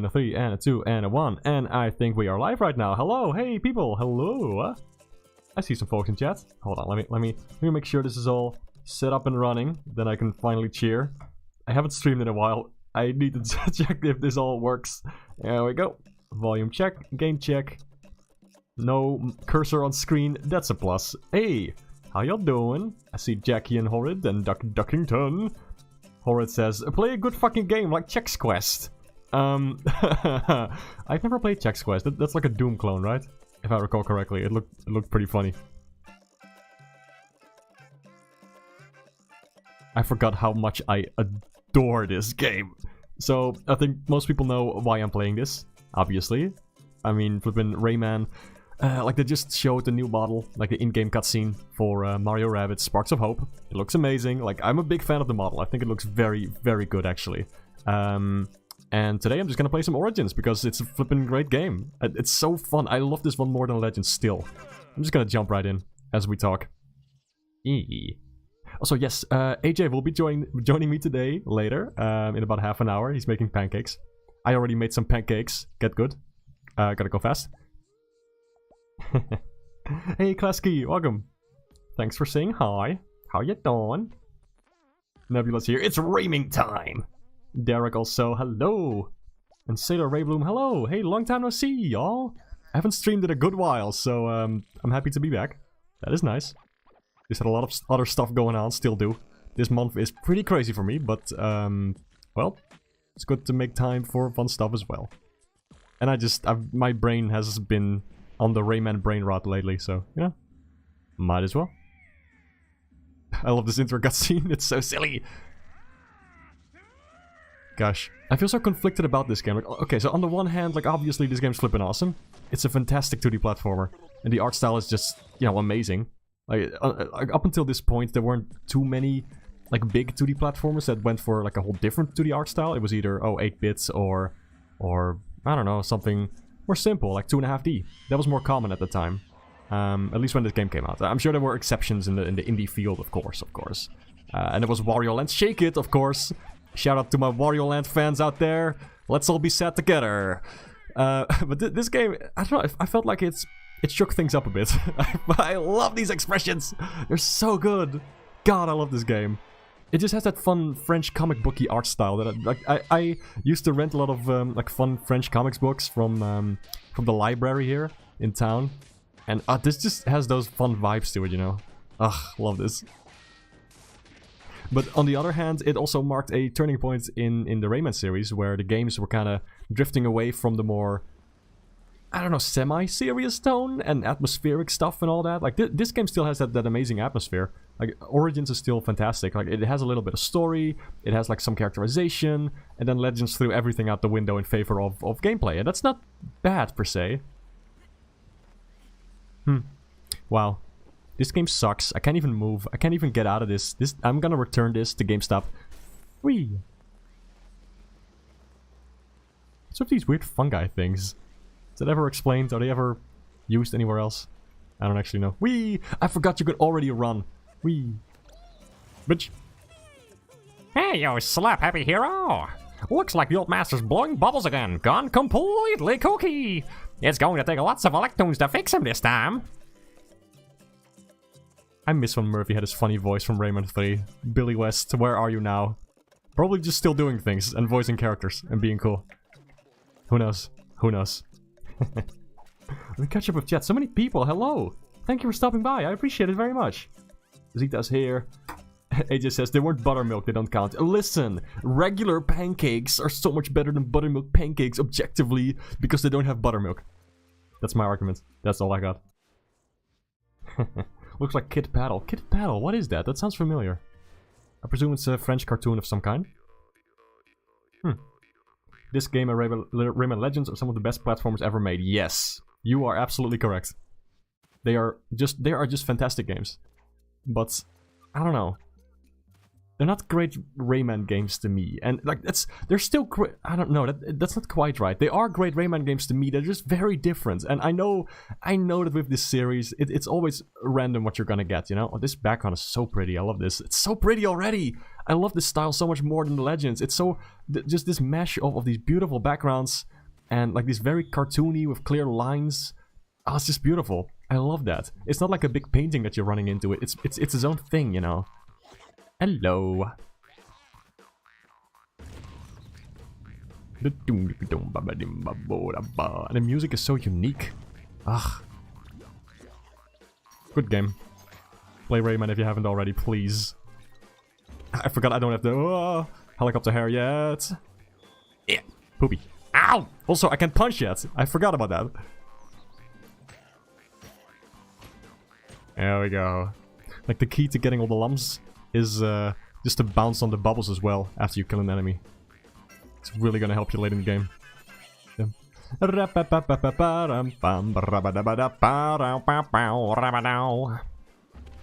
and a 3 and a 2 and a 1. And I think we are live right now. Hello, hey people, hello. I see some folks in chat. Hold on, let me make sure this is all set up and running. Then I can finally cheer. I haven't streamed in a while. I need to check if this all works. There we go. Volume check, game check. No cursor on screen, that's a plus. Hey, how y'all doing? I see Jackie and Horrid and Duckington. Horrid says, play a good fucking game like Chex Quest. I've never played Chex Quest. That's like a Doom clone, right? If I recall correctly. It looked pretty funny. I forgot how much I adore this game. So, I think most people know why I'm playing this, obviously. I mean, flippin' Rayman. Like, they just showed the new model, like the in-game cutscene for Mario Rabbids Sparks of Hope. It looks amazing. Like, I'm a big fan of the model. I think it looks very, very good, actually. And today I'm just gonna play some Origins, because it's a flippin' great game. It's so fun. I love this one more than Legends still. I'm just gonna jump right in as we talk. Also, yes, AJ will be joining me today, later, in about half an hour. He's making pancakes. I already made some pancakes. Get good. Gotta go fast. Hey, Klasky, welcome. Thanks for saying hi. How you doing? Nebula's here. It's Rayman time. Derek also, hello. And Sailor Raybloom, hello. Hey, long time no see, y'all. I haven't streamed in a good while, so I'm happy to be back. That is nice. Just had a lot of other stuff going on, still do. This month is pretty crazy for me, but well, it's good to make time for fun stuff as well. And my brain has been on the Rayman brain rot lately, so, you know, might as well. I love this intro cutscene, it's so silly. Gosh, I feel so conflicted about this game. Like, okay, so on the one hand, like, obviously this game's flippin' awesome. It's a fantastic 2D platformer, and the art style is just, you know, amazing. Like, up until this point, there weren't too many, like, big 2D platformers that went for, like, a whole different 2D art style. It was either, oh, 8 bits or, I don't know, something more simple, like 2.5D. That was more common at the time. At least when this game came out. I'm sure there were exceptions in the indie field, of course. And it was Wario Land Shake It, of course. Shout out to my Wario Land fans out there. Let's all be sad together. But this game, I don't know, I felt like it shook things up a bit. I love these expressions. They're so good. God, I love this game. It just has that fun French comic booky art style that I used to rent a lot of like fun French comics books from the library here in town, and this just has those fun vibes to it, you know. Ugh, love this. But on the other hand, it also marked a turning point in the Rayman series, where the games were kind of drifting away from the more, I don't know, semi-serious tone and atmospheric stuff and all that. Like, this game still has that amazing atmosphere. Like, Origins is still fantastic. Like, it has a little bit of story, it has, like, some characterization, and then Legends threw everything out the window in favor of gameplay. And that's not bad, per se. Wow. This game sucks. I can't even move. I can't even get out of this. I'm gonna return this to GameStop. Whee! What's with these weird fungi things? Is that ever explained? Are they ever used anywhere else? I don't actually know. Whee! I forgot you could already run. Whee! Bitch. Hey, yo, slap happy hero! Looks like the old master's blowing bubbles again. Gone completely kooky. It's going to take lots of electrons to fix him this time. I miss when Murphy had his funny voice from Rayman 3. Billy West, where are you now? Probably just still doing things and voicing characters and being cool. Who knows? Who knows? Let me catch up with chat. So many people. Hello. Thank you for stopping by. I appreciate it very much. Zita's here. AJ says they weren't buttermilk. They don't count. Listen, regular pancakes are so much better than buttermilk pancakes objectively because they don't have buttermilk. That's my argument. That's all I got. Looks like Kid Paddle. Kid Paddle, what is that? That sounds familiar. I presume it's a French cartoon of some kind. This game and Rayman Legends are some of the best platformers ever made. Yes, you are absolutely correct. They are just fantastic games. But I don't know. They're not great Rayman games to me, and like they're still great. I don't know. That's not quite right. They are great Rayman games to me. They're just very different, and I know that with this series, it's always random what you're gonna get. You know, oh, this background is so pretty. I love this. It's so pretty already. I love this style so much more than the Legends. It's so just this mesh of these beautiful backgrounds and like these very cartoony with clear lines. Oh, it's just beautiful. I love that. It's not like a big painting that you're running into it. It's its own thing, you know. Hello. And the music is so unique. Ugh. Good game. Play Rayman if you haven't already, please. I forgot I don't have the helicopter hair yet. Yeah. Poopy. Ow! Also, I can't punch yet. I forgot about that. There we go. Like, the key to getting all the lumps is just to bounce on the bubbles as well after you kill an enemy. It's really gonna help you late in the game. Yeah. I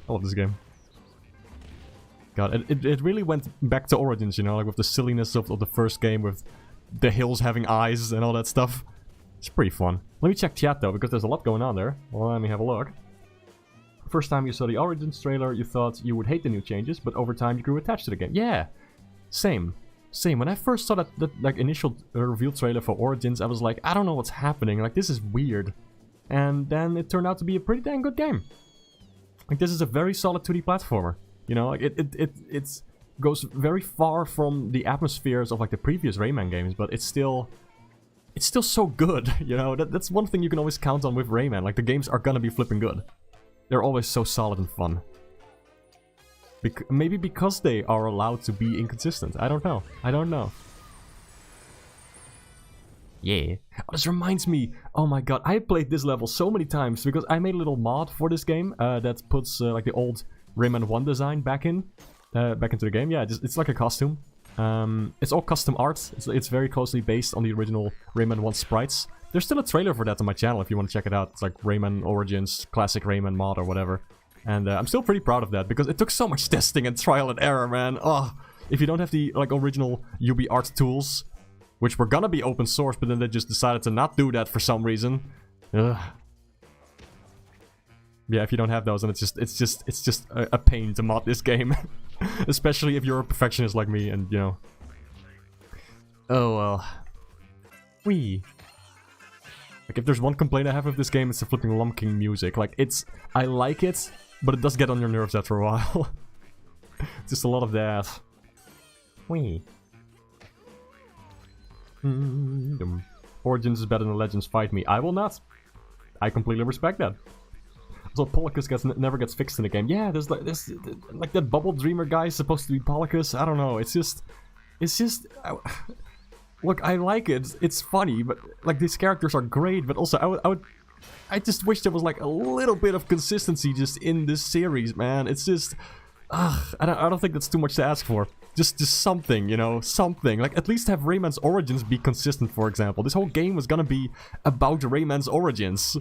love this game. God, it really went back to Origins, you know, like with the silliness of the first game with the hills having eyes and all that stuff. It's pretty fun. Let me check chat though, because there's a lot going on there. Well, let me have a look. First time you saw the Origins trailer, you thought you would hate the new changes, but over time you grew attached to the game. Yeah, same. When I first saw that like initial reveal trailer for Origins, I was like, I don't know what's happening. Like, this is weird. And then it turned out to be a pretty dang good game. Like, this is a very solid 2D platformer. You know, like it goes very far from the atmospheres of like the previous Rayman games, but it's still so good. You know, that's one thing you can always count on with Rayman. Like, the games are gonna be flipping good. They're always so solid and fun. Maybe because they are allowed to be inconsistent. I don't know. Yeah. Oh, this reminds me. Oh my god, I played this level so many times because I made a little mod for this game that puts like the old Rayman 1 design back into the game. Yeah, it's like a costume. It's all custom art. It's very closely based on the original Rayman 1 sprites. There's still a trailer for that on my channel if you want to check it out. It's like Rayman Origins, Classic Rayman mod or whatever. And I'm still pretty proud of that because it took so much testing and trial and error, man. Oh, if you don't have the like original Ubisoft tools, which were gonna be open source, but then they just decided to not do that for some reason. Ugh. Yeah, if you don't have those, then it's just a pain to mod this game, especially if you're a perfectionist like me, and you know. Oh well. Wee. Like, if there's one complaint I have with this game, it's the flipping lumking music. Like, I like it, but it does get on your nerves after a while. Just a lot of that. Wee. Origins is better than Legends, fight me. I will not. I completely respect that. So Polycus never gets fixed in the game. Yeah, there's like that Bubble Dreamer guy is supposed to be Polycus. I don't know. It's just. Look, I like it. It's funny, but like these characters are great. But also, I just wish there was like a little bit of consistency just in this series, man. It's just, I don't think that's too much to ask for. Just something, you know, something. Like, at least have Rayman's origins be consistent, for example. This whole game was gonna be about Rayman's origins.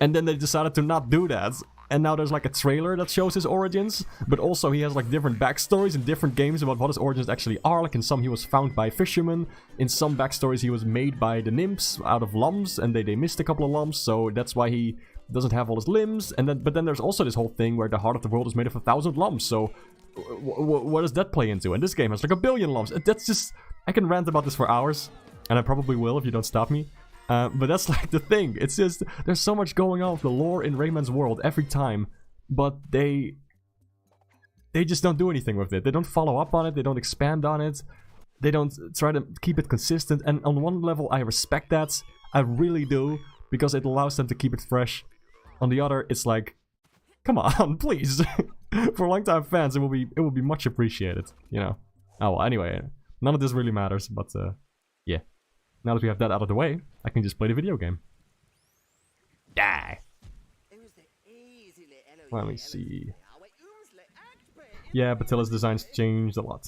And then they decided to not do that. And now there's like a trailer that shows his origins. But also he has like different backstories in different games about what his origins actually are. Like in some he was found by fishermen. In some backstories he was made by the nymphs out of lumps. And they missed a couple of lumps. So that's why he doesn't have all his limbs. But then there's also this whole thing where the heart of the world is made of 1,000 lumps. So what does that play into? And this game has like 1 billion lumps. That's just... I can rant about this for hours. And I probably will if you don't stop me. But that's like the thing. It's just, there's so much going on with the lore in Rayman's world every time. But they just don't do anything with it. They don't follow up on it. They don't expand on it. They don't try to keep it consistent. And on one level, I respect that. I really do. Because it allows them to keep it fresh. On the other, it's like, come on, please. For longtime fans, it will be much appreciated. You know. Oh, well, anyway. None of this really matters. But, yeah. Now that we have that out of the way, I can just play the video game. Die! Let me see. Yeah, Batilla's designs changed a lot.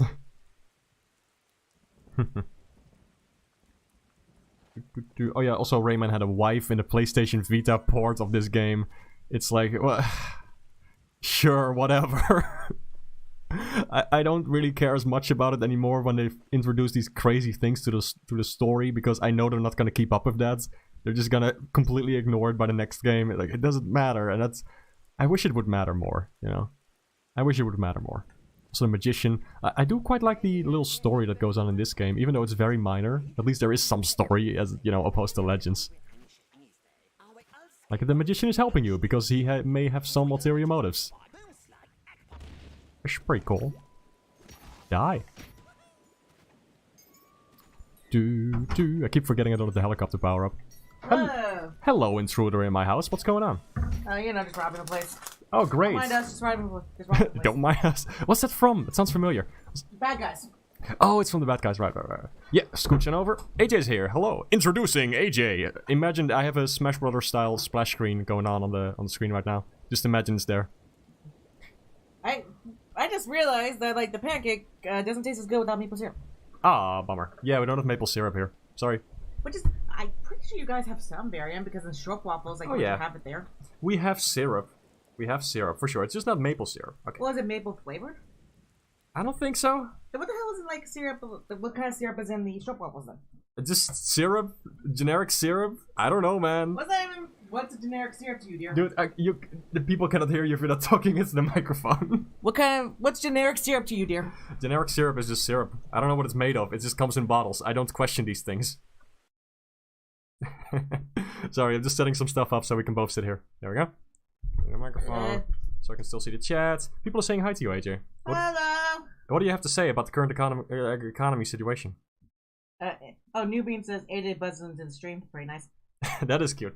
Oh yeah, also Rayman had a wife in the PlayStation Vita port of this game. It's like, well, sure, whatever. I don't really care as much about it anymore when they introduce these crazy things to the story, because I know they're not gonna keep up with that. They're just gonna completely ignore it by the next game. Like, it doesn't matter, and that's... I wish it would matter more, you know? I wish it would matter more. So the magician. I do quite like the little story that goes on in this game, even though it's very minor. At least there is some story, as you know, opposed to Legends. Like the magician is helping you because he may have some ulterior motives. That's pretty cool. Die. I keep forgetting I don't have the helicopter power up. Hello, intruder in my house. What's going on? You know, just robbing the place. Oh, great. Don't mind us, just robbing the place. Don't mind us. What's that from? It sounds familiar. Bad guys. Oh, it's from the bad guys. Right. Yeah, scooching over. AJ's here. Hello. Introducing AJ. Imagine I have a Smash Brothers style splash screen going on the screen right now. Just imagine it's there. I just realized that like the pancake doesn't taste as good without maple syrup. Ah, bummer. Yeah, we don't have maple syrup here. Sorry. Which is, I'm pretty sure you guys have some variant because in stroopwafels, like, you have it there. We have syrup. We have syrup, for sure. It's just not maple syrup. Okay. Well, is it maple flavored? I don't think so. Then what the hell is in, like, syrup? What kind of syrup is in the stroopwafels, then? Just syrup? Generic syrup? I don't know, man. What's a generic syrup to you, dear? Dude, the people cannot hear you if you're not talking into the microphone. What's generic syrup to you, dear? Generic syrup is just syrup. I don't know what it's made of. It just comes in bottles. I don't question these things. Sorry, I'm just setting some stuff up so we can both sit here. There we go. The microphone, so I can still see the chat. People are saying hi to you, AJ. Hello! What do you have to say about the current economy situation? Newbeam says AJ buzzed into the stream. Very nice. That is cute.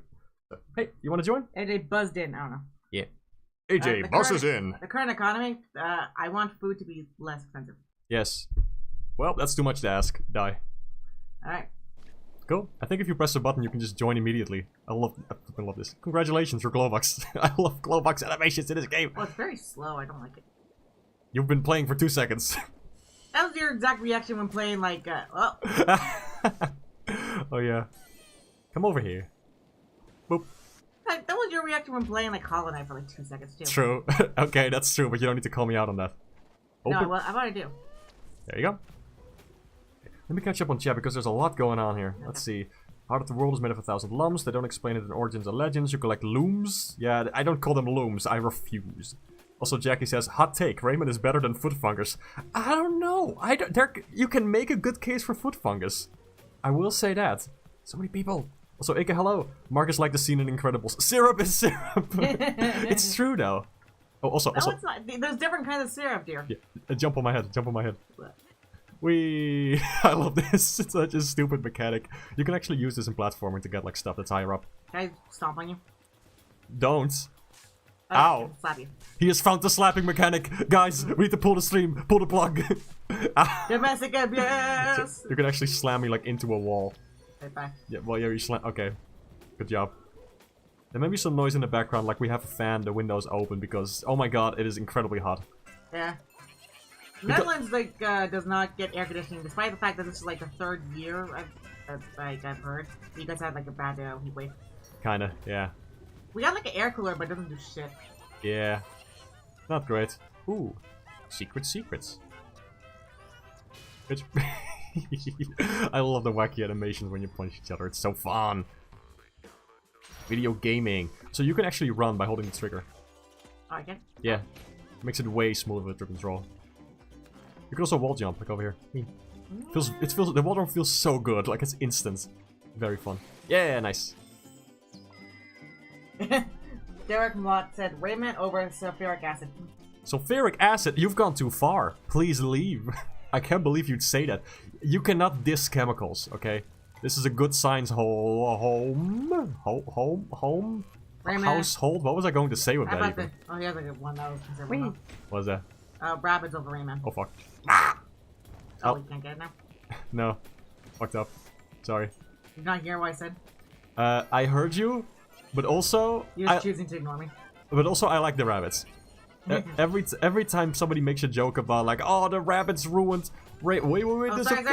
Hey, you want to join? AJ buzzed in. I don't know. Yeah. AJ buzzes in. The current economy, I want food to be less expensive. Yes. Well, that's too much to ask. Die. Alright. Cool. I think if you press a button, you can just join immediately. I love this. Congratulations for Glowbox. I love Glowbox animations in this game. Well, it's very slow. I don't like it. You've been playing for 2 seconds. That was your exact reaction when playing, like, Oh yeah. Come over here. Boop. That was your reaction when playing, like, Hollow Knight for, like, 2 seconds, too. True. Okay, that's true, but you don't need to call me out on that. Open. No, well, I want to do. There you go. Let me catch up on chat because there's a lot going on here. Okay. Let's see. Heart of the world is made of 1,000 lumps. They don't explain it in Origins or Legends. You collect looms. Yeah, I don't call them looms. I refuse. Also, Jackie says, hot take. Rayman is better than foot fungus. I don't know. You can make a good case for foot fungus. I will say that. So many people. Also, Ike, hello. Marcus liked the scene in Incredibles. Syrup is syrup. It's true, though. Oh, also. It's not. There's different kinds of syrup, dear. Yeah. Jump on my head. Jump on my head. I love this. It's such a stupid mechanic. You can actually use this in platforming to get like stuff that's higher up. Can I stomp on you? Don't. Ow. Slap you. He has found the slapping mechanic. Guys, we need to pull the stream. Pull the plug. Domestic abuse. So you can actually slam me like into a wall. Right back. Yeah, well, yeah, you slam. Okay. Good job. There may be some noise in the background, like we have a fan, the window's open because, oh my god, it is incredibly hot. Yeah. Netherlands like does not get air conditioning, despite the fact that this is like the 3rd year I've heard. You guys had like a bad heat wave. Kinda, yeah. We got like an air cooler, but it doesn't do shit. Yeah, not great. Ooh, secrets. I love the wacky animations when you punch each other. It's so fun. Video gaming. So you can actually run by holding the trigger. Oh, I can? Yeah, makes it way smoother to control. You can also wall jump, like over here. The wall jump feels so good, like it's instant. Very fun. Yeah, nice. Derek Mott said, Rayman over sulfuric acid. Sulfuric acid? You've gone too far. Please leave. I can't believe you'd say that. You cannot diss chemicals, okay? This is a good science home? Household? What was I going to say with that even? Oh, yeah, like one that was considered. What was that? Rabbits over Rayman. Oh, fuck. Oh, you can't get it now? No. Fucked up. Sorry. Did you not hear what I said? I heard you, but also... You're just choosing to ignore me. But also, I like the rabbits. Every time somebody makes a joke about, like, oh, the rabbits ruined... Wait, there's a thing!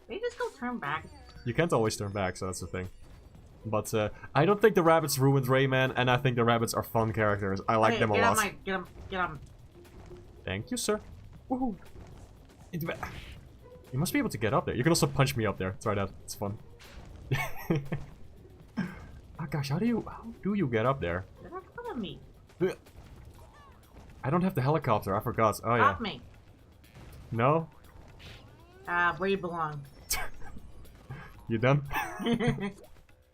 They just go turn back. You can't always turn back, so that's the thing. But, I don't think the rabbits ruined Rayman, and I think the rabbits are fun characters. I like them a lot. Get him. Thank you, sir. Woohoo! You must be able to get up there. You can also punch me up there. Try that. It's fun. Oh gosh, how do you get up there? They're not coming me. I don't have the helicopter, I forgot. Oh yeah. Stop me. No? Where you belong. You done?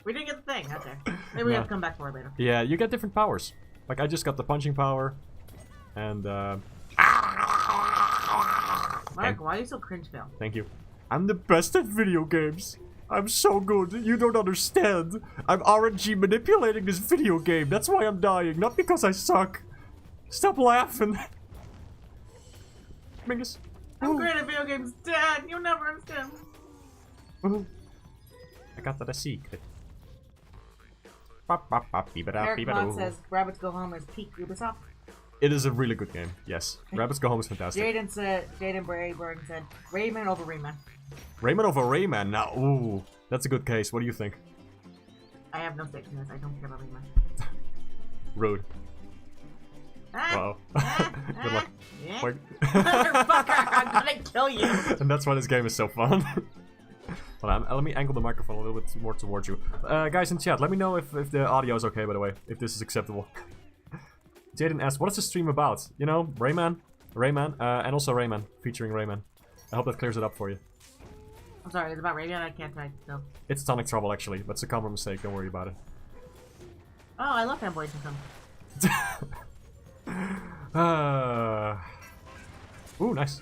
We didn't get the thing. Okay. Maybe we have to come back for it later. Yeah, you get different powers. Like, I just got the punching power. And, Mark, why are you so cringe, Phil? Thank you. I'm the best at video games. I'm so good. You don't understand. I'm RNG manipulating this video game. That's why I'm dying. Not because I suck. Stop laughing. Mingus. I'm great at video games, Dad. You'll never understand. I got that a secret. Eric Mott says Rabbits Go Home is peak Ubisoft. It is a really good game, yes. Rabbits Go Home is fantastic. Jaden Brayburn said Rayman over Rayman. Rayman over Rayman? Now, ooh. That's a good case. What do you think? I have no stake in this. I don't care about Rayman. Rude. Wow. Good luck. Yeah. Like Motherfucker, I'm gonna kill you. And that's why this game is so fun. Hold on, let me angle the microphone a little bit more towards you. Guys in chat, let me know if the audio is okay, by the way. If this is acceptable. Jaden asked, what is the stream about? You know, Rayman, and also Rayman, featuring Rayman. I hope that clears it up for you. I'm sorry, it's about Rayman, I can't type, no. It's Tonic Trouble, actually. That's a common mistake, don't worry about it. Oh, I love fanboys and some. Ooh, nice.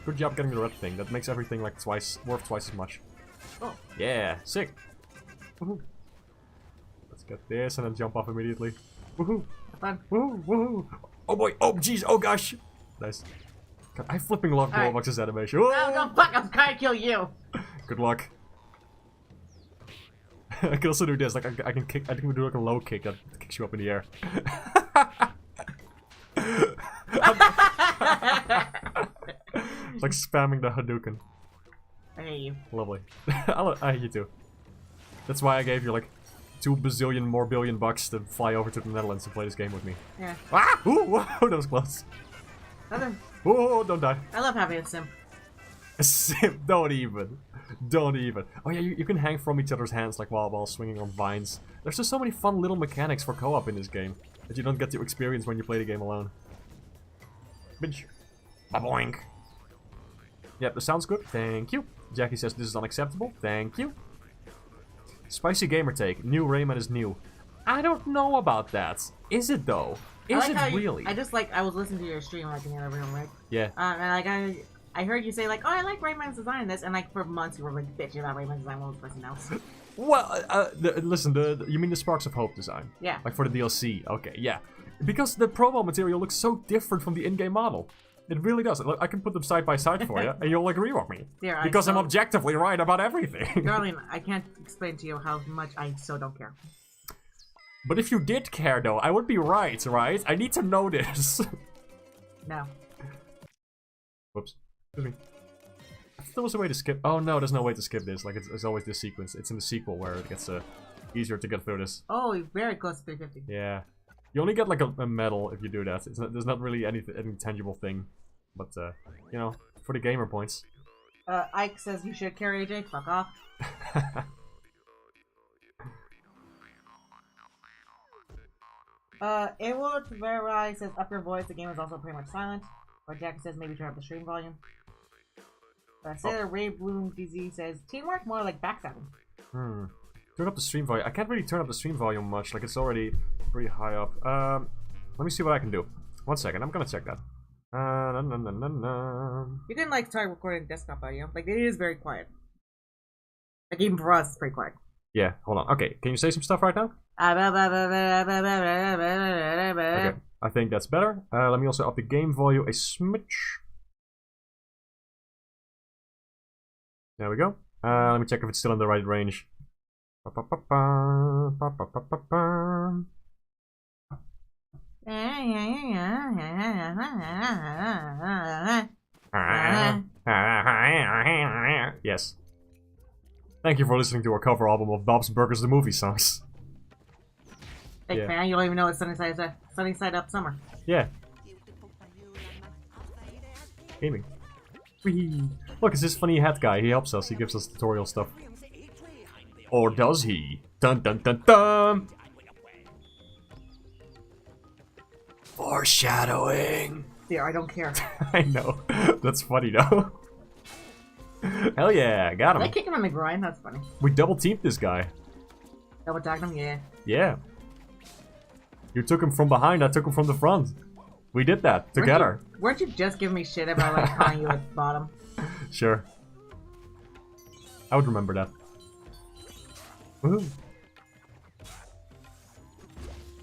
Good job getting the red thing. That makes everything like worth twice as much. Oh. Yeah, sick. Woohoo. Let's get this and then jump off immediately. Woohoo. Fun. Woohoo, woohoo. Oh boy, oh jeez, oh gosh. Nice. God, I flipping love Globox's animation. No, no, fuck, I'm trying to kill you. Good luck. I can also do this, like I can do like a low kick that kicks you up in the air. It's like spamming the Hadouken. I hate you. Lovely. I hate you too. That's why I gave you like $2 billion more bucks to fly over to the Netherlands and play this game with me. Yeah. Ah! Ooh, whoa, that was close. Oh, don't die. I love having a simp. A simp? Don't even. Don't even. Oh yeah, you can hang from each other's hands like while swinging on vines. There's just so many fun little mechanics for co-op in this game that you don't get to experience when you play the game alone. Bitch. Ba-boink. Yep, that sounds good. Thank you. Jackie says this is unacceptable. Thank you. Spicy gamer take. New Rayman is new. I don't know about that. Is it though? Is it really? I was listening to your stream like in the other room, right? Yeah. And like I heard you say like, oh, I like Rayman's design in this, and like for months you were like bitching about Rayman's design with person else. Well, listen, you mean the Sparks of Hope design? Yeah. Like for the DLC? Okay, yeah. Because the promo material looks so different from the in-game model. It really does. Look, I can put them side by side for you, and you'll agree with me. Dear, because I'm objectively right about everything. Darling, I can't explain to you how much I so don't care. But if you did care, though, I would be right? I need to know this. No. Whoops. Excuse me. I thought there was a way to skip. Oh no, there's no way to skip this. Like, it's always this sequence. It's in the sequel where it gets easier to get through this. Oh, you're very close to 350. Yeah. You only get like a medal if you do that. There's not really any tangible thing. But, you know, for the gamer points. Ike says you should carry AJ. Fuck off. Ewo Tverai says up your voice. The game is also pretty much silent. Or Jack says maybe turn up the stream volume. Sailor Ray Bloom DZ says teamwork more like backstabbing. Turn up the stream volume. I can't really turn up the stream volume much. Like it's already pretty high up. Let me see what I can do. 1 second. I'm gonna check that. You can like start recording desktop audio. Like it is very quiet. Like even for us, it's pretty quiet. Yeah. Hold on. Okay. Can you say some stuff right now? Okay. I think that's better. Let me also up the game volume a smidge. There we go. Let me check if it's still in the right range. Yes. Thank you for listening to our cover album of Bob's Burgers the Movie songs. Hey man, you don't even know it's Sunny Side Up Summer. Yeah. Gaming. Whee. Look, it's this funny hat guy. He helps us. He gives us tutorial stuff. Or does he? Dun dun dun dun! Foreshadowing. There, I don't care. I know. That's funny though. Hell yeah, got Did I him. kick him in the groin? That's funny. We double teamed this guy. Double tagged him? Yeah. Yeah. You took him from behind, I took him from the front. We did that together. Weren't you just giving me shit about like calling you at the bottom? Sure. I would remember that. Woohoo.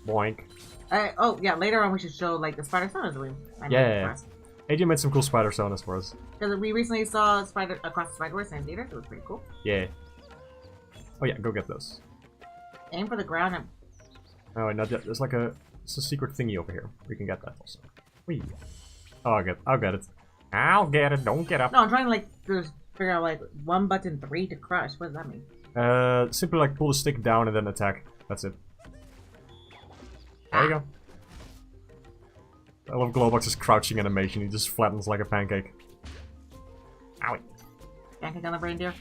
Boink. Oh yeah, later on we should show like the spider sonas we Yeah. AJ made some cool spider sonas for us. Because we recently saw Spider Across the Spider-Verse in theater, so it was pretty cool. Yeah. Oh yeah, go get those. Aim for the ground and Oh wait, no, there's like it's a secret thingy over here. We can get that also. Whee. Oh, I'll get it. I'll get it. Don't get up. no, I'm trying to like just figure out like 1 button 3 to crush. What does that mean? Simply like pull the stick down and then attack. That's it. There you go. I love Glowbox's crouching animation. He just flattens like a pancake. Owie. Pancake on the reindeer.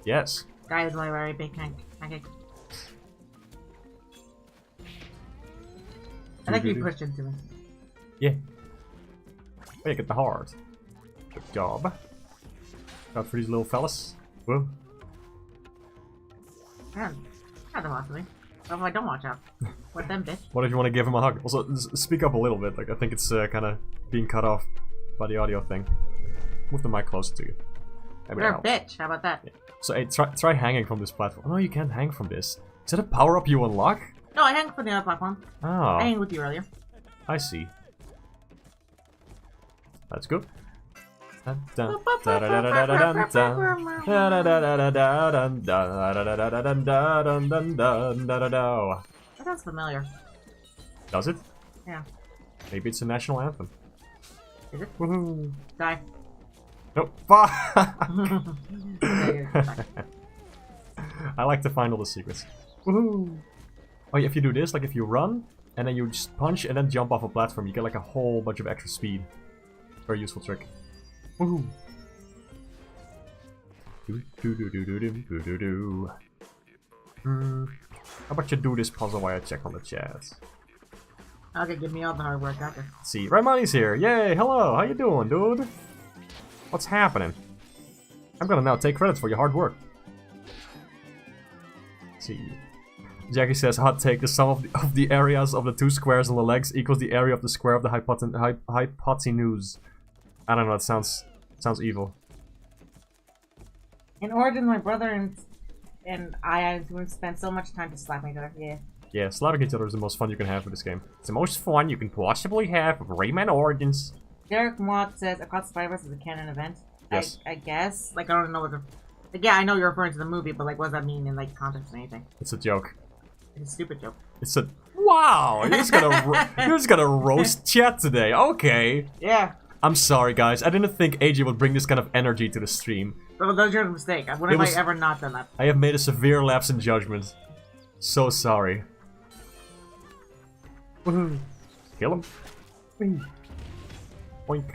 Yes. Guy is my very big pancake. I think you pushed into me. Yeah. Oh, yeah, get the heart. Good job. Out for these little fellas. Whoa. Man, kind of watch me. What if I don't watch out? What them, bitch? What if you want to give him a hug? Also, speak up a little bit. Like I think it's kind of being cut off by the audio thing. Move the mic closer to you. Maybe You're a that helps. bitch. How about that? Yeah. So hey, try hanging from this platform. Oh, no, you can't hang from this. Is that a power up you unlock? No, I hung from the other platform. Oh, I hung with you earlier. I see. That's good. I That sounds familiar. Does it? Yeah. Maybe it's a national anthem. Is it? Woohoo! Die. Nope. Fuck! Okay, fine. I like to find all the secrets. Woohoo! Oh yeah, if you do this, like if you run, and then you just punch and then jump off a platform, you get like a whole bunch of extra speed. Very useful trick. Woohoo! Do do do do do do do do do. How about you do this puzzle while I check on the chat? Okay, give me all the hard work after. Let's see, Rayman's here. Yay! Hello. How you doing, dude? What's happening? I'm gonna now take credits for your hard work. Let's see. Jackie says, hot take, the sum of the areas of the 2 squares on the legs equals the area of the square of the hypotenuse. I don't know, it sounds evil. In Origin, my brother and I spent so much time to slap each other. Yeah. Yeah, slapping each other is the most fun you can have with this game. It's the most fun you can possibly have with Rayman Origins. Derek Mott says Across the Spider-Verse is a canon event. Yes. I guess. Like, I don't know what the... Like, yeah, I know you're referring to the movie, but, like, what does that mean in, like, context or anything? It's a joke. It's a stupid joke. It's a... Wow! You're just gonna roast chat today. Okay. Yeah. I'm sorry, guys. I didn't think AJ would bring this kind of energy to the stream. Well, that was your mistake. When have I ever not done that? I have made a severe lapse in judgment. So sorry. Woohoo. Kill him. Whee. Boink.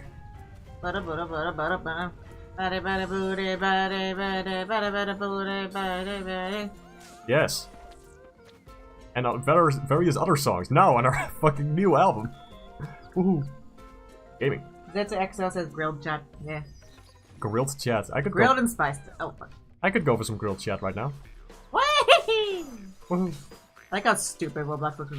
Yes. And various other songs now on our fucking new album. Woohoo. Gaming. Zetsu XL says grilled chat. Yeah. Grilled chat. I could Grilled go, and spiced. Oh, fuck. I could go for some grilled chat right now. Whee! Woohoo. I like how stupid Glowbox looks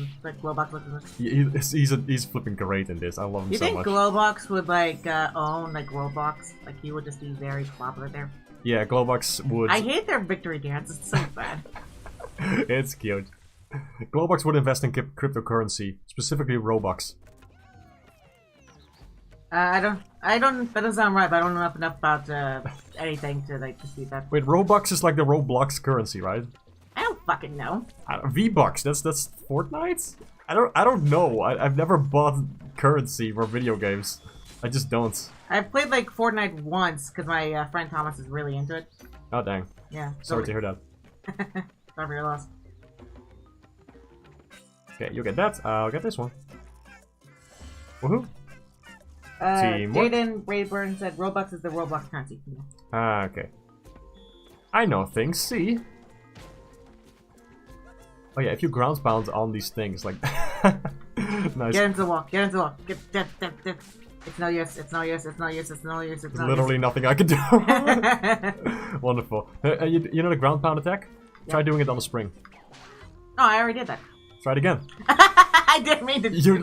in this. He's flipping great in this. I love him You so think much. Glowbox would like own like Glowbox? Like he would just be very popular there. Yeah, Glowbox would. I hate their victory dance. It's so bad. It's cute. Glowbox would invest in cryptocurrency, specifically Robux. I don't. That doesn't sound right. But I don't know enough about anything to like dispute that. Wait, Robux is like the Roblox currency, right? I don't fucking know. V-Bucks. That's Fortnite. I don't know. I've never bought currency for video games. I just don't. I've played like Fortnite once because my friend Thomas is really into it. Oh dang. Yeah. Sorry to hear that. Sorry for your loss. Okay, you get that. I'll get this one. Woohoo. Teamwork. Jaden Rayburn said Robux is the Roblox currency. Ah, okay. I know things. See. Oh yeah, if you ground pound on these things, like Nice. Get into the wall. Get into the wall. Get. It's no use. It's no use. It's no use. It's no use. It's no Literally use. nothing I can do. Wonderful. You know the ground pound attack? Yeah. Try doing it on the spring. Oh, I already did that. Try it again. I didn't mean to. You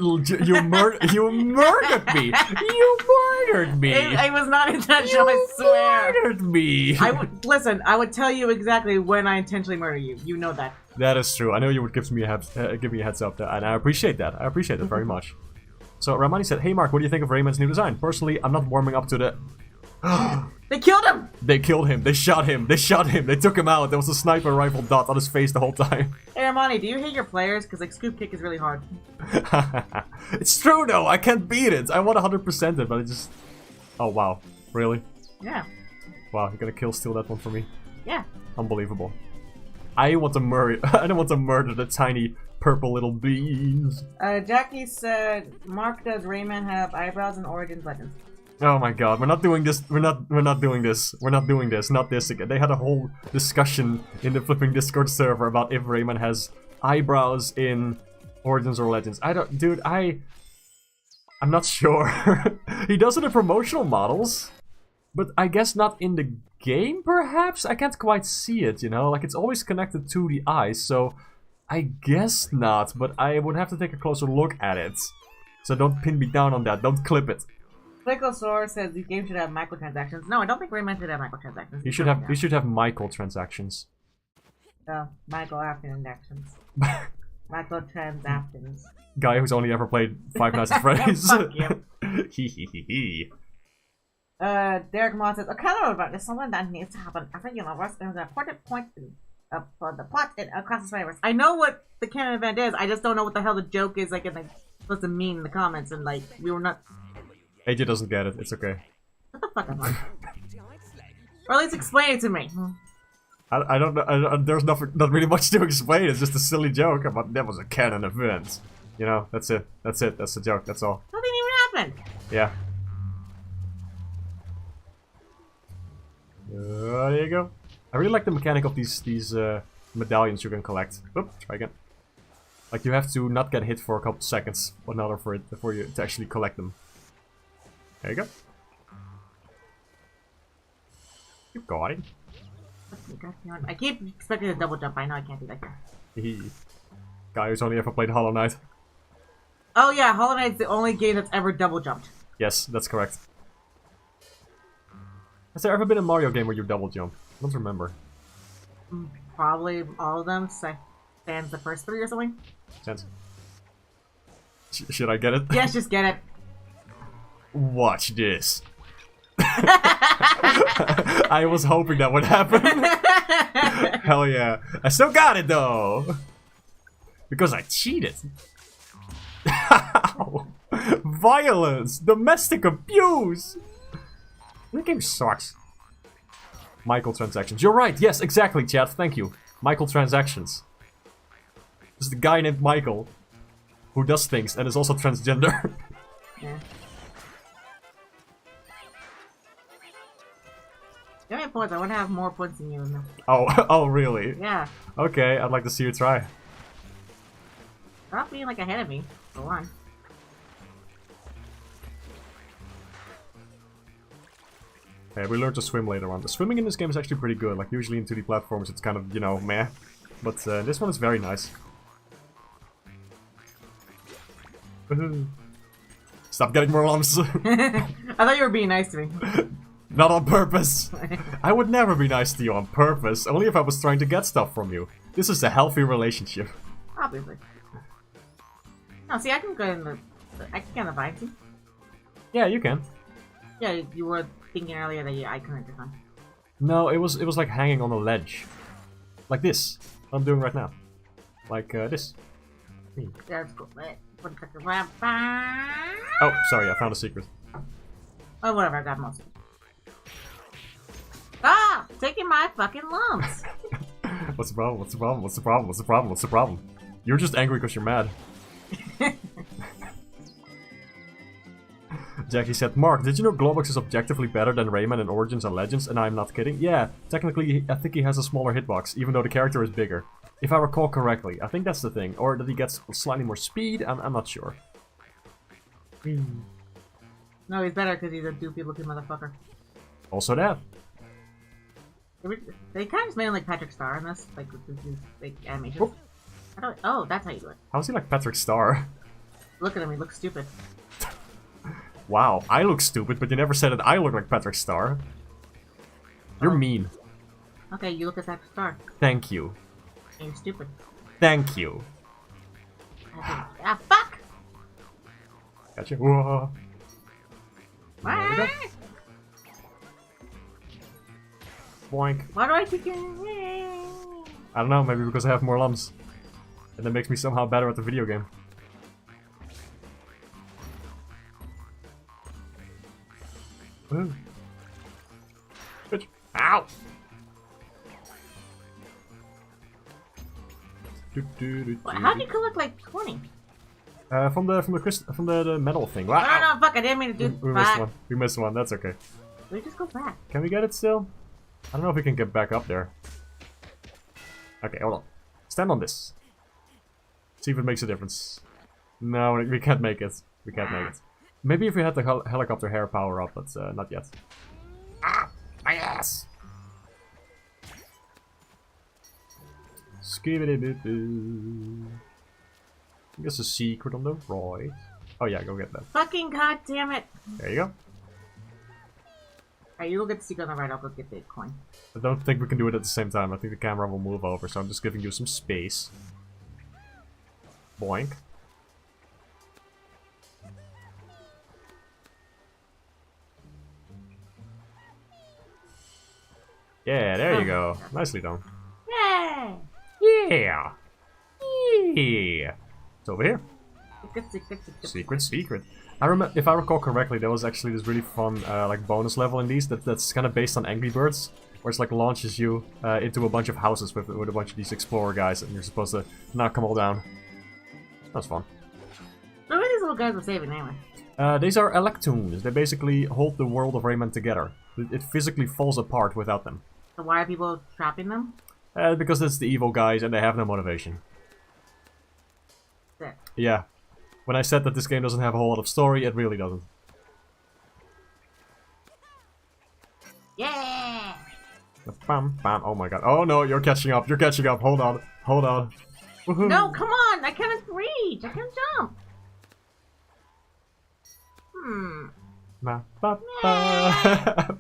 murdered me. You murdered me. It was not intentional. I swear. You murdered me. I would listen. I would tell you exactly when I intentionally murder you. You know that. That is true. I know you would give me a heads up, and I appreciate that. I appreciate that very much. So Ramani said, "Hey Mark, what do you think of Rayman's new design? Personally, I'm not warming up to the." They killed him! They killed him. They shot him. They shot him. They took him out. There was a sniper rifle dot on his face the whole time. Hey Armani, do you hate your players? Because like scoop kick is really hard. It's true though. I can't beat it. I want 100% it, but it just. Oh wow, really? Yeah. Wow, you're gonna kill steal that one for me? Yeah. Unbelievable. I want to murder. I don't want to murder the tiny purple little bees. Jackie said, Mark, does Rayman have eyebrows in Origins Legends? Oh my god, we're not doing this. We're not doing this. We're not doing this. Not this again. They had a whole discussion in the flipping Discord server about if Rayman has eyebrows in Origins or Legends. Dude, I'm not sure. He does it in promotional models, but I guess not in the game, perhaps? I can't quite see it, you know? Like, it's always connected to the eyes, so I guess not, but I would have to take a closer look at it. So don't pin me down on that. Don't clip it. Picklesaur says these games should have microtransactions. No, I don't think Rayman should have microtransactions. You should have microtransactions. Microtransactions. Microtransactions. Guy who's only ever played Five Nights at Freddy's. Fuck you. Hee. Derek Moss says, a color event is someone that needs to happen every universe and is an important point for the plot in across the universe. I know what the canon event is, I just don't know what the hell the joke is, like, and like, supposed to mean in the comments, and like, we were not... AJ doesn't get it, it's okay. What the fuck am I? Or at least explain it to me. I don't know, there's not really much to explain, it's just a silly joke about that was a canon event. You know, that's it, that's the joke, that's all. Nothing even happened! Yeah. There you go. I really like the mechanic of these medallions you can collect. Oop, try again. Like, you have to not get hit for a couple seconds or another for you to actually collect them. There you go. Keep going. I keep expecting a double jump. I know I can't do that. Guy who's only ever played Hollow Knight. Oh yeah, Hollow Knight's the only game that's ever double jumped. Yes, that's correct. Has there ever been a Mario game where you double jump? I don't remember. Probably all of them. Sans the first 3 or something. Sans. Should I get it? Yes, just get it. Watch this. I was hoping that would happen. Hell yeah. I still got it though. Because I cheated. Violence! Domestic abuse! This game sucks. Microtransactions. You're right, yes, exactly, chat, thank you. Microtransactions. There's the guy named Michael who does things and is also transgender. Yeah. Give me points, I want to have more points than you. Oh, really? Yeah. Okay, I'd like to see you try. Stop being like ahead of me. Go on. Okay, we learned to swim later on. The swimming in this game is actually pretty good. Like, usually in 2D platforms it's kind of, you know, meh. But this one is very nice. Stop getting more lumps. I thought you were being nice to me. Not on purpose. I would never be nice to you on purpose, only if I was trying to get stuff from you. This is a healthy relationship. Obviously. No, see, I can go in the... I can get in the vine, see? Yeah, you can. Yeah, you were thinking earlier that I couldn't this one. No, it was like hanging on a ledge. Like this. What I'm doing right now. Like this. Yeah, let's go. Oh, sorry, I found a secret. Oh, whatever, I got most of it. Ah! Taking my fucking lumps! What's the problem? What's the problem? What's the problem? What's the problem? What's the problem? You're just angry because you're mad. Jackie said, Mark, did you know Globox is objectively better than Rayman in Origins and Legends? And I'm not kidding. Yeah, technically, I think he has a smaller hitbox, even though the character is bigger. If I recall correctly. I think that's the thing. Or that he gets slightly more speed. I'm not sure. No, he's better because he's a doofy looking motherfucker. Also that. They kind of just made him like Patrick Star in this, like with these like animations. Oh, that's how you do it. How is he like Patrick Star? Look at him, he looks stupid. Wow, I look stupid, but you never said that I look like Patrick Star. You're mean. Okay, you look at Patrick Star. Thank you. And you're stupid. Thank you. Ah, fuck! Gotcha. Whoa. There we go. Boink. Why do I keep getting... I don't know, maybe because I have more lumps. And that makes me somehow better at the video game. Woo. Bitch. Ow! How do you collect like 20? From the metal thing. Wow. No, fuck, I didn't mean to do We missed one. We missed one, that's okay. We just go back. Can we get it still? I don't know if we can get back up there. Okay, hold on. Stand on this. See if it makes a difference. No, we can't make it. We can't make it. Maybe if we had the helicopter hair power up, but not yet. Ah, my ass. Skibidi-boo-boo. I guess a secret on the right. Oh yeah, go get that. Fucking goddamn it! There you go. Alright, you go get the secret on the right, I'll go get the coin. I don't think we can do it at the same time. I think the camera will move over, so I'm just giving you some space. Boink. Yeah, there you go. Nicely done. Yay! Yeah! Yeah! It's over here. Secret. I remember, if I recall correctly, there was actually this really fun like bonus level in these that's kind of based on Angry Birds, where it's like launches you into a bunch of houses with a bunch of these explorer guys, and you're supposed to knock them all down. That's fun. What are these little guys were saving anyway? These are electoons. They basically hold the world of Rayman together. It physically falls apart without them. So why are people trapping them? Because it's the evil guys and they have no motivation. Sick. Yeah. When I said that this game doesn't have a whole lot of story, it really doesn't. Yeah! Bam, bam. Oh my god. Oh no, you're catching up. You're catching up. Hold on. Hold on. No, come on! I can't reach! I can't jump! Ba, ba, ba.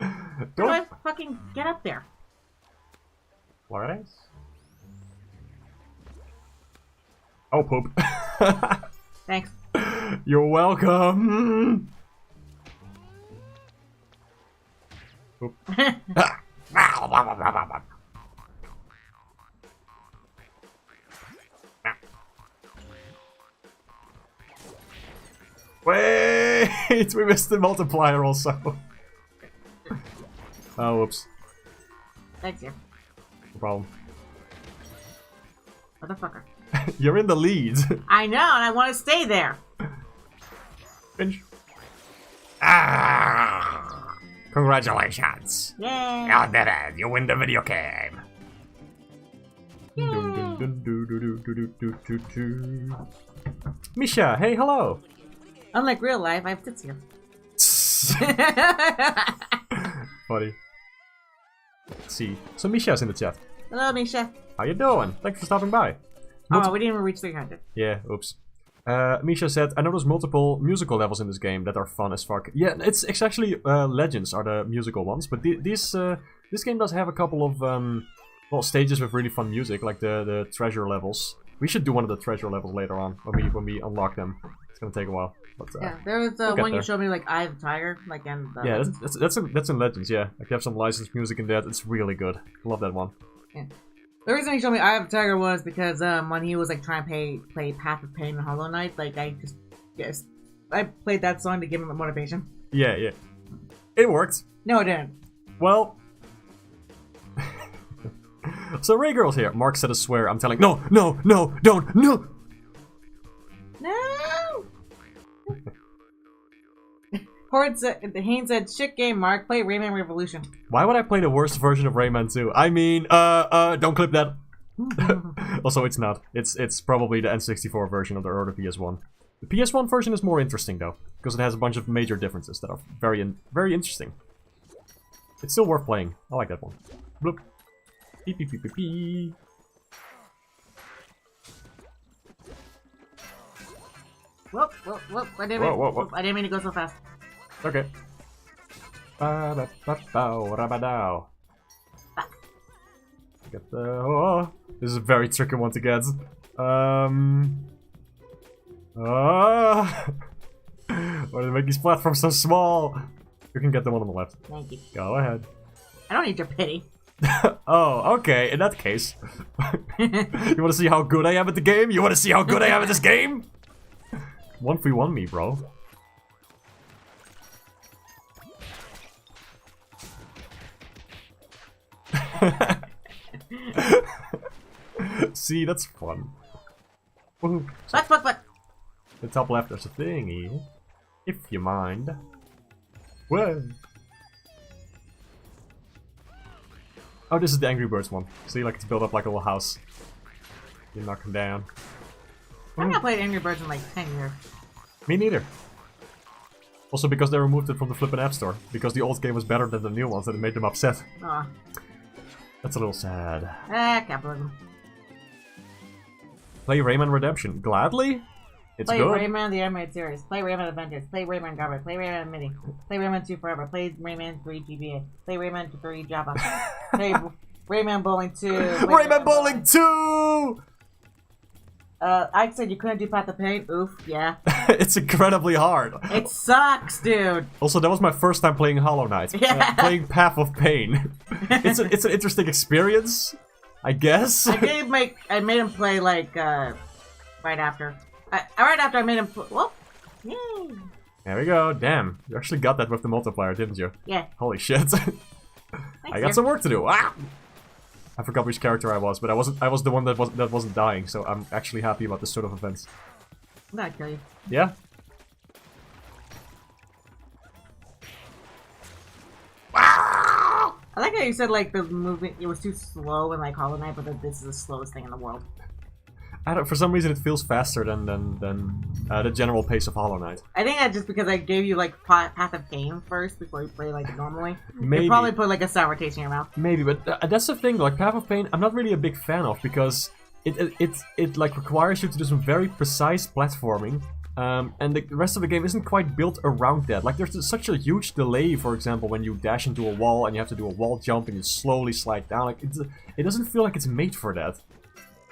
How do I fucking get up there? Flores? Oh, poop. Thanks. You're welcome. Poop. Wait, we missed the multiplier also. Oh, whoops. Thanks, yeah. No problem. Motherfucker. You're in the lead. I know, and I want to stay there. Finch. Ah! Congratulations. Yay! You did it. You win the video game. Misha, hey, hello. Unlike real life, I have tits here. Funny. Let's see. So Misha's in the chat. Hello, Misha. How you doing? Thanks for stopping by. Oh, we didn't even reach 300. Yeah, oops. Misha said, I know there's multiple musical levels in this game that are fun as fuck. Yeah, it's actually Legends are the musical ones, but this game does have a couple of well, stages with really fun music, like the treasure levels. We should do one of the treasure levels later on when we unlock them. It's gonna take a while. But, yeah, there was one you showed me, like Eye of the Tiger, like in the yeah, that's in Legends. Yeah, like you have some licensed music in that. It's really good. Love that one. Yeah. The reason he showed me Eye of the Tiger was because when he was like trying to play Path of Pain and Hollow Knight, like I played that song to give him motivation. Yeah, yeah, it worked. No, it didn't. Well. So Ray Girl's here. Mark said a swear. I'm telling. No, don't, no. No. Haynes said, "Shit game, Mark. Play Rayman Revolution." Why would I play the worst version of Rayman 2? I mean, don't clip that. Also, it's not. It's probably the N64 version of or the PS1. The PS1 version is more interesting though, because it has a bunch of major differences that are very interesting. It's still worth playing. I like that one. Bloop. Beep beep beep beep beep. Whoop, whoop, whoop. I didn't mean to go so fast. Okay. Ba-ba-ba-ba-rabadao. Get the... Oh, this is a very tricky one to get. Why do they make these platforms so small? You can get the one on the left. Thank you. Go ahead. I don't need your pity. Oh, okay. In that case. You want to see how good I am at the game? You want to see how good I am at this game? 1v1 me, bro. See, that's fun. Woohoo. Fuck. The top left, there's a thingy. If you mind. Whoa. Oh, this is the Angry Birds one. So you like to build up like a little house. You knock them down. I've not played Angry Birds in like 10 years. Me neither. Also because they removed it from the flippin' App Store. Because the old game was better than the new ones and it made them upset. Aw. That's a little sad. Capitalism. Play Rayman Redemption. Gladly? It's Play good. Rayman the animated series. Play Rayman Adventures. Play Rayman Garbage. Play Rayman Mini. Play Rayman 2 Forever. Play Rayman 3 GBA. Play Rayman 3 Java. Play Rayman Bowling 2. Rayman Bowling 2! I said you couldn't do Path of Pain. Oof, yeah. It's incredibly hard. It sucks, dude. Also, that was my first time playing Hollow Knight. Yeah. Playing Path of Pain. It's an interesting experience, I guess. I made him play like right after. Right after I made him. Well, yay. There we go. Damn, you actually got that with the multiplier, didn't you? Yeah. Holy shit. I got some work to do. Ah! I forgot which character I was, but I was the one that wasn't dying, so I'm actually happy about this sort of events. I'm gonna kill you. Yeah? I like how you said like the movement it was too slow in like Hollow Knight, but that this is the slowest thing in the world. I don't. For some reason, it feels faster than the general pace of Hollow Knight. I think that's just because I gave you like Path of Pain first before you play like normally. Maybe. You probably put like a sour taste in your mouth. Maybe, but that's the thing. Like Path of Pain, I'm not really a big fan of because it like requires you to do some very precise platforming, and the rest of the game isn't quite built around that. Like there's such a huge delay, for example, when you dash into a wall and you have to do a wall jump and you slowly slide down. Like it doesn't feel like it's made for that.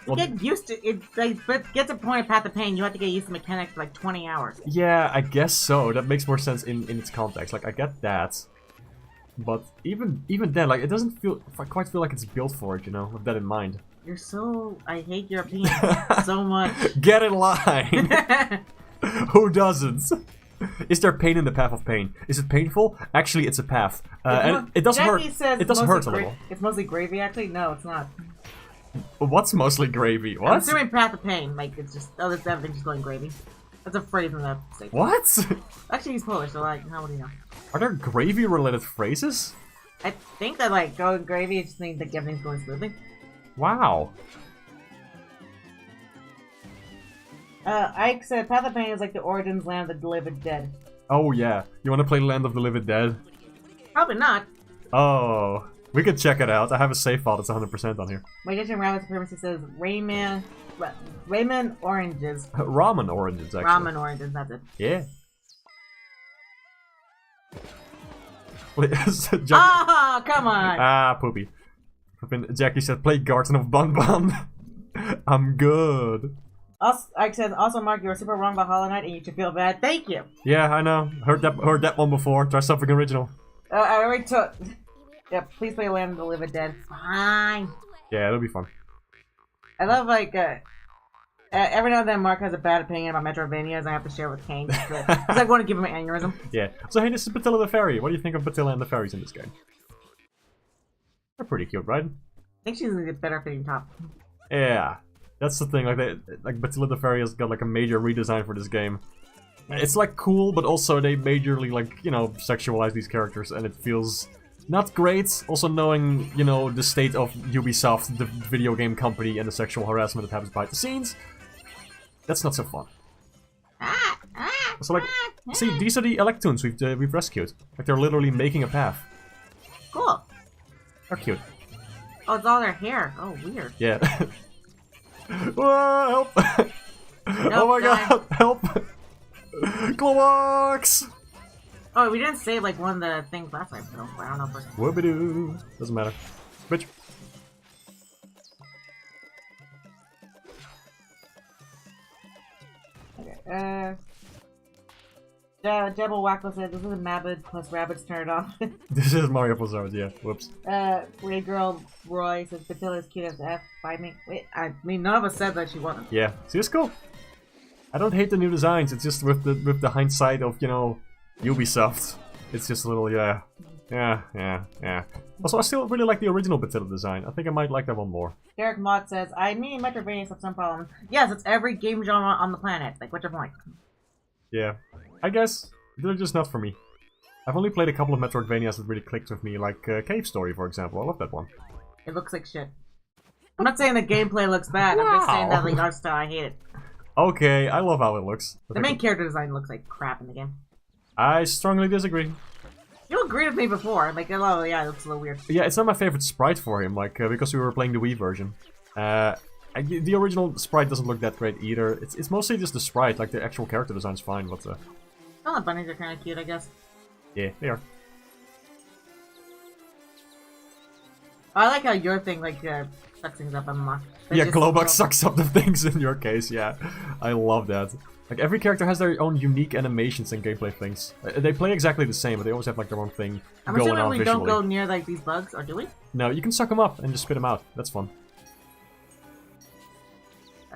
You get used to it, like, but get to the point of Path of Pain, you have to get used to mechanics for like 20 hours. Yeah, I guess so. That makes more sense in its context. Like I get that, but even then, like it doesn't quite feel like it's built for it. You know, with that in mind. You're so... I hate your opinion so much. Get in line! Who doesn't? Is there pain in the Path of Pain? Is it painful? Actually, it's a path. And it does hurt. It does hurt a little. It's mostly gravy, actually? No, it's not. What's mostly gravy? What? I'm assuming Path of Pain. Like, it's just... Oh, this everything's just going gravy. That's a phrase in the statement. What? Actually, he's Polish, so like, how would you know? Are there gravy-related phrases? I think that, like, going gravy, it just means that everything's going smoothly. Wow. Ike said Path of Pain is like the Origins Land of the Living Dead. Oh yeah. You wanna play Land of the Living Dead? Probably not. Oh. We could check it out. I have a save file that's 100% on here. My Egyptian Rabbit Supremacy says Rayman Oranges. Ramen oranges, actually. Ramen Oranges, that's it. Yeah. Ah, come on! Ah, poopy. Jackie said, play Garden of Bun Bun. I'm good. Also, Ike says, also Mark, you were super wrong about Hollow Knight and you should feel bad. Thank you! Yeah, I know. Heard that one before. Try something original. I already took... Yeah, please play Land of the Living Dead. Fine. Yeah, it'll be fun. I love, like, every now and then Mark has a bad opinion about Metroidvanias and I have to share with Kane. Because I want to give him an aneurysm. Yeah. So, hey, this is Batilla the Fairy. What do you think of Batilla and the Fairies in this game? They're pretty cute, right? I think she's a better fitting top. Yeah. That's the thing. Like Batilla the Fairy has got, like, a major redesign for this game. It's, like, cool, but also they majorly, like, you know, sexualize these characters and it feels Not great, also knowing, you know, the state of Ubisoft, the video game company, and the sexual harassment that happens behind the scenes. That's not so fun. So like, see, these are the Electoons we've rescued. Like, they're literally making a path. Cool. They're cute. Oh, it's all their hair. Oh, weird. Yeah. Whoa, help! Nope, oh my die. god, help! Globox! Oh, we didn't save like one of the things last time, so I don't know if we're... Whoopidoo. Doesn't matter. Bitch. Okay, Jebel Wacko said this is a Mabbid plus Rabbits turned off. This is Mario plus Rabbits, yeah. Whoops. Ray Girl Roy says Batilla's cute as F. By me. Wait, I mean, none of us said that she wasn't. Yeah. See, it's cool. I don't hate the new designs, it's just with the hindsight of, you know, Ubisoft. It's just a little, yeah. Yeah. Also, I still really like the original Batilla design. I think I might like that one more. Derek Mott says, I mean, Metroidvanias have some problems. Yes, it's every game genre on the planet. Like, what's your point? Yeah. I guess they're just not for me. I've only played a couple of Metroidvanias that really clicked with me, like Cave Story, for example. I love that one. It looks like shit. I'm not saying the gameplay looks bad, I'm just saying that the art style, I hate it. Okay, I love how it looks. The main character design looks like crap in the game. I strongly disagree. You agreed with me before, like, oh yeah, it looks a little weird. Yeah, it's not my favorite sprite for him, like, because we were playing the Wii version. The original sprite doesn't look that great either. It's mostly just the sprite, like the actual character design's fine, but Oh, the bunnies are kind of cute, I guess. yeah, they are. I like how your thing, like, sucks things up and unlock. Yeah, Globox sucks up the things in your case, yeah. I love that. Like, every character has their own unique animations and gameplay things. They play exactly the same, but they always have, like, their own thing I'm going assuming on we visually. don't go near, like, these bugs, or do we? No, you can suck them up and just spit them out. That's fun.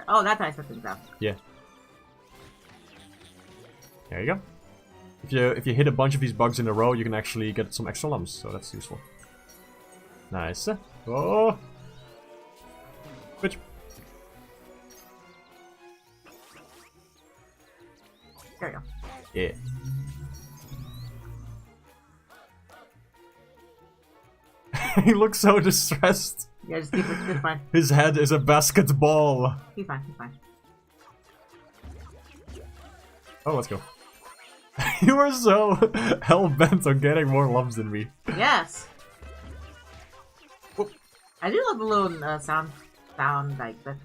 Oh, that's how I set things up. Yeah. There you go. If you hit a bunch of these bugs in a row, you can actually get some extra lumps, so that's useful. Nice. Oh! Bitch. There you go. Yeah. He looks so distressed. Yeah, just keep it, it's fine. His head is a basketball. He's fine, he's fine. Oh, let's go. You are so hell-bent on getting more lumps than me. Yes! I do love the little sound, like, the...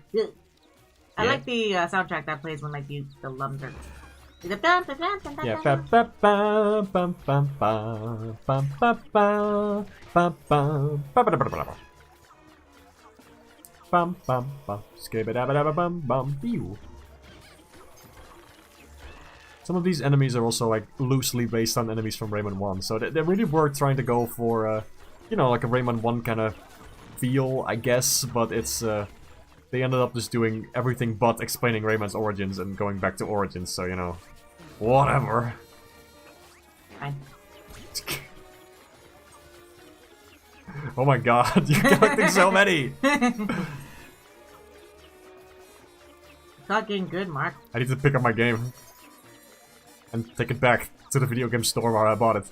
I like the soundtrack that plays when, like, the lumps are... Yeah, ba ba ba bum bum ba bum ba ba bum bum ba ba ba ba ba bum bum bum skibba bum bum pew. Some of these enemies are also like loosely based on enemies from Rayman 1, so they really were trying to go for you know, like a Rayman 1 kind of feel, I guess, but it's they ended up just doing everything but explaining Rayman's origins and going back to origins, so, you know, whatever. Fine. Oh my god, you're collecting so many! It's not getting good, Mark. I need to pick up my game. And take it back to the video game store where I bought it.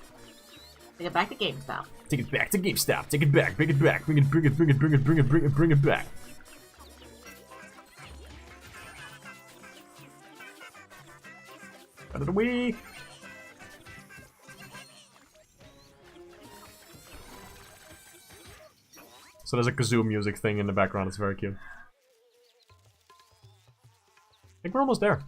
Take it back to GameStop. Take it back to GameStop, take it back, bring it back, bring it back. Out of the way! So there's a kazoo music thing in the background, it's very cute. I think we're almost there.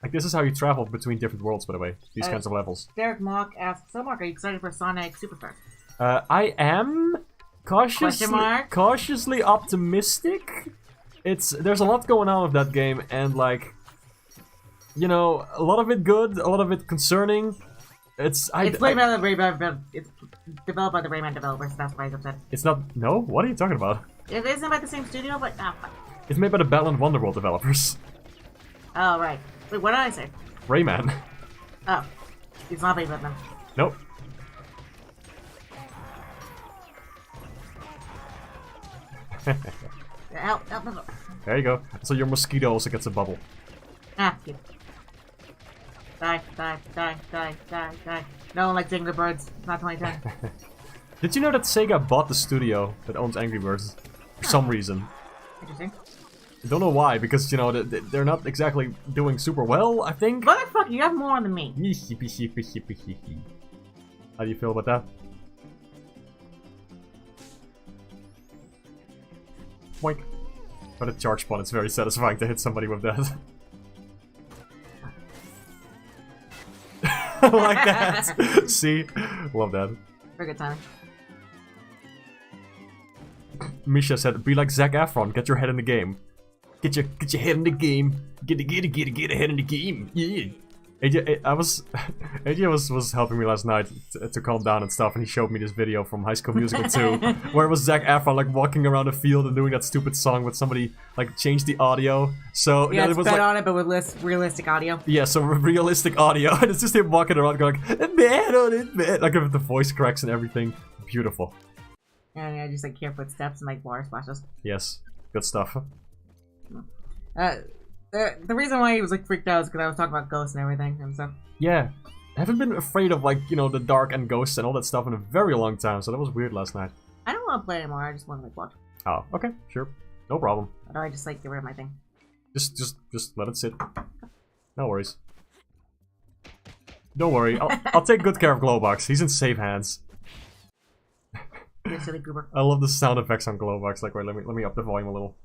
Like, this is how you travel between different worlds, by the way. These kinds of levels. Derek Mock asks, so Mark, are you excited for Sonic Superstars? I am cautiously optimistic. There's a lot going on with that game, and like, you know, a lot of it good, a lot of it concerning. It's developed by the Rayman developers, that's why I said. It's not. No, what are you talking about? It isn't by the same studio, but fuck. It's made by the Battle and Wonderworld developers. Oh right. Wait, what did I say? Rayman. Oh, it's not made by them. Nope. Help. There you go. So your mosquito also gets a bubble. Ah, cute. Die. No one likes Angry Birds. It's not 2010. Did you know that Sega bought the studio that owns Angry Birds for some reason? Interesting. I don't know why, because, you know, they're not exactly doing super well, I think. Motherfucker, you have more than me. How do you feel about that? Boink. But a charge spawn, it's very satisfying to hit somebody with that. Like that. See? Love that. Very good timing. Misha said, be like Zac Efron, get your head in the game. Get your head in the game. Get a head in the game. Yeah. AJ was helping me last night to calm down and stuff, and he showed me this video from High School Musical 2, where it was Zac Efron like walking around the field and doing that stupid song with somebody like changed the audio. So yeah, it it's was bet like, on it, but with less realistic audio. Yeah, so realistic audio, and it's just him walking around going, "Bet on it, bet," like with the voice cracks and everything. Beautiful. And I just like hear footsteps and like water splashes. Yes, good stuff. The reason why he was like freaked out is because I was talking about ghosts and everything and stuff. Yeah, I haven't been afraid of like, you know, the dark and ghosts and all that stuff in a very long time, so that was weird last night. I don't want to play anymore. I just want to like watch. Oh, okay, sure, no problem. Or do I just like get rid of my thing? Just let it sit. No worries. Don't worry, I'll take good care of Glowbox. He's in safe hands. You silly goober. I love the sound effects on Glowbox. Like, wait, let me up the volume a little.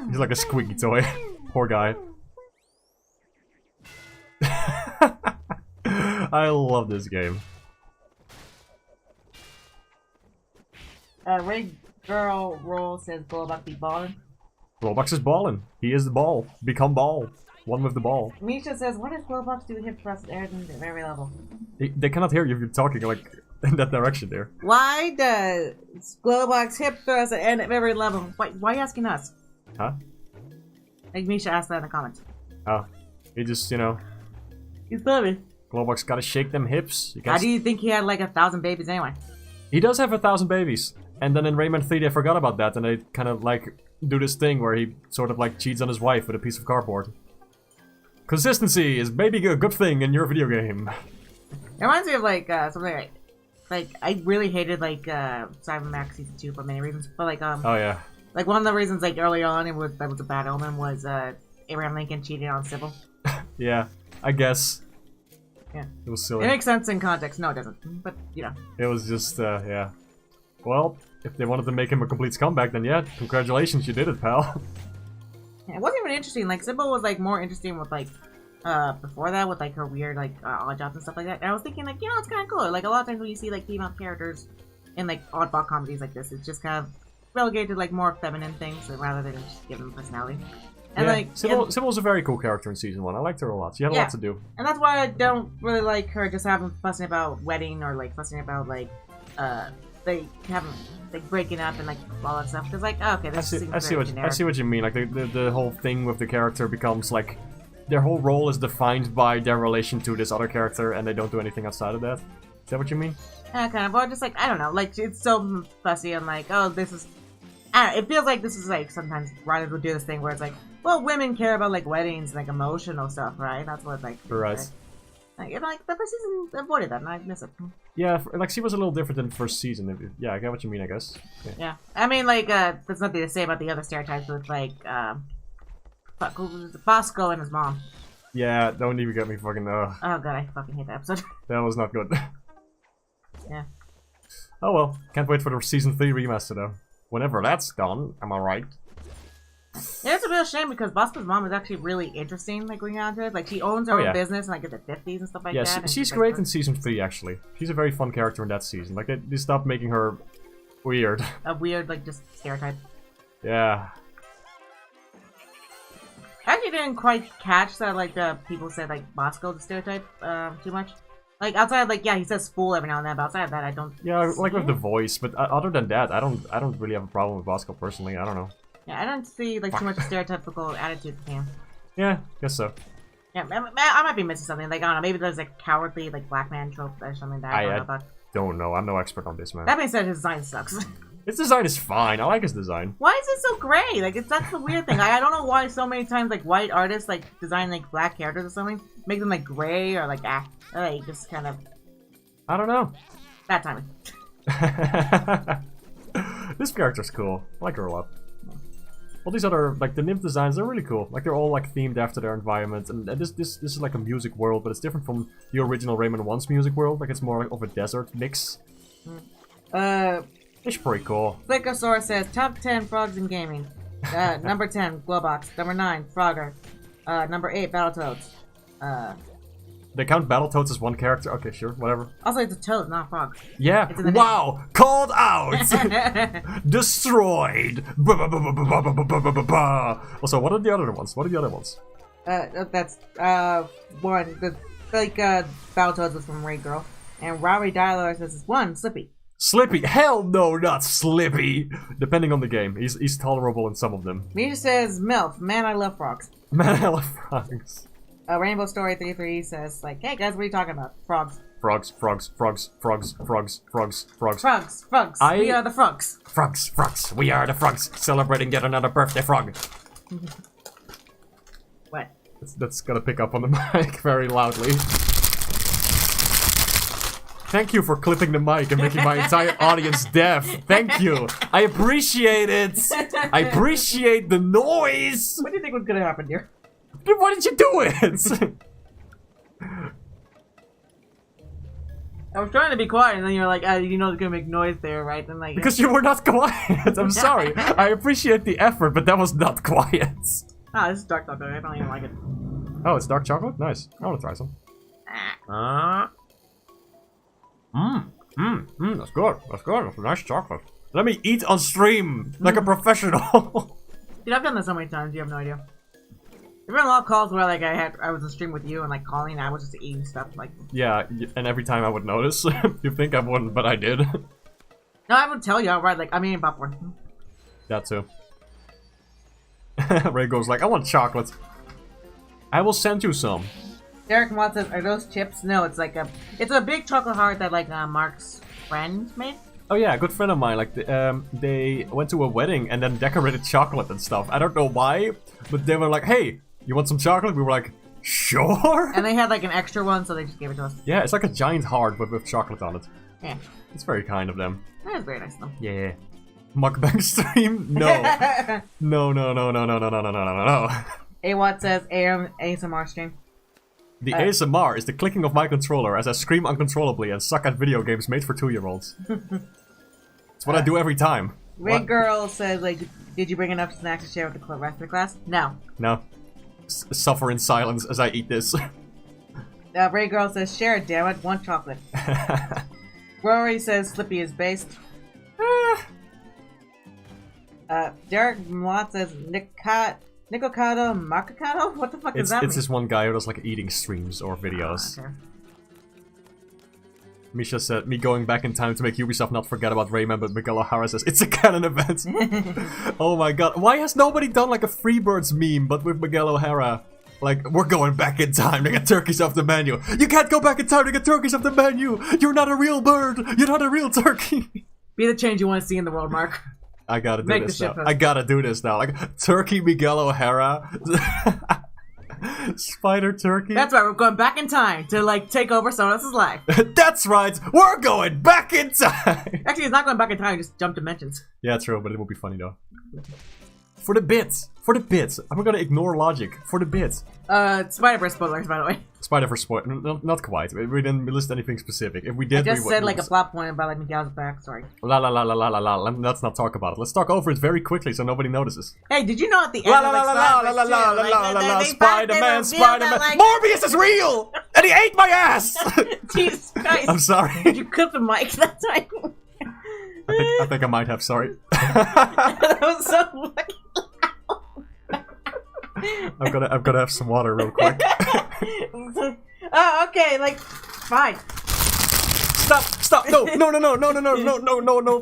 He's like a squeaky toy. Poor guy. I love this game. Rig Girl Roll says Glowbox be ballin'. Glowbox is ballin'. He is the ball. Become ball. One with the ball. Misha says, what does Glowbox do hip thrust air at every level? They cannot hear you if you're talking like in that direction there. Why does Glowbox hip thrust at every level? Why are you asking us? Huh? Like Misha asked that in the comments. Oh. He just, you know... He's funny. Glowbox gotta shake them hips. How do you think he had like 1,000 babies anyway? He does have 1,000 babies. And then in Rayman 3 they forgot about that and they kind of like do this thing where he sort of like cheats on his wife with a piece of cardboard. Consistency is maybe a good thing in your video game. It reminds me of like something like I really hated like Cyber Max Season 2 for many reasons. But like oh yeah. Like one of the reasons like early on that was a bad omen was Abraham Lincoln cheating on Sybil. Yeah, I guess. Yeah. It was silly. It makes sense in context. No, it doesn't. But you know. It was just yeah. Well, if they wanted to make him a complete scumbag, then yeah, congratulations, you did it, pal. Yeah, it wasn't even interesting. Like Sybil was like more interesting with like before that with like her weird like odd jobs and stuff like that. And I was thinking like, you know, it's kind of cool. Like a lot of times when you see like female characters in like oddball comedies like this, it's just kind of relegated to like more feminine things rather than just give them personality. And yeah, like Sybil was a very cool character in season 1. I liked her a lot. She had a lot to do. And that's why I don't really like her just having fussing about wedding or like fussing about like they having like breaking up and like all that stuff. Because like, oh, okay, this I see what you mean. Like the whole thing with the character becomes like their whole role is defined by their relation to this other character, and they don't do anything outside of that. Is that what you mean? Yeah, kind of. Or just like I don't know, like it's so fussy and like, oh, this is. I don't know, it feels like this is like sometimes writers would do this thing where it's like, well, women care about like weddings and like emotional stuff, right? That's what like. Right. Like the first season avoided that, and I miss it. Yeah, like she was a little different than the first season. Yeah, I get what you mean, I guess. Yeah. I mean, like, there's nothing to say about the other stereotypes with, like, Bosco and his mom. Yeah, don't even get me fucking, Oh god, I fucking hate that episode. That was not good. Yeah. Oh well, can't wait for the season 3 remaster though. Whenever that's done, am I right? Yeah, it's a real shame because Bosco's mom is actually really interesting, like, going on to it. Like, she owns her own business in, like, in the 50s and stuff like that. Yeah, she's great in season 3, actually. She's a very fun character in that season. Like, they stopped making her weird. A weird, like, just stereotype. Yeah. I actually didn't quite catch that, like, people said, like, Bosco the stereotype, too much. Like, outside, like, yeah, he says fool every now and then, but outside of that, I don't like with the voice, but other than that, I don't really have a problem with Bosco personally, I don't know. Yeah, I don't see, like, too much stereotypical attitude with him. Yeah, guess so. Yeah, I might be missing something. Like, I don't know, maybe there's a cowardly, like, black man trope or something that I don't know about. Don't know. I'm no expert on this, man. That being said, his design sucks. His design is fine. I like his design. Why is it so gray? Like, that's the weird thing. I don't know why so many times, like, white artists, like, design, like, black characters or something, make them, like, gray or, like, just kind of... I don't know. Bad timing. This character's cool. I like her a lot. All these other, like, the nymph designs, they're really cool. Like, they're all, like, themed after their environment. And this is, like, a music world, but it's different from the original Rayman 1's music world. Like, it's more like of a desert mix. It's pretty cool. Flickosaur says, top 10 frogs in gaming. Number 10, Glowbox. Number 9, Frogger. Number 8, Battletoads. They count Battletoads as one character? Okay, sure, whatever. Also, it's a toad, not a frog. Yeah. Wow! Called out! Destroyed! Also, what are the other ones? What are the other ones? That's, one. Battletoads was from Ray Girl. And Robbie Dialer says it's 1, Slippy. Slippy? Hell no, not Slippy! Depending on the game. He's tolerable in some of them. Misha says MILF. Man, I love frogs. Man, I love frogs. Rainbow Story 33 says, like, hey guys, what are you talking about? Frogs. Frogs, frogs, frogs, frogs, frogs, frogs, frogs. Frogs, frogs. We are the frogs. Frogs, frogs. We are the frogs. Celebrating yet another birthday frog. What? That's gonna pick up on the mic very loudly. Thank you for clipping the mic and making my entire audience deaf. Thank you. I appreciate it. I appreciate the noise. What do you think was gonna happen here? Why did you do it? I was trying to be quiet, and then you're like, you know, it's gonna make noise there, right? And like, because you were not quiet. I'm sorry. I appreciate the effort, but that was not quiet. Ah, this is dark chocolate. I don't even like it. Oh, it's dark chocolate? Nice. I want to try some. That's good. That's good. That's a nice chocolate. Let me eat on stream like a professional. Dude, I've done this so many times. You have no idea. There were a lot of calls where like I was on stream with you and like calling, and I was just eating stuff like. Yeah, and every time I would notice. You think I wouldn't, but I did. No, I would tell you outright, like, I'm eating popcorn. That too. Ray goes like, I want chocolate. I will send you some. Derek Mott says, are those chips? No, it's like it's a big chocolate heart that like Mark's friend made. Oh yeah, a good friend of mine, like, they went to a wedding and then decorated chocolate and stuff. I don't know why, but they were like, hey, you want some chocolate? We were like, sure! And they had like an extra one, so they just gave it to us. Yeah, it's like a giant heart, but with chocolate on it. Yeah. It's very kind of them. That is very nice of them. Yeah. Mukbang stream? No. No. Awat says, ASMR stream. The ASMR is the clicking of my controller as I scream uncontrollably and suck at video games made for 2-year-olds. It's what I do every time. Ray Girl says, like, did you bring enough snacks to share with the rest of the class? No. No. Suffer in silence as I eat this. Ray Girl says, share it, damn it, one chocolate. Rory says, Slippy is based. Derek Mott says, Nikocado Makakado? What the fuck is that? It's this one guy who does like eating streams or videos. Okay. Misha said, me going back in time to make Ubisoft not forget about Rayman, but Miguel O'Hara says, it's a canon event. Oh my god. Why has nobody done like a Freebirds meme, but with Miguel O'Hara? Like, we're going back in time to get turkeys off the menu. You can't go back in time to get turkeys off the menu. You're not a real bird. You're not a real turkey. Be the change you want to see in the world, Mark. I gotta do this now. I gotta do this now. Like, Turkey Miguel O'Hara. Spider Turkey. That's right, we're going back in time to, like, take over someone else's life. That's right, we're going back in time. Actually, it's not going back in time, just jump dimensions. Yeah, true, but it will be funny, though. For the bits. For the bits. I'm gonna ignore logic. For the bits. Spider-Verse spoilers, by the way. Spider-Verse spoilers. Not quite. We didn't list anything specific. If we did, I just said, like, a plot point about, like, Miguel's backstory. La la la la la la la. Let's not talk about it. Let's talk over it very quickly so nobody notices. Hey, did you know at the end of, like, Spider-Verse 2, Spider-Man, Spider-Man. Morbius is real! And he ate my ass! Jesus Christ. I'm sorry. Did you clip the mic that time? I think I might have, sorry. That was so lucky. I'm gonna have some water real quick. Oh, okay, like, fine. Stop!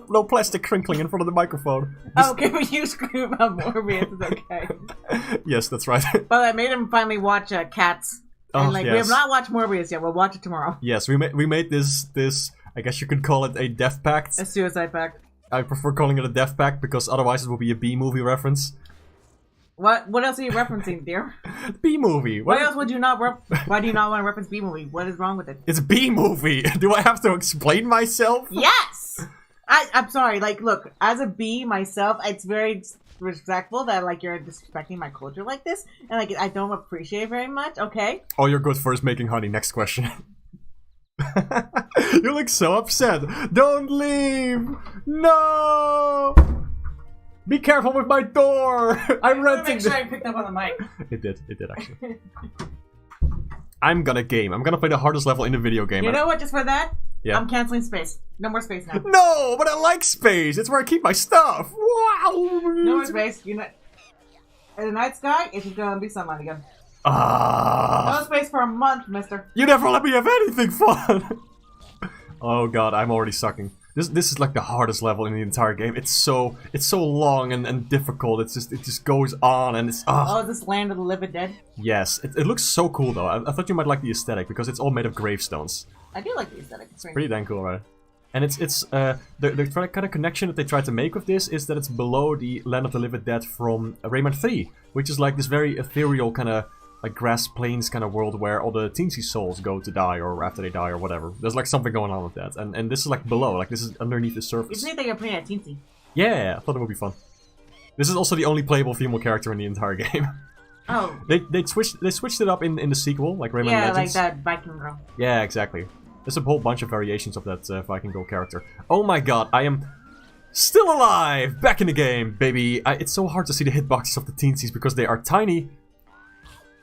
No plastic crinkling in front of the microphone. Okay, when you scream about Morbius, it's okay. Yes, that's right. But I made him finally watch Cats. And, like, yes. We have not watched Morbius yet, we'll watch it tomorrow. Yes, we made this, I guess you could call it a death pact. A suicide pact. I prefer calling it a death pact because otherwise it would be a B-movie reference. What else are you referencing, dear? B-movie. Why else would you not why do you not want to reference B-movie? What is wrong with it? It's B-movie. Do I have to explain myself? Yes! I'm sorry, like, look, as a B myself, it's very respectful that, like, you're disrespecting my culture like this, and, like, I don't appreciate it very much, okay? Oh, you're good first making honey. Next question. You look so upset. Don't leave! No! Be careful with my door! I'm renting. Make sure I picked up on the mic. It did actually. I'm gonna game. I'm gonna play the hardest level in the video game. You know what? Just for that, yeah. I'm canceling space. No more space now. No, but I like space. It's where I keep my stuff. Wow. No more space. You know, in the night sky, it's gonna be sunlight again. No space for a month, mister. You never let me have anything fun. Oh god, I'm already sucking. This is like the hardest level in the entire game. It's so long and difficult. It just goes on and it's Oh, is this Land of the Living Dead? Yes, it looks so cool though. I thought you might like the aesthetic because it's all made of gravestones. I do like the aesthetic. It's Pretty dang cool, right? And it's the kind of connection that they try to make with this is that it's below the Land of the Living Dead from Rayman 3, which is like this very ethereal kind of like grass plains kind of world where all the teensy souls go to die or after they die or whatever. There's like something going on with that, and this is like below, like this is underneath the surface. It's neat that you're playing at teensy. Yeah, I thought it would be fun. This is also the only playable female character in the entire game. Oh. They switched it up in the sequel, like Rayman Legends. Like that Viking girl. Yeah, exactly. There's a whole bunch of variations of that Viking girl character. Oh my god, I am still alive! Back in the game, baby! It's so hard to see the hitboxes of the teensies because they are tiny.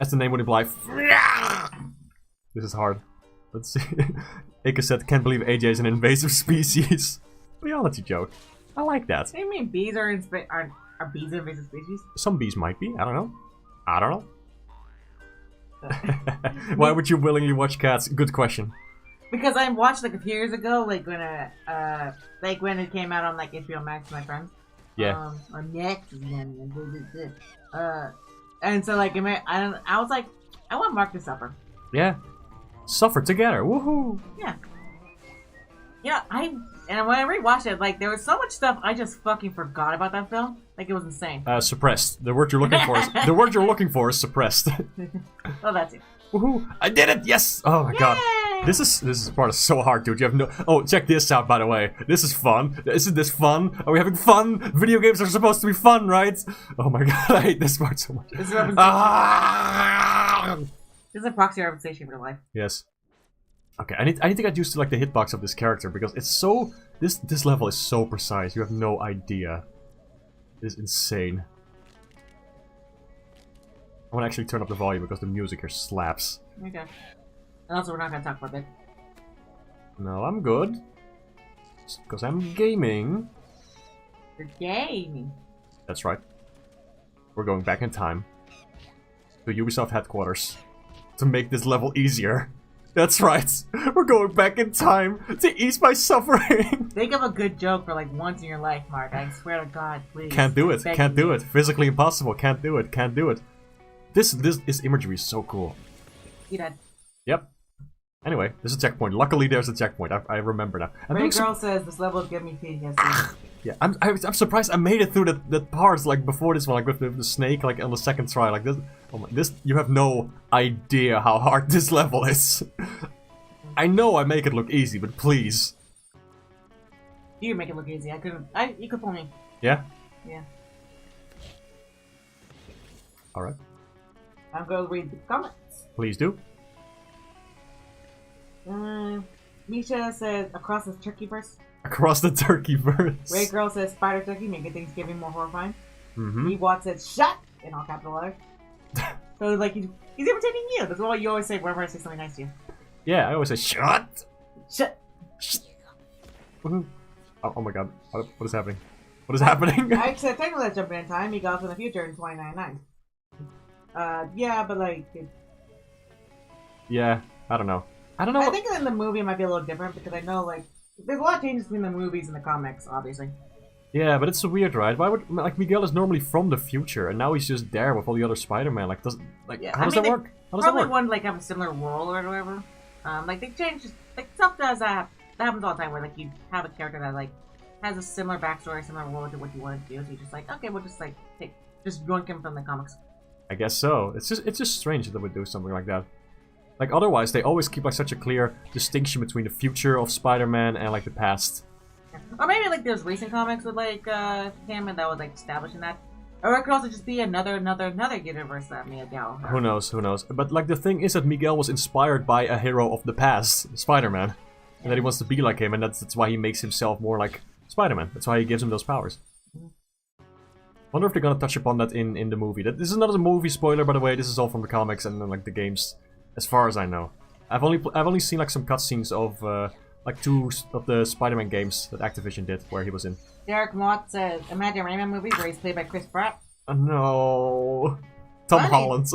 As the name would imply. This is hard. Let's see. Ika said, can't believe AJ is an invasive species. Reality joke. I like that. What do you mean bees are bees invasive species? Some bees might be. I don't know. I don't know. Why would you willingly watch cats? Good question. Because I watched like a few years ago, like when it came out on like HBO Max, my friends. Yeah. On Next, and so like I was like, I want Mark to suffer. Yeah. Suffer together. Woohoo. Yeah. Yeah, and when I rewatched it, like there was so much stuff I just fucking forgot about that film. Like it was insane. Suppressed. The word you're looking for is suppressed. Oh, that's it. Woohoo! I did it! Yes! Oh my god. This part is so hard, dude. You have no. Oh, check this out, by the way. This is fun. Isn't this fun? Are we having fun? Video games are supposed to be fun, right? Oh my god, I hate this part so much. This is This is a proxy representation for life. Yes. Okay, I need to get used to like the hitbox of this character because it's so. This level is so precise. You have no idea. It is insane. I want to actually turn up the volume because the music here slaps. Okay. And also, we're not gonna talk about that. No, I'm good. Because I'm gaming. You're gaming. That's right. We're going back in time to Ubisoft headquarters to make this level easier. That's right. We're going back in time to ease my suffering. Think of a good joke for like once in your life, Mark. I swear to God, please. Can't do it. Can't do it. Physically impossible. Can't do it. Can't do it. This imagery is so cool. You dead. Yep. Anyway, there's a checkpoint. Luckily, there's a checkpoint. I remember now. Great girl says this level give me PTSD. Yeah, I'm surprised I made it through that part like before this one, like with the snake, like on the second try, like this. Oh my, this you have no idea how hard this level is. I know I make it look easy, but please. You make it look easy. You could pull me. Yeah. Yeah. All right. I'm going to read the comments. Please do. Misha says across the turkey verse. Across the turkey verse. Ray Girl says spider turkey, making Thanksgiving more horrifying. Mm-hmm. Watt says shut in all capital letters. So like he's imitating you. That's what you always say whenever I say something nice to you. Yeah, I always say shut. Shut. Oh my god, what is happening? What is happening? I said technically that's jumping in time. He got in the future in 2099. Yeah, but like. Yeah, I don't know. I think in the movie it might be a little different because I know like there's a lot of changes between the movies and the comics, obviously. Yeah, but it's so weird, right? Why would like Miguel is normally from the future and now he's just there with all the other Spider-Man? Like, how does that work? How does that probably work? want like have a similar role or whatever. Like they change like stuff that happens all the time where like you have a character that like has a similar backstory, similar world to what you want to do. So you're just like, okay, we'll just like just yoink him from the comics. I guess so. It's just strange that they would do something like that. Like otherwise, they always keep like such a clear distinction between the future of Spider-Man and like the past. Or maybe like there's recent comics with like him and that was like establishing that. Or it could also just be another universe that Miguel. Who knows? Who knows? But like the thing is that Miguel was inspired by a hero of the past, Spider-Man, and that he wants to be like him, and that's why he makes himself more like Spider-Man. That's why he gives him those powers. Wonder if they're gonna touch upon that in the movie. This is not a movie spoiler, by the way. This is all from the comics and like the games, as far as I know. I've only seen like some cutscenes of like 2 of the Spider-Man games that Activision did, where he was in. Derek Mott says, imagine a Rayman movie where he's played by Chris Pratt. Oh, no. Tom Holland.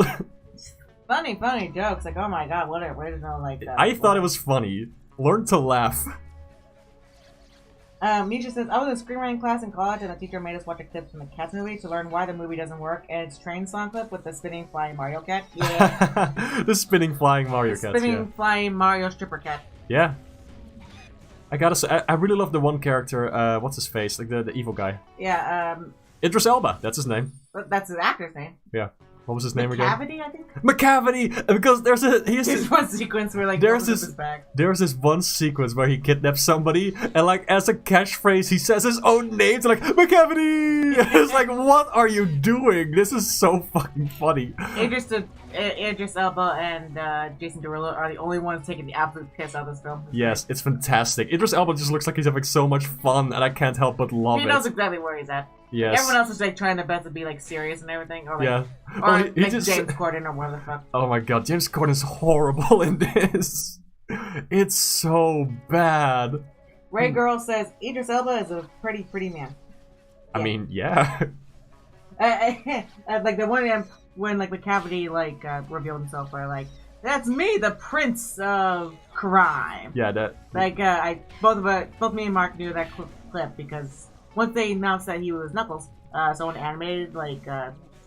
funny jokes. Like, oh my god, what there's no like. I thought it was funny. Learn to laugh. Misha says, I was in screenwriting class in college and the teacher made us watch a clip from the Cats movie to learn why the movie doesn't work, and it's train song clip with the spinning flying Mario cat. Yeah. The spinning flying Mario cat. Spinning flying Mario stripper cat. Yeah. I gotta say, I really love the one character, what's his face? Like the evil guy. Yeah, Idris Elba, that's his name. That's his actor's name. Yeah. What was his name again? McCavity, I think? McCavity! Because there's one sequence where like there's this one sequence where he kidnaps somebody and like as a catchphrase he says his own name to like McCavity! It's like, what are you doing? This is so fucking funny. Idris Elba and Jason Derulo are the only ones taking the absolute piss out of this film. Yes, it's fantastic. Idris Elba just looks like he's having so much fun and I can't help but love it. He knows exactly where he's at. Yes. Everyone else is like trying their best to be like serious and everything, or like, yeah. or like James Corden or whatever the fuck. Oh my god, James Corden's horrible in this. It's so bad. Ray Girl says Idris Elba is a pretty man. I mean, yeah. Like the one when like McCavity like revealed himself, where like that's me, the Prince of Crime. Yeah, that. Like both me and Mark knew that clip because. Once they announced that he was Knuckles, someone animated like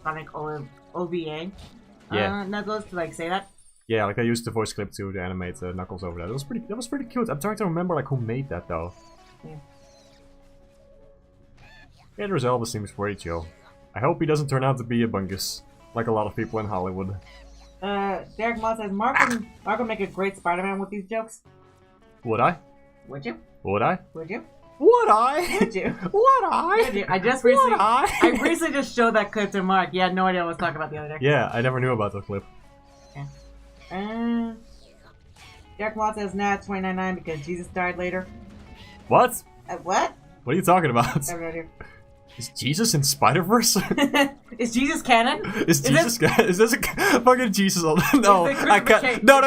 Sonic OVA Knuckles to like say that. Yeah, like I used the voice clip to animate Knuckles over that. That was pretty cute. I'm trying to remember like who made that though. Yeah. Idris Elba seems pretty chill. I hope he doesn't turn out to be a bungus like a lot of people in Hollywood. Derek Moss says Mark would make a great Spider-Man with these jokes. Would I? Would you? Would I? Would you? Would I? Would you? Would I? Would you? I recently just showed that clip to Mark. He had no idea what I was talking about the other day. Yeah, I never knew about that clip. Yeah. Derek Moss says nah, it's 2099 because Jesus died later. What? What? What are you talking about? Is Jesus in Spider-Verse? Is Jesus canon? Is this a fucking Jesus? No, I can't. No,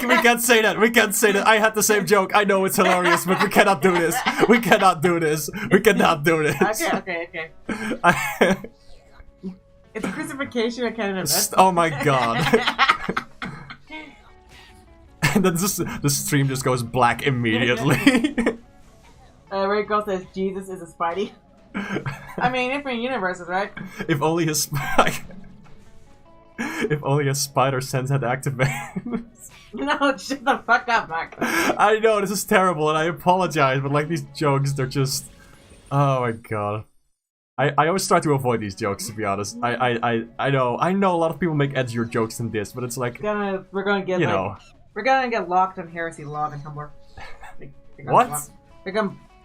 we can't say that. We can't say that. I had the same joke. I know it's hilarious, but we cannot do this. We cannot do this. We cannot do this. Okay. It's crucifixion a canon event. Oh my god. And then the stream just goes black immediately. Ray Girl says Jesus is a Spidey. I mean, different universes, right? If only his spider sense had activated. No, shut the fuck up, Mark. I know this is terrible, and I apologize, but like these jokes, they're just. Oh my god. I always try to avoid these jokes, to be honest. I know a lot of people make edgier jokes than this, but it's like we're gonna get locked on Heresy Log and Tumblr. What?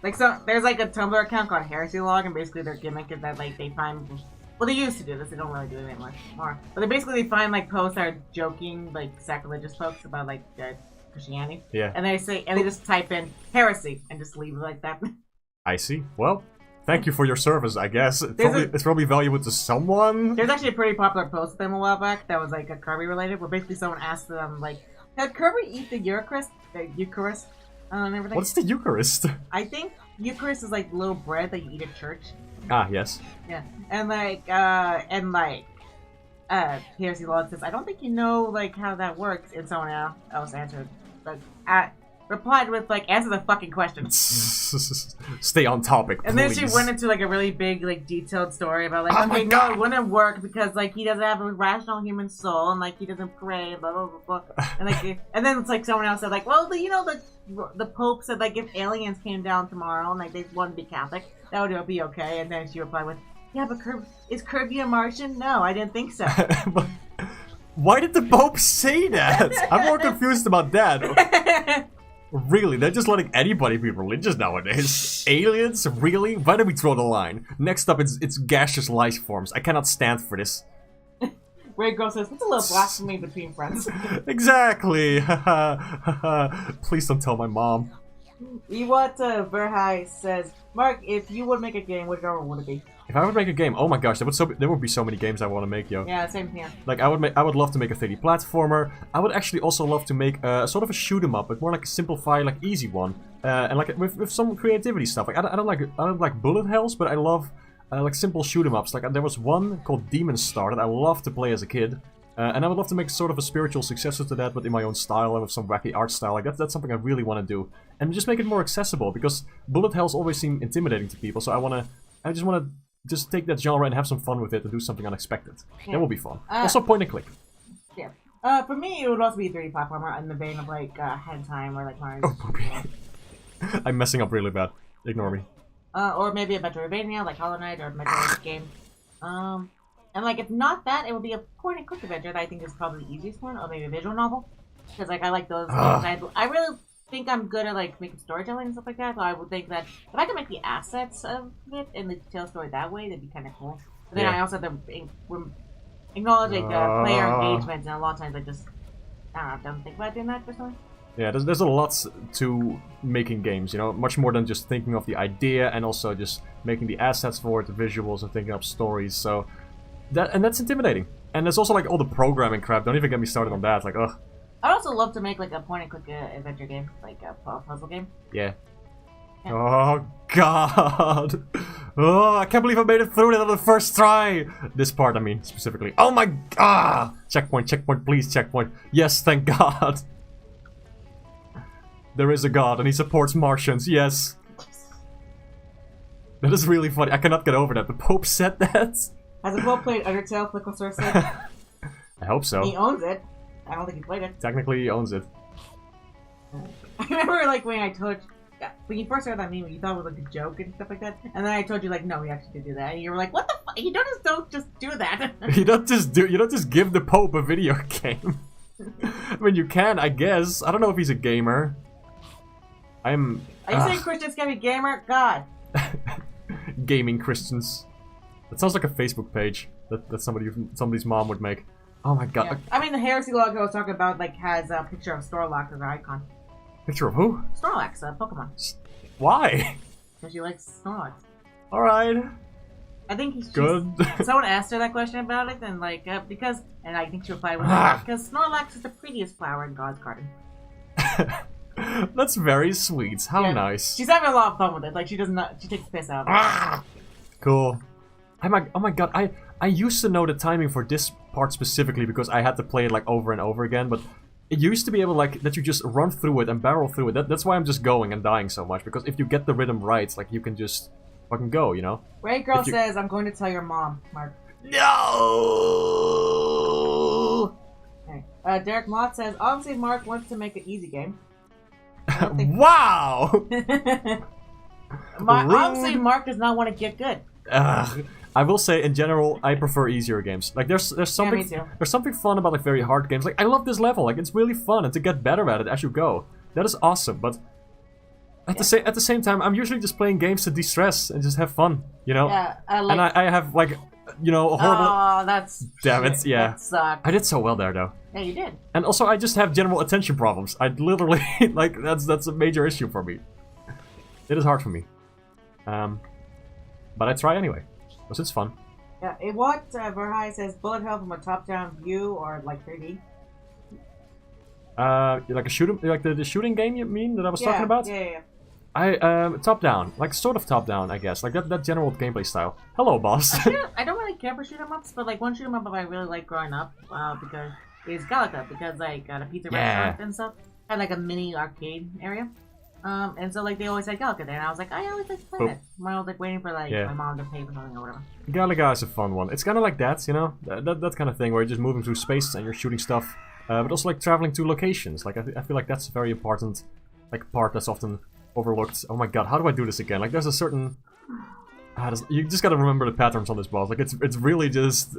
There's like a Tumblr account called Heresy Log, and basically their gimmick is that like they find, well, they used to do this, they don't really do it anymore, but they find like posts that are joking, like sacrilegious posts about like Christianity. Yeah. And they just type in heresy and just leave it like that. I see. Well, thank you for your service, I guess. It's probably valuable to someone. There's actually a pretty popular post with them a while back that was like a Kirby related, where basically someone asked them like, "Did Kirby eat the Eucharist?" And everything. What's the Eucharist? I think Eucharist is like little bread that you eat at church. Ah, yes. Yeah, and Heresy Log says, "I don't think you know like how that works." And someone else answered, replied with like, "Answer the fucking question." Stay on topic, please. And then she went into like a really big, like detailed story about like, okay, no, it wouldn't work because like he doesn't have a rational human soul and like he doesn't pray, blah blah blah blah. And like, and then it's like someone else said like, well, the Pope said like if aliens came down tomorrow and like they wanted to be Catholic, that would be okay. And then she replied with, "Yeah, but is Kirby a Martian? No, I didn't think so." But why did the Pope say that? I'm more confused about that. Really, they're just letting anybody be religious nowadays. Aliens? Really? Why do we draw the line? Next up, it's gaseous life forms. I cannot stand for this. Ray Girl says, "It's a little blasphemy between friends." Exactly. Please don't tell my mom. Iwata Verhai says, "Mark, if you would make a game, which genre would it be?" If I would make a game, oh my gosh, there would be so many games I want to make, yo. Yeah, same here. Like I would love to make a 3D platformer. I would actually also love to make a sort of a shoot 'em up, but more like a simplified, like easy one, and like with some creativity stuff. Like I don't like bullet hells, but I love like simple shoot 'em ups. Like there was one called Demon Star that I loved to play as a kid, and I would love to make sort of a spiritual successor to that, but in my own style and with some wacky art style. Like that's something I really want to do, and just make it more accessible because bullet hells always seem intimidating to people. So I just want to take that genre and have some fun with it and do something unexpected. Yeah. That will be fun. Also point and click. Yeah. For me, it would also be a 3D platformer in the vein of like Head Time or like Mario. Oh, I'm messing up really bad. Ignore me. Or maybe a Metroidvania like Hollow Knight or a Metroid game. And like if not that, it would be a point and click adventure that I think is probably the easiest one, or maybe a visual novel. Because like I like those games. I really think I'm good at like making storytelling and stuff like that. So I would think that if I could make the assets of it and tell a story that way, that'd be kind of cool. But then I also have to acknowledge like player engagement, and a lot of times I just don't think about doing that personally. Yeah, there's a lot to making games, you know, much more than just thinking of the idea and also just making the assets for it, the visuals, and thinking up stories. So that's intimidating. And there's also like all the programming crap. Don't even get me started on that. Like, ugh. I'd also love to make like a point and click adventure game, like a puzzle game. Yeah. Oh god. Oh, I can't believe I made it through that on the first try. This part, I mean, specifically. Oh my god. Checkpoint, please, checkpoint. Yes, thank god. There is a god and he supports Martians, yes. That is really funny. I cannot get over that. The Pope said that. Has the Pope played Undertale? Flicklesaur said. I hope so. He owns it. I don't think he played it. Technically, he owns it. I remember, like, when I told you, when you first heard that meme, you thought it was like a joke and stuff like that, and then I told you, like, no, we actually did do that, and you were like, what the fuck? You don't just do that. You don't just give the Pope a video game. I mean, you can, I guess. I don't know if he's a gamer. Are you saying Christians can be gamer? God. Gaming Christians. That sounds like a Facebook page that somebody's mom would make. Oh my god. Yeah. I mean, the heresy logo I was talking about like has a picture of Snorlax as an icon. Picture of who? Snorlax, Pokemon. Why? Because she likes Snorlax. Alright. I think he's good. Someone asked her that question about it, and like because, and I think she replied with because Snorlax is the prettiest flower in God's garden. That's very sweet. How nice. She's having a lot of fun with it. Like she takes the piss out of it. Cool. Oh my god, I used to know the timing for this part specifically because I had to play it like over and over again, but it used to be able like that you just run through it and barrel through it. That's why I'm just going and dying so much, because if you get the rhythm right, like you can just fucking go, you know? Ray Girl says, I'm going to tell your mom, Mark. No! Okay. Derek Mott says, obviously Mark wants to make an easy game. Wow! Obviously Mark does not want to get good. I will say, in general, I prefer easier games. Like, there's something there's something fun about like very hard games. Like, I love this level. Like, it's really fun, and to get better at it as you go, that is awesome. But at the same time, I'm usually just playing games to de-stress and just have fun, you know. Yeah, and I have like, you know, a horrible. Oh, that's. Damn it! Yeah. That sucks. I did so well there, though. Yeah, you did. And also, I just have general attention problems. I literally like that's a major issue for me. It is hard for me. But I try anyway. Because it's fun. Yeah, what Verhai says, bullet hell from a top-down view or like 3D? Like a shooting, like the shooting game you mean that I was talking about? Yeah. Top-down, like sort of top-down, I guess, like that general gameplay style. Hello, boss. I don't really care for shoot-em-ups, but like one shoot-em-up I really like growing up, because is Galaga, because like the pizza restaurant and stuff had like a mini arcade area. And so like they always had Galaga there, and I was like, I always like playing it. I was like waiting for like my mom to pay for something or whatever. Galaga is a fun one. It's kind of like that, you know, that kind of thing where you're just moving through space and you're shooting stuff, but also like traveling to locations. Like I feel like that's very important. like part that's often overlooked. Oh my god, how do I do this again? Like, there's a certain... you just gotta remember the patterns on this boss. Like, it's really just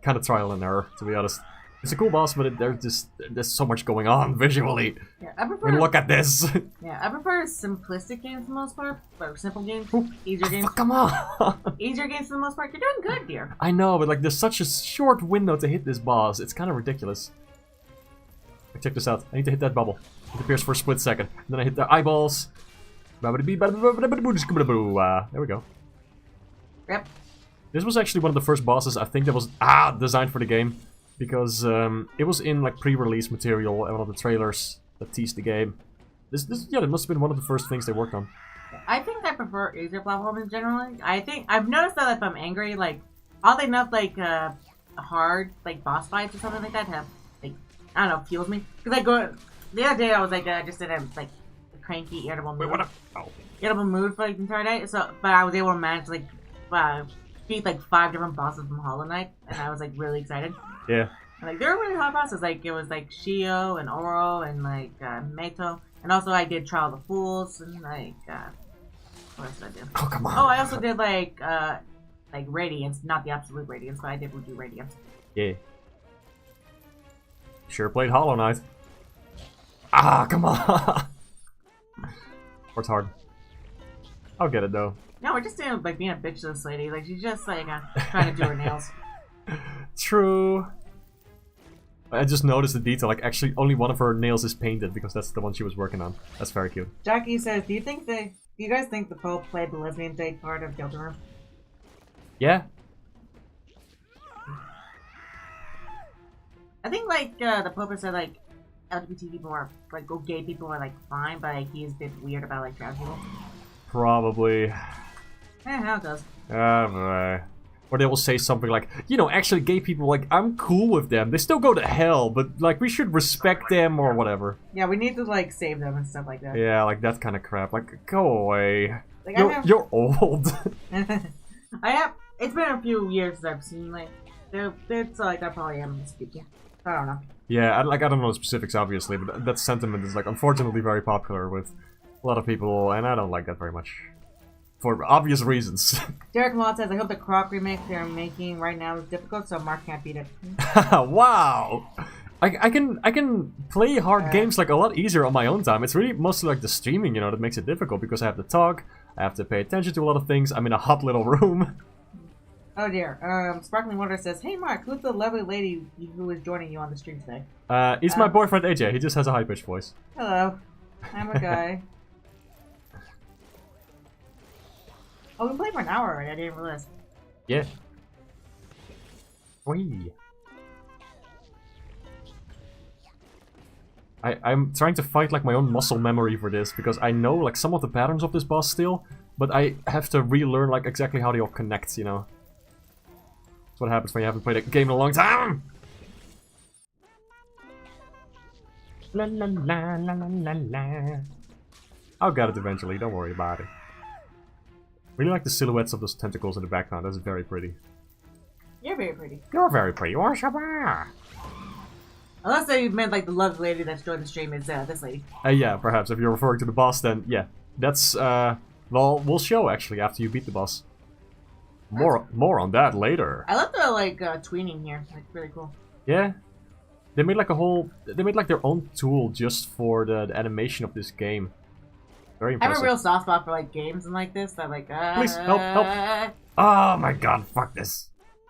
kind of trial and error, to be honest. It's a cool boss, but there's so much going on visually. Yeah, I prefer... I mean, look at this! Yeah, I prefer simplistic games for the most part. Or simple games. Easier games. Come on! Easier games for the most part. You're doing good, dear. I know, but like, there's such a short window to hit this boss. It's kind of ridiculous. Like, check this out. I need to hit that bubble. It appears for a split second. And then I hit the eyeballs. There we go. Yep. This was actually one of the first bosses I think that was designed for the game. Because it was in like pre-release material and one of the trailers that teased the game. Yeah, that must have been one of the first things they worked on. I think I prefer easier platformers generally. I think I've noticed that if I'm angry, like oddly enough, like hard like boss fights or something like that have like I don't know fuels me. Because I go the other day I was like just in a like cranky irritable mood. Irritable mood for like the entire day. So but I was able to manage like beat like 5 different bosses from Hollow Knight, and I was like really excited. Yeah. And, like, they were really hard bosses. Like, it was, like, Shio and Oro and, like, Meito. And also I did Trial of the Fools and, like, what else did I do? Oh, come on. Oh, I also did, like Radiance. Not the Absolute Radiance, but I did do Radiance. Yeah. Sure played Hollow Knight. Ah, come on. Worked hard. I'll get it, though. No, we're just doing, like, being a bitch to this lady. Like, she's just, like, trying to do her nails. True. I just noticed the detail, like actually only one of her nails is painted because that's the one she was working on. That's very cute. Jackie says, do you guys think the Pope played the lesbian date part of Guilty Room? Yeah. I think like the Pope said like LGBT people are like gay people are like fine, but like he's a bit weird about like trans people. Probably. How it goes. Or they will say something like, you know, actually gay people, like, I'm cool with them. They still go to hell, but, like, we should respect them or whatever. Yeah, we need to, like, save them and stuff like that. Yeah, like, that kind of crap. Like, go away. Like, you're old. It's been a few years since I've seen, like, it's like, I probably am speaking. I don't know. Yeah, I don't know the specifics, obviously, but that sentiment is, like, unfortunately very popular with a lot of people, and I don't like that very much. For obvious reasons. Derek Mott says, I hope the Croc remake they're making right now is difficult, so Mark can't beat it. Wow! I can play hard games like a lot easier on my own time. It's really mostly like the streaming, you know, that makes it difficult because I have to talk, I have to pay attention to a lot of things. I'm in a hot little room. Oh dear. Sparkling Water says, hey Mark, who's the lovely lady who is joining you on the stream today? He's my boyfriend AJ. He just has a high-pitched voice. Hello. I'm a guy. Oh, we played for an hour already. I didn't realize. Yeah. Wee. I'm trying to fight like my own muscle memory for this because I know like some of the patterns of this boss still, but I have to relearn like exactly how they all connect, you know. That's what happens when you haven't played a game in a long time. La la la la la la. I'll get it eventually. Don't worry about it. Really like the silhouettes of those tentacles in the background. That's very pretty. You're very pretty. You're very pretty. Or Shabba. Unless they meant like the lovely lady that's joined the stream is this lady. Yeah, perhaps. If you're referring to the boss, then yeah. That's, well, we'll show actually after you beat the boss. More on that later. I love the, like, tweening here. Like, really cool. Yeah. They made like a whole... They made like their own tool just for the animation of this game. Very impressive. I have a real soft spot for, like, games and like this. That, like, Please, help. Oh my god, fuck this.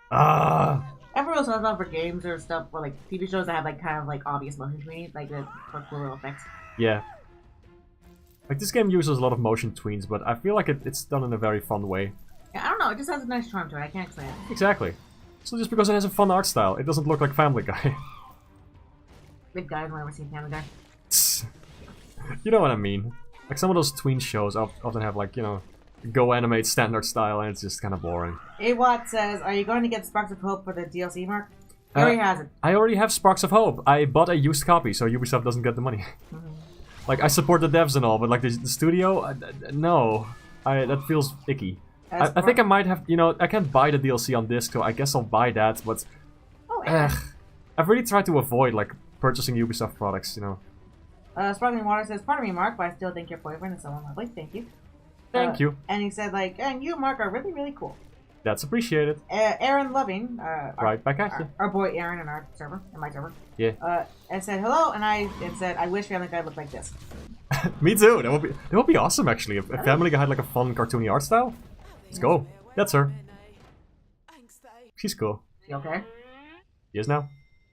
I have a real soft spot for games or stuff, or, like, TV shows that have, like, kind of, like, obvious motion tweens. Like, for cool little effects. Yeah. Like, this game uses a lot of motion tweens, but I feel like it's done in a very fun way. Yeah, I don't know, it just has a nice charm to it, I can't explain it. Exactly. So just because it has a fun art style, it doesn't look like Family Guy. Big guys will never see Family Guy. You know what I mean. Like, some of those tween shows often have, like, you know, Go Animate standard style, and it's just kind of boring. A-Watt says, are you going to get Sparks of Hope for the DLC, Mark? He already has it. I already have Sparks of Hope. I bought a used copy, so Ubisoft doesn't get the money. Like, I support the devs and all, but, like, the studio? No. That feels icky. I think I might have, you know, I can't buy the DLC on disc, so I guess I'll buy that, but... Oh, yeah. I've really tried to avoid, like, purchasing Ubisoft products, you know. Sparkling Water says, "Pardon me, Mark, but I still think your boyfriend is so lovely. Thank you." Thank you. And he said, like, and you, Mark, are really, really cool. That's appreciated. Aaron Loving, Right back at you. Our boy Aaron in our server, in my server. Yeah. And said hello, and said, "I wish Family Guy looked like this." Me too. That would be awesome actually. If Family Guy had like a fun cartoony art style. Let's go. That's her. She's cool. You okay? Yes, now.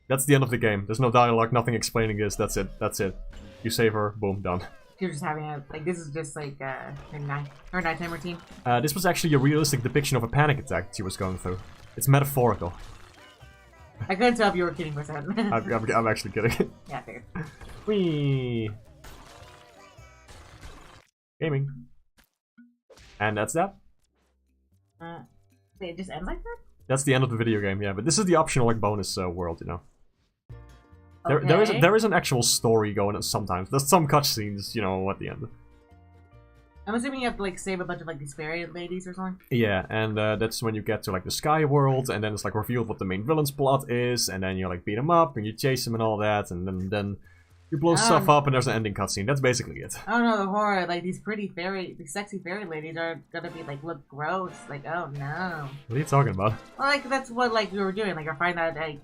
That's the end of the game. There's no dialogue, nothing explaining this. That's it. That's it. You save her. Boom. Done. You're just having a this is just like her nighttime routine. This was actually a realistic depiction of a panic attack she was going through. It's metaphorical. I couldn't tell if you were kidding for a second. I'm actually kidding. Yeah, I figured. Whee! Gaming. And that's that. It just ends like that? That's the end of the video game, yeah. But this is the optional like bonus world, you know. Okay. There is an actual story going on sometimes. There's some cutscenes, you know, at the end. I'm assuming you have to like save a bunch of like these fairy ladies or something. Yeah, and that's when you get to like the sky world, and then it's like revealed what the main villain's plot is, and then you like beat him up and you chase him and all that, and then you blow stuff up and there's an ending cutscene. That's basically it. Oh no, the horror! Like these sexy fairy ladies are gonna be like look gross. Like oh no. What are you talking about? Well, like that's what like we were doing. Like I find that like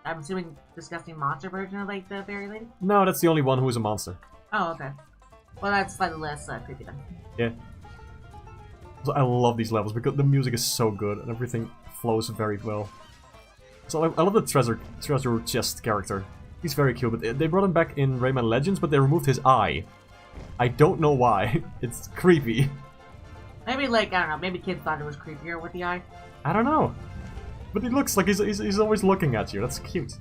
I'm assuming disgusting monster version of like the fairy lady. No, that's the only one who's a monster. Oh okay. Well, that's slightly less creepy then. Yeah. So I love these levels because the music is so good and everything flows very well. So I love the treasure chest character. He's very cute, but they brought him back in Rayman Legends, but they removed his eye. I don't know why. It's creepy. Maybe like I don't know. Maybe kids thought it was creepier with the eye. I don't know. But he looks like he's always looking at you. That's cute.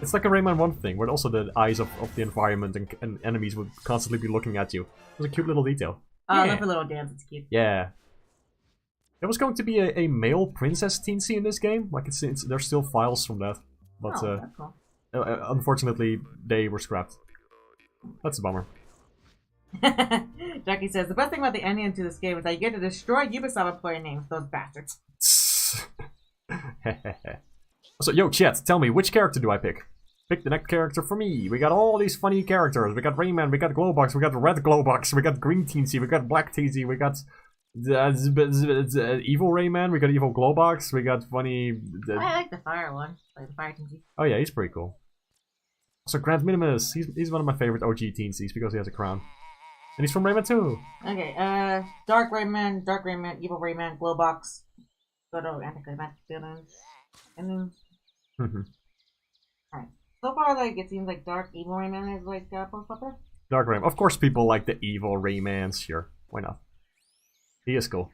It's like a Rayman 1 thing, where also the eyes of the environment and enemies would constantly be looking at you. It was a cute little detail. Oh, I love the little dance, it's cute. Yeah. There was going to be a male princess teensy in this game. Like, there's still files from that. But, that's cool. Unfortunately, they were scrapped. That's a bummer. Jackie says, the best thing about the ending to this game is that you get to destroy Ubisoft employee names, those bastards. So, yo, chat, tell me, which character do I pick? Pick the next character for me. We got all these funny characters. We got Rayman, we got Glowbox, we got Red Glowbox, we got Green Teensy, we got Black Teensy, we got Evil Rayman, we got Evil Glowbox, we got funny... I like the fire one, like the fire Teensy. Oh yeah, he's pretty cool. So Grand Minimus, he's one of my favorite OG Teensies because he has a crown. And he's from Rayman 2. Okay, Dark Rayman, Evil Rayman, Glowbox. Go to anticlimactic villains. And then... Alright. So far, like, it seems like Dark Evil Rayman is, like, post up there. Dark Rayman. Of course people like the Evil Raymans. Sure. Why not? He is cool.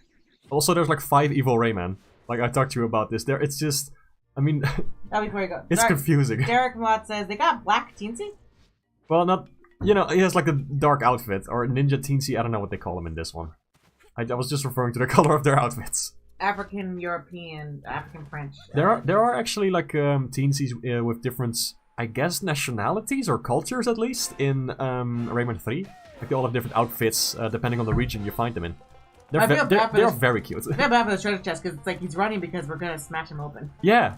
Also, there's, like, 5 Evil Rayman. Like, I talked to you about this. It's just... I mean... Oh, before you go. It's confusing. Derek Mott says, they got Black Teensy? Well, not... You know, he has, like, a dark outfit. Or Ninja Teensy. I don't know what they call him in this one. I was just referring to the color of their outfits. African European, African French. There are actually like teensies with different, I guess, nationalities or cultures at least in Rayman 3. Like they all have different outfits depending on the region you find them in. They're very cute. I feel bad for the treasure chest because it's like he's running because we're gonna smash him open. Yeah.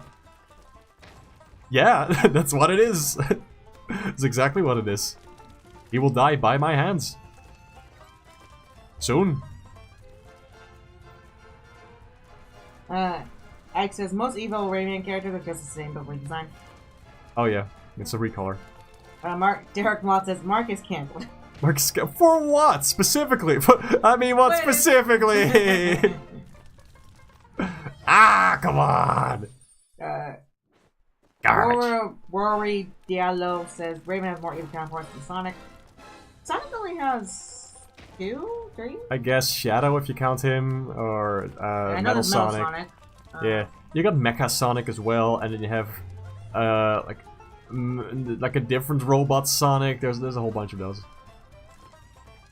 Yeah, that's what it is. That's exactly what it is. He will die by my hands. Soon. Ike says most evil Rayman characters are just the same but redesigned. Oh yeah, it's a recolor. Derek Mott says Marcus cancelled. Marcus for what specifically? I mean, what specifically? Ah, come on. Rory Diallo says Rayman has more evil counterparts than Sonic. Sonic only has 2, 3? I guess Shadow if you count him, or Metal Sonic. Yeah, you got Mecha Sonic as well, and then you have like a different robot Sonic. There's a whole bunch of those.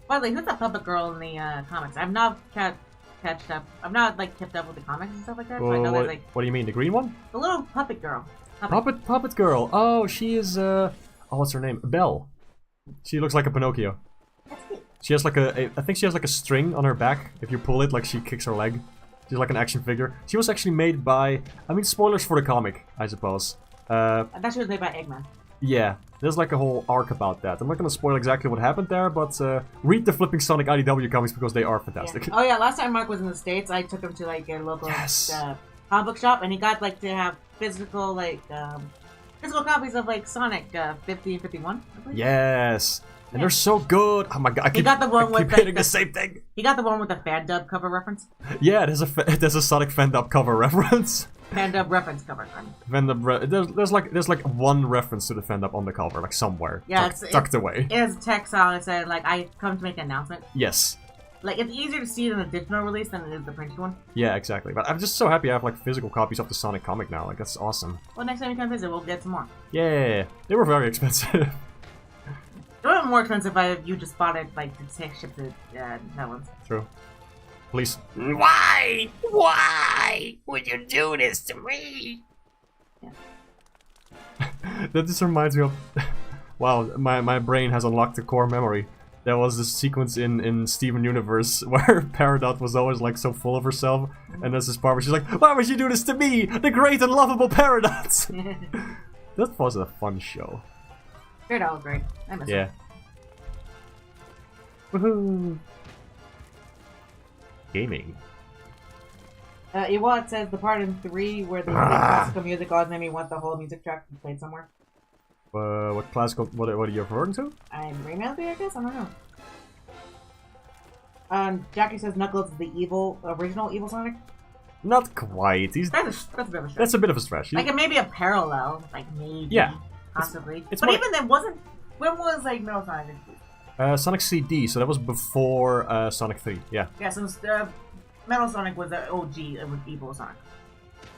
By the way, who's that puppet girl in the comics? I've not kept up with the comics and stuff like that. So I know there's like. What do you mean, the green one? The little puppet girl. Puppet girl. Oh, she is oh, what's her name? Belle. She looks like a Pinocchio. She has like I think she has like a string on her back. If you pull it, like she kicks her leg. She's like an action figure. She was actually made by, I mean, spoilers for the comic, I suppose. I thought she was made by Eggman. Yeah, there's like a whole arc about that. I'm not gonna spoil exactly what happened there, but read the flipping Sonic IDW comics because they are fantastic. Yeah. Oh yeah, last time Mark was in the States, I took him to like a local Yes. comic book shop, and he got like to have physical physical copies of like Sonic 50 and 51. I believe. Yes. And they're so good. Oh my god, I keep, got the one with keep hitting the same thing. He got the one with the fan dub cover reference. Yeah, there's a Sonic fan-dub cover reference. Fan dub reference cover. There's like one reference to the fan-dub on the cover, like somewhere. Yeah, tucked away. It has text on it said like I come to make an announcement. Yes. Like it's easier to see it in the digital release than it is the printed one. Yeah, exactly. But I'm just so happy I have like physical copies of the Sonic comic now. Like that's awesome. Well, next time you come visit, we'll get some more. Yeah, they were very expensive. It would have been more expensive if you just bought it like to take ship to Netherlands. True. Please. Why? Why would you do this to me? Yeah. That just reminds me of... Wow, my brain has unlocked a core memory. There was this sequence in Steven Universe where Peridot was always like so full of herself, and there's this part where she's like, "Why would you do this to me, the great and lovable Peridot?" That was a fun show. Peridot was great. I miss Yeah. Woohoo! Gaming. Iwat says the part in 3 where the classical music always made me want the whole music track to be played somewhere. What classical? What are you referring to? I'm Rayman, I guess. I don't know. Jackie says Knuckles is the original evil Sonic. Not quite. That's a bit of a stretch. That's a bit of a stretch. Like maybe a parallel, like maybe. Yeah. Possibly. It's but more... even then, when was like Metal Sonic? Sonic CD, so that was before Sonic 3. Yeah. Yeah, since Metal Sonic was the OG, it was evil Sonic.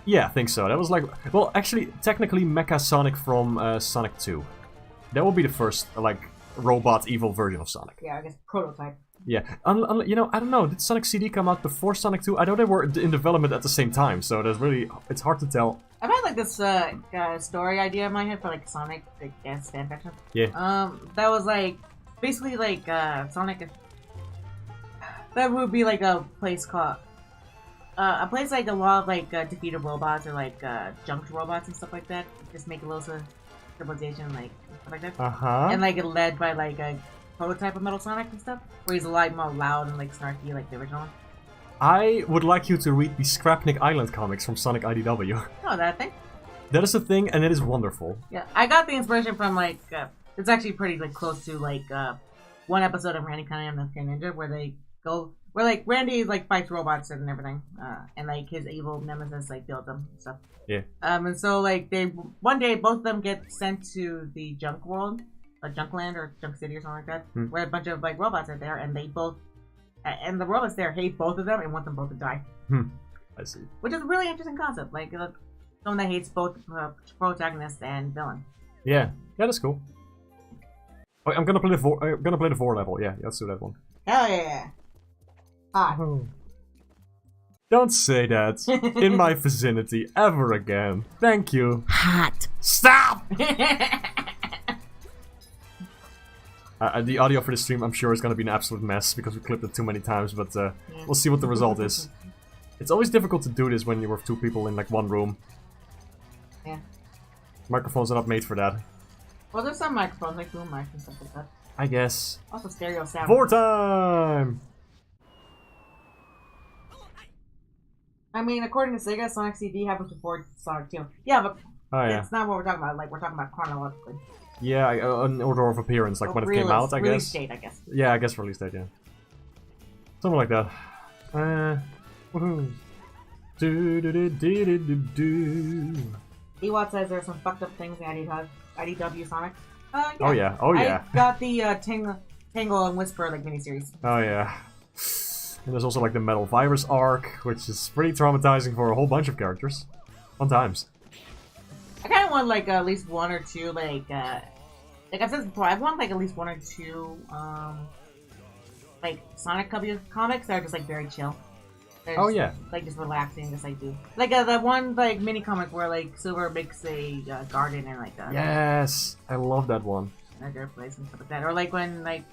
Yeah, I think so. That was like, well, actually, technically, Mecha Sonic from Sonic 2. That will be the first, like, robot evil version of Sonic. Yeah, I guess prototype. Yeah, you know, I don't know. Did Sonic CD come out before Sonic 2? I know they were in development at the same time, so it's hard to tell. I've had like this story idea in my head for like Sonic, like fan fiction. Yeah. That was like basically like Sonic. That would be like a place called. A place like a lot of like defeated robots or like junked robots and stuff like that. Just make a little civilization like stuff like that. And like it led by like a prototype of Metal Sonic and stuff, where he's a lot more loud and like snarky like the original one. I would like you to read the Scrapnik Island comics from Sonic IDW. Oh, that thing? That is a thing, and it is wonderful. Yeah, I got the inspiration from like it's actually pretty like close to like one episode of Randy Cunningham and the Green Ninja where they go. Where like Randy like fights robots and everything, and like his evil nemesis like builds them and stuff. Yeah. And so like one day both of them get sent to the junk world, or Junkland or Junk City or something like that, where a bunch of like robots are there, and they both, and the robots there hate both of them and want them both to die. I see. Which is a really interesting concept, like someone that hates both protagonist and villain. Yeah, that's cool. Oh, I'm gonna play the 4 level. Yeah, let's do that one. Hell yeah. Hot. Don't say that in my vicinity ever again. Thank you. Hot. Stop! The audio for the stream, I'm sure, is gonna be an absolute mess because we clipped it too many times, but we'll see what the result is. It's always difficult to do this when you're with 2 people in like one room. Yeah. Microphones are not made for that. Well, there's some microphones like boom mics and stuff like that. I guess. Also stereo sound. 4 time! I mean, according to Sega, Sonic CD happens before Sonic 2. Yeah, but it's not what we're talking about. Like, we're talking about chronologically. Yeah, an order of appearance, like when it came out, I guess. Release date, I guess. Yeah, I guess release date, yeah. Something like that. Woohoo. Ewat says there's some fucked up things in IDW Sonic. Yeah. Oh yeah, oh yeah. I got the Tangle and Whisper like miniseries. Oh yeah. And there's also like the Metal Virus arc, which is pretty traumatizing for a whole bunch of characters. Fun times. I kind of want like at least 1 or 2 like I've said before, I want like at least 1 or 2 like Sonic comics that are just like very chill. Oh yeah. Like just relaxing, just like do like that one like mini comic where like Silver makes a garden and like yes, I love that one. A dirt place and stuff like that, or like when like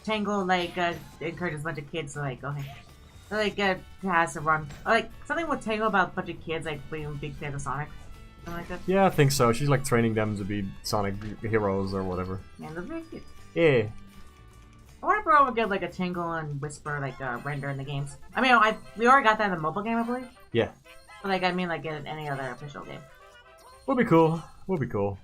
Tangle like encourages a bunch of kids to like go ahead. Like has to run, or, like something with Tangle about a bunch of kids like being big fans of Sonic. Something like that. Yeah, I think so. She's like training them to be Sonic heroes or whatever. Yeah, they're very cute. Yeah. I wonder if we'll ever get like a Tingle and Whisper like render in the games. I mean, we already got that in the mobile game, I believe. Yeah. But like, I mean, like in any other official game. Would be cool. Would be cool.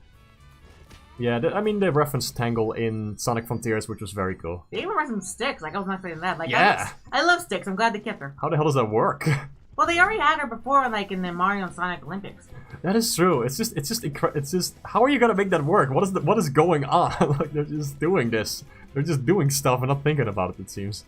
Yeah, I mean, they referenced Tangle in Sonic Frontiers, which was very cool. They even referenced Sticks. Like, I was not expecting that. Like, Yeah. I love Sticks. I'm glad they kept her. How the hell does that work? Well, they already had her before, like in the Mario and Sonic Olympics. That is true. It's just. How are you gonna make that work? What is going on? Like they're just doing this. They're just doing stuff and not thinking about it. It seems.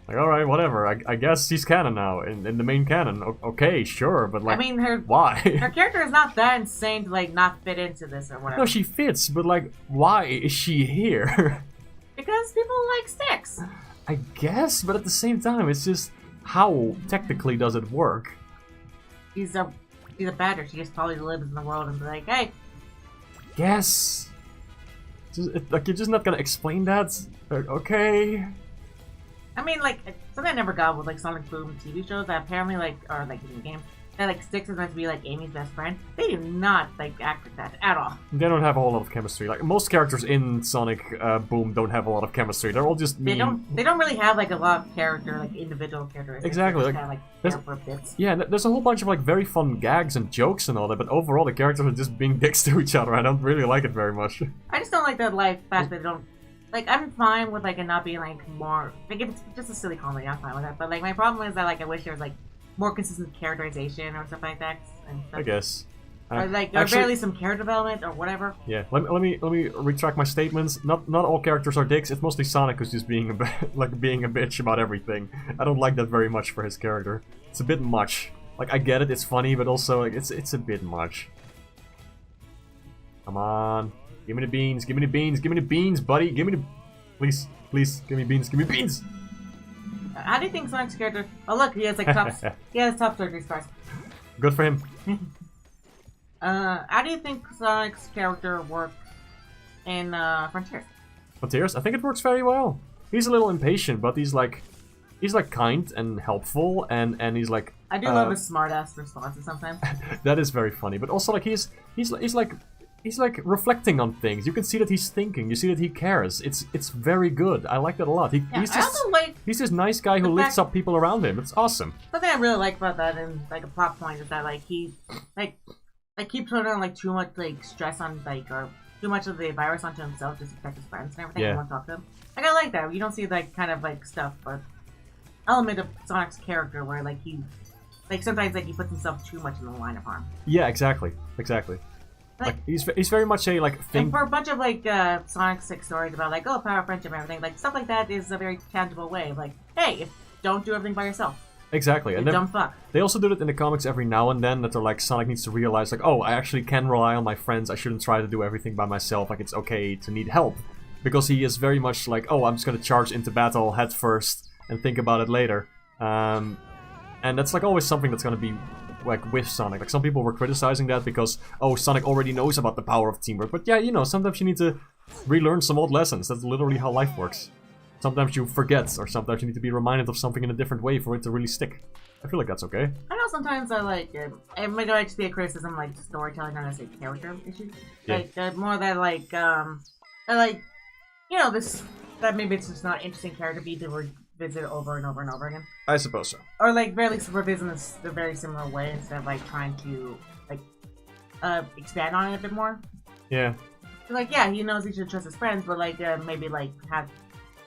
Like, all right, whatever. I guess she's canon now in the main canon. Okay, sure, but like, I mean, why? Her character is not that insane to like not fit into this or whatever. No, she fits, but like, why is she here? Because people like Sticks. I guess, but at the same time, it's just how technically does it work? She's a badger. She just probably lives in the world and be like, hey. Yes. Like you're just not gonna explain that? Okay. I mean, like, something I never got with like Sonic Boom TV shows that apparently like, or like in the game, that like Sticks is meant to be like Amy's best friend. They do not like act like that at all. They don't have a whole lot of chemistry. Like most characters in Sonic Boom don't have a lot of chemistry. They're all just mean. They don't really have like a lot of character, like individual characters. Exactly. They're Like, just kind of like there for bits. Yeah, there's a whole bunch of like very fun gags and jokes and all that, but overall the characters are just being dicks to each other. I don't really like it very much. I just don't like the fact that they don't. Like, I'm fine with like it not being like more. Like if it's just a silly comedy, I'm fine with that. But like my problem is that like I wish there was like more consistent characterization or stuff like that. And stuff. I guess. Or like actually, barely some character development or whatever. Yeah, let me retract my statements. Not all characters are dicks. It's mostly Sonic who's just being being a bitch about everything. I don't like that very much for his character. It's a bit much. Like I get it, it's funny, but also like it's a bit much. Come on, give me the beans, give me the beans, give me the beans, buddy. Give me the please give me beans, give me beans. How do you think Sonic's character? Oh look, he has like top. He has top surgery scars. Good for him. How do you think Sonic's character works in Frontiers? Frontiers? I think it works very well. He's a little impatient, but he's like kind and helpful, and he's like. I do love his smartass responses sometimes. That is very funny, but also like he's like reflecting on things. You can see that he's thinking. You see that he cares. It's very good. I like that a lot. He's this nice guy who lifts up people around him. It's awesome. Something I really like about that, and like a plot point, is that like he keeps putting on like too much like stress on like or too much of the virus onto himself just to protect his friends and everything. Yeah. And won't talk to them. Like I like that. You don't see that kind of like stuff, but element of Sonic's character where like he like sometimes like he puts himself too much in the line of harm. Yeah, exactly. Like he's very much a like thing. And for a bunch of like Sonic 6 stories about like power of friendship and everything, like stuff like that is a very tangible way of like, hey, don't do everything by yourself. Exactly, You and dumb fuck. they also do it in the comics every now and then. That they're like Sonic needs to realize like, oh, I actually can rely on my friends. I shouldn't try to do everything by myself. Like it's okay to need help, because he is very much like, oh, I'm just gonna charge into battle head first and think about it later. And that's like always something that's gonna be like with Sonic. Like some people were criticizing that because, oh, Sonic already knows about the power of teamwork. But yeah, you know, sometimes you need to relearn some old lessons. That's literally how life works. Sometimes you forget, or sometimes you need to be reminded of something in a different way for it to really stick. I feel like that's okay. I know sometimes I like it might just be a criticism like storytelling, not necessarily character issues. Yeah. Like more that like like you know that maybe it's just not an interesting character be to revisit over and over and over again. I suppose so. Or like barely revisit this a very similar way instead of like trying to like expand on it a bit more. Yeah. Like yeah, he knows he should trust his friends, but like maybe like have.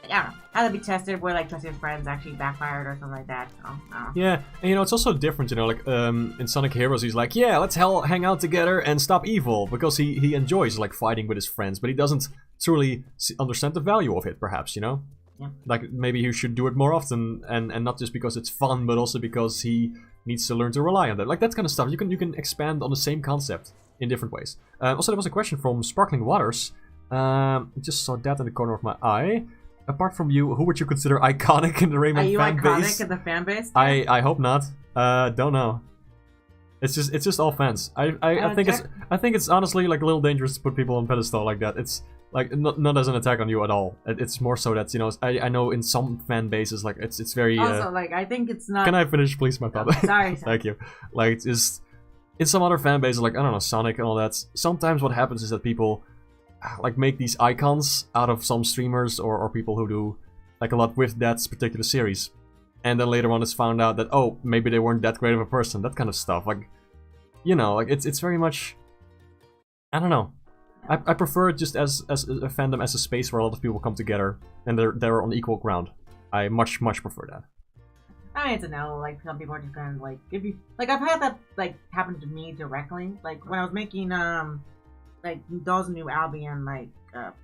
I don't know. How to be tested where like trusting his friends actually backfired or something like that. So, I don't know. Yeah, and you know, it's also different, you know, like in Sonic Heroes he's like, yeah, let's hang out together and stop evil, because he enjoys like fighting with his friends, but he doesn't truly understand the value of it, perhaps, you know? Yeah. Like maybe he should do it more often, and not just because it's fun, but also because he needs to learn to rely on that. Like that kind of stuff. You can expand on the same concept in different ways. Also, there was a question from Sparkling Waters. I just saw that in the corner of my eye. Apart from you, who would you consider iconic in the Rayman fan base? Are you iconic in the fan base? I hope not. Don't know. It's just all fans. I think it's honestly like a little dangerous to put people on pedestal like that. It's like not as an attack on you at all. It's more so that, you know, I know in some fan bases like it's very. Also, like I think it's not. Can I finish, please, my thought? Oh, sorry. Thank you. Like it's just. in some other fan bases, like, I don't know, Sonic and all that, sometimes what happens is that people, like, make these icons out of some streamers or people who do, like, a lot with that particular series. And then later on it's found out that, oh, maybe they weren't that great of a person, that kind of stuff. Like, you know, like, it's very much... I don't know. I prefer it just as a fandom, as a space where a lot of people come together and they're on equal ground. I much prefer that. I mean, to know, like, some people are just gonna, like, if you, like, I've had that, like, happen to me directly, like, when I was making, like, Dolls of New Albion, like,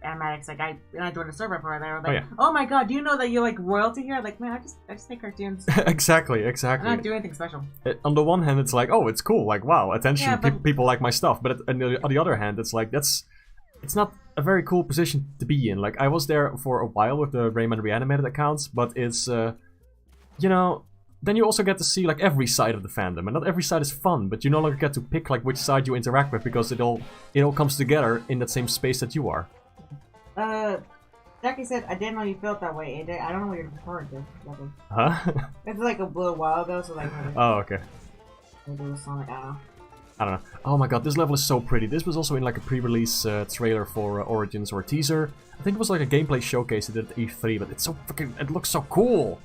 animatics, like, I joined a server for it, they were like, oh my god, do you know that you're, like, royalty here? Like, man, I just make cartoons. Exactly. I don't do anything special. On the one hand, it's like, oh, it's cool, like, wow, attention, yeah, people like my stuff, but on the other hand, it's like, it's not a very cool position to be in. Like, I was there for a while with the Rayman Reanimated accounts, but it's, you know, then you also get to see, like, every side of the fandom, and not every side is fun, but you no longer get to pick, like, which side you interact with, because it all comes together in that same space that you are. Jackie said, I didn't know you felt that way, AJ. I don't know what you're referring to. Huh? It's like a little while ago, so like... Oh, okay. Maybe it was Sonic, I don't know. Oh my god, this level is so pretty. This was also in, like, a pre-release trailer for Origins or a teaser. I think it was, like, a gameplay showcase they did at E3, but it's so freaking... It looks so cool!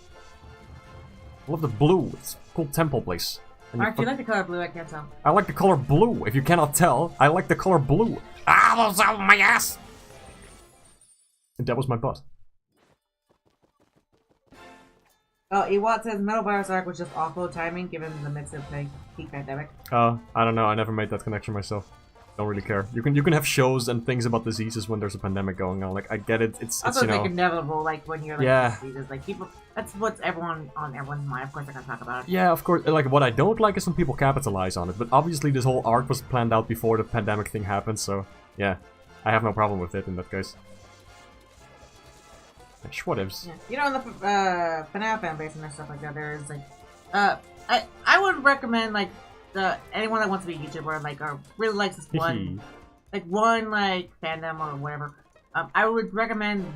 I love the blue. It's a cool temple place. Mark, do you like the color blue? I can't tell. I like the color blue. If you cannot tell, I like the color blue. Ah, those my ass! And that was my butt. Oh, Ewat says Metal Virus Arc was just awful timing given the mix of peak pandemic. I don't know. I never made that connection myself. Don't really care. You can have shows and things about diseases when there's a pandemic going on. Like, I get it. It's also, you know, like, inevitable. Like, when you're like, yeah, diseases, like, people. That's what's on everyone's mind. Of course, they're gonna talk about it. Yeah, of course. Like, what I don't like is when people capitalize on it. But obviously, this whole arc was planned out before the pandemic thing happened. So yeah, I have no problem with it in that case. Whatevs. Yeah. You know, in the FNAF fan base and stuff like that, there's like, I would recommend like anyone that wants to be a YouTuber, like, or really likes this one, like fandom or whatever. I would recommend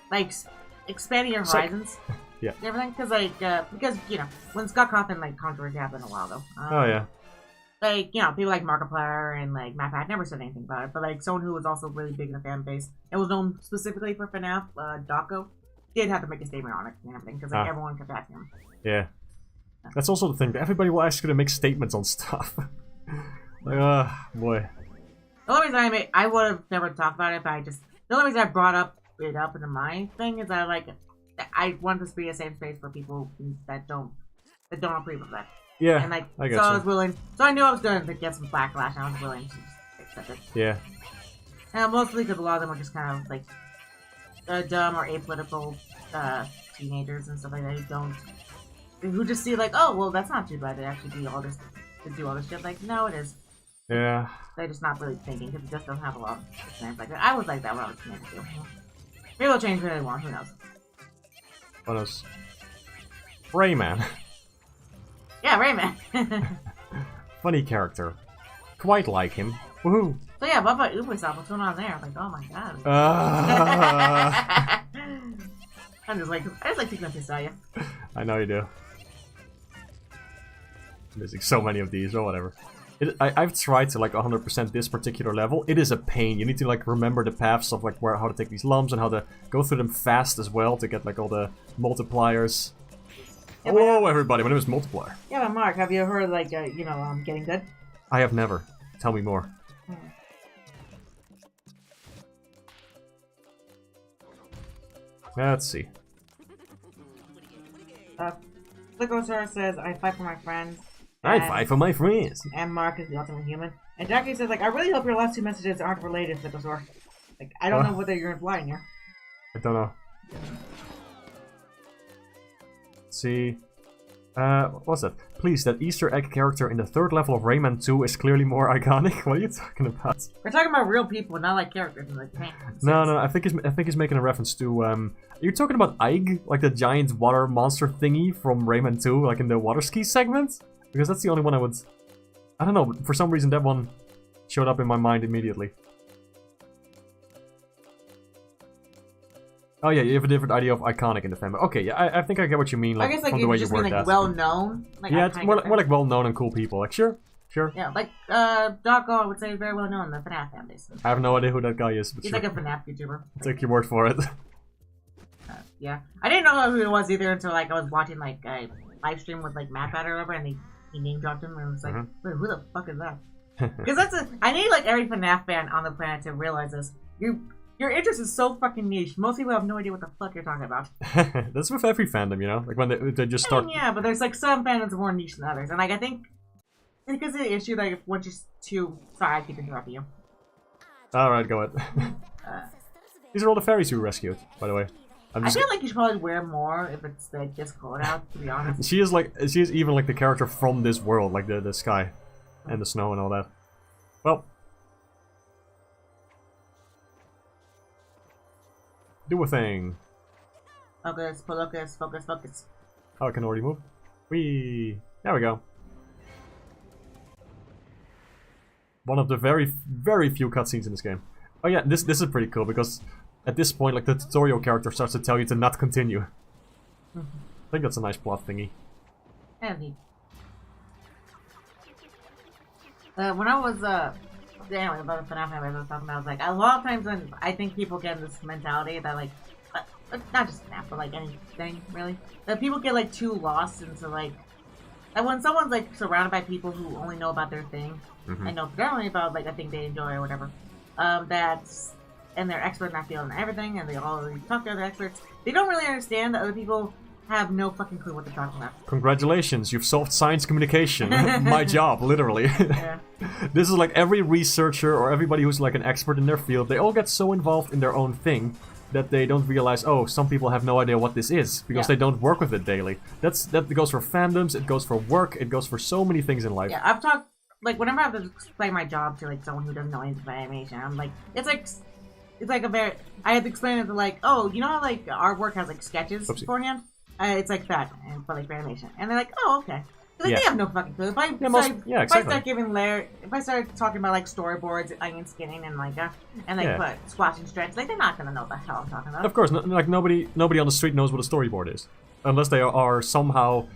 like expanding your horizons. Yeah. Everything, because you know, when Scott Cawthon like controversy happened a while ago. Oh yeah. Like, you know, people like Markiplier and, like, MatPat never said anything about it, but, like, someone who was also really big in the fan base and was known specifically for FNAF, Dako, did have to make a statement on it and everything, because, like, everyone kept asking him. Yeah. That's also the thing, everybody will ask you to make statements on stuff. Like, boy. The only reason I would have never talked about it, but the only reason I brought it up into my thing is that, like, I want this to be a safe space for people that don't approve of that. Yeah, and like, I so I was willing. So I knew I was going to get some backlash, and I was willing to just accept it. Yeah. And mostly because a lot of them were just kind of like dumb or apolitical teenagers and stuff like that who just see like, oh, well, that's not too bad to actually do all this shit. Like, no, it is. Yeah. They're just not really thinking because it just doesn't have a lot of experience like that. I was like that when I was a teenager too. Maybe it'll change really long. Who knows? What else? Rayman. Yeah, Rayman. Funny character. Quite like him. Woohoo! So yeah, what about Ubisoft? What's going on there? Like, oh my god. I just like taking a piss out of you. I know you do. There's like so many of these, or whatever. I've tried to like 100% this particular level. It is a pain. You need to like remember the paths of like how to take these lumps and how to go through them fast as well to get like all the multipliers. Yeah, hello, everybody. My name is Multiplier. Yeah, but Mark, have you heard, like, Getting Good? I have never. Tell me more. Let's see. Flickosaur says, I fight for my friends. I fight for my friends. And Mark is the ultimate human. And Jackie says, like, I really hope your last two messages aren't related, Flickosaur. Like, I don't know whether you're implying here. I don't know. See, what's that? Please, that Easter egg character in the third level of Rayman 2 is clearly more iconic. What are you talking about? We're talking about real people, not like characters. Like, no, I think he's making a reference to you're talking about Ig, like the giant water monster thingy from Rayman 2, like in the water ski segment, because that's the only one I don't know. For some reason, that one showed up in my mind immediately. Oh yeah, you have a different idea of iconic in the fandom. Okay, yeah, I think I get what you mean. Like, I guess like from you the way you just mean word like that. well known. Like, Yeah, it's more like well known and cool people. Like sure. Yeah, like Darko, I would say, is very well known in the FNAF fan base. I have no idea who that guy is. But He's sure. like a FNAF YouTuber. I'll take your word for it. Yeah, I didn't know who it was either until like I was watching like a live stream with like Matt or whatever, and he name dropped him, and I was like, wait, who the fuck is that? Because I need like every FNAF fan on the planet to realize this. Your interest is so fucking niche. Most people have no idea what the fuck you're talking about. That's with every fandom, you know? Like when they just start... I mean, yeah, but there's like some fandoms more niche than others. And like I think because of the issue that if once you too... Sorry, I keep interrupting you. Alright, go ahead. These are all the fairies you rescued, by the way. I feel like you should probably wear more if it's like just cold out, to be honest. She is even like the character from this world, like the sky and the snow and all that. Well. Do a thing. Focus, focus, focus, focus. Oh, I can already move. Whee! There we go. One of the very, very few cutscenes in this game. Oh yeah, this is pretty cool because at this point, like the tutorial character starts to tell you to not continue. I think that's a nice plot thingy. Heavy. When I was anyway, about the FNAF I was talking about, I was like, a lot of times when I think people get this mentality that like, not just FNAF, but like anything really, that people get like too lost into like, that when someone's like surrounded by people who only know about their thing, and know generally about like a thing they enjoy or whatever, and they're expert in that field and everything, and they all talk to other experts, they don't really understand that other people have no fucking clue what they're talking about. Congratulations, you've solved science communication. My job, literally. Yeah. This is like every researcher or everybody who's like an expert in their field, they all get so involved in their own thing that they don't realize, oh, some people have no idea what this is, because they don't work with it daily. That goes for fandoms, it goes for work, it goes for so many things in life. Yeah, I've talked, like, whenever I have to explain my job to, like, someone who doesn't know anything about animation, I'm like, it's like a very, I had to explain it to, like, oh, you know how, like, our work has, like, sketches beforehand? It's like that, but, like, for animation. And they're like, oh, okay. Like, they have no fucking clue. If I start talking about, like, storyboards, onion skinning, and, like, put squash and stretch, like, they're not gonna know what the hell I'm talking about. Of course, like, nobody on the street knows what a storyboard is. Unless they are somehow,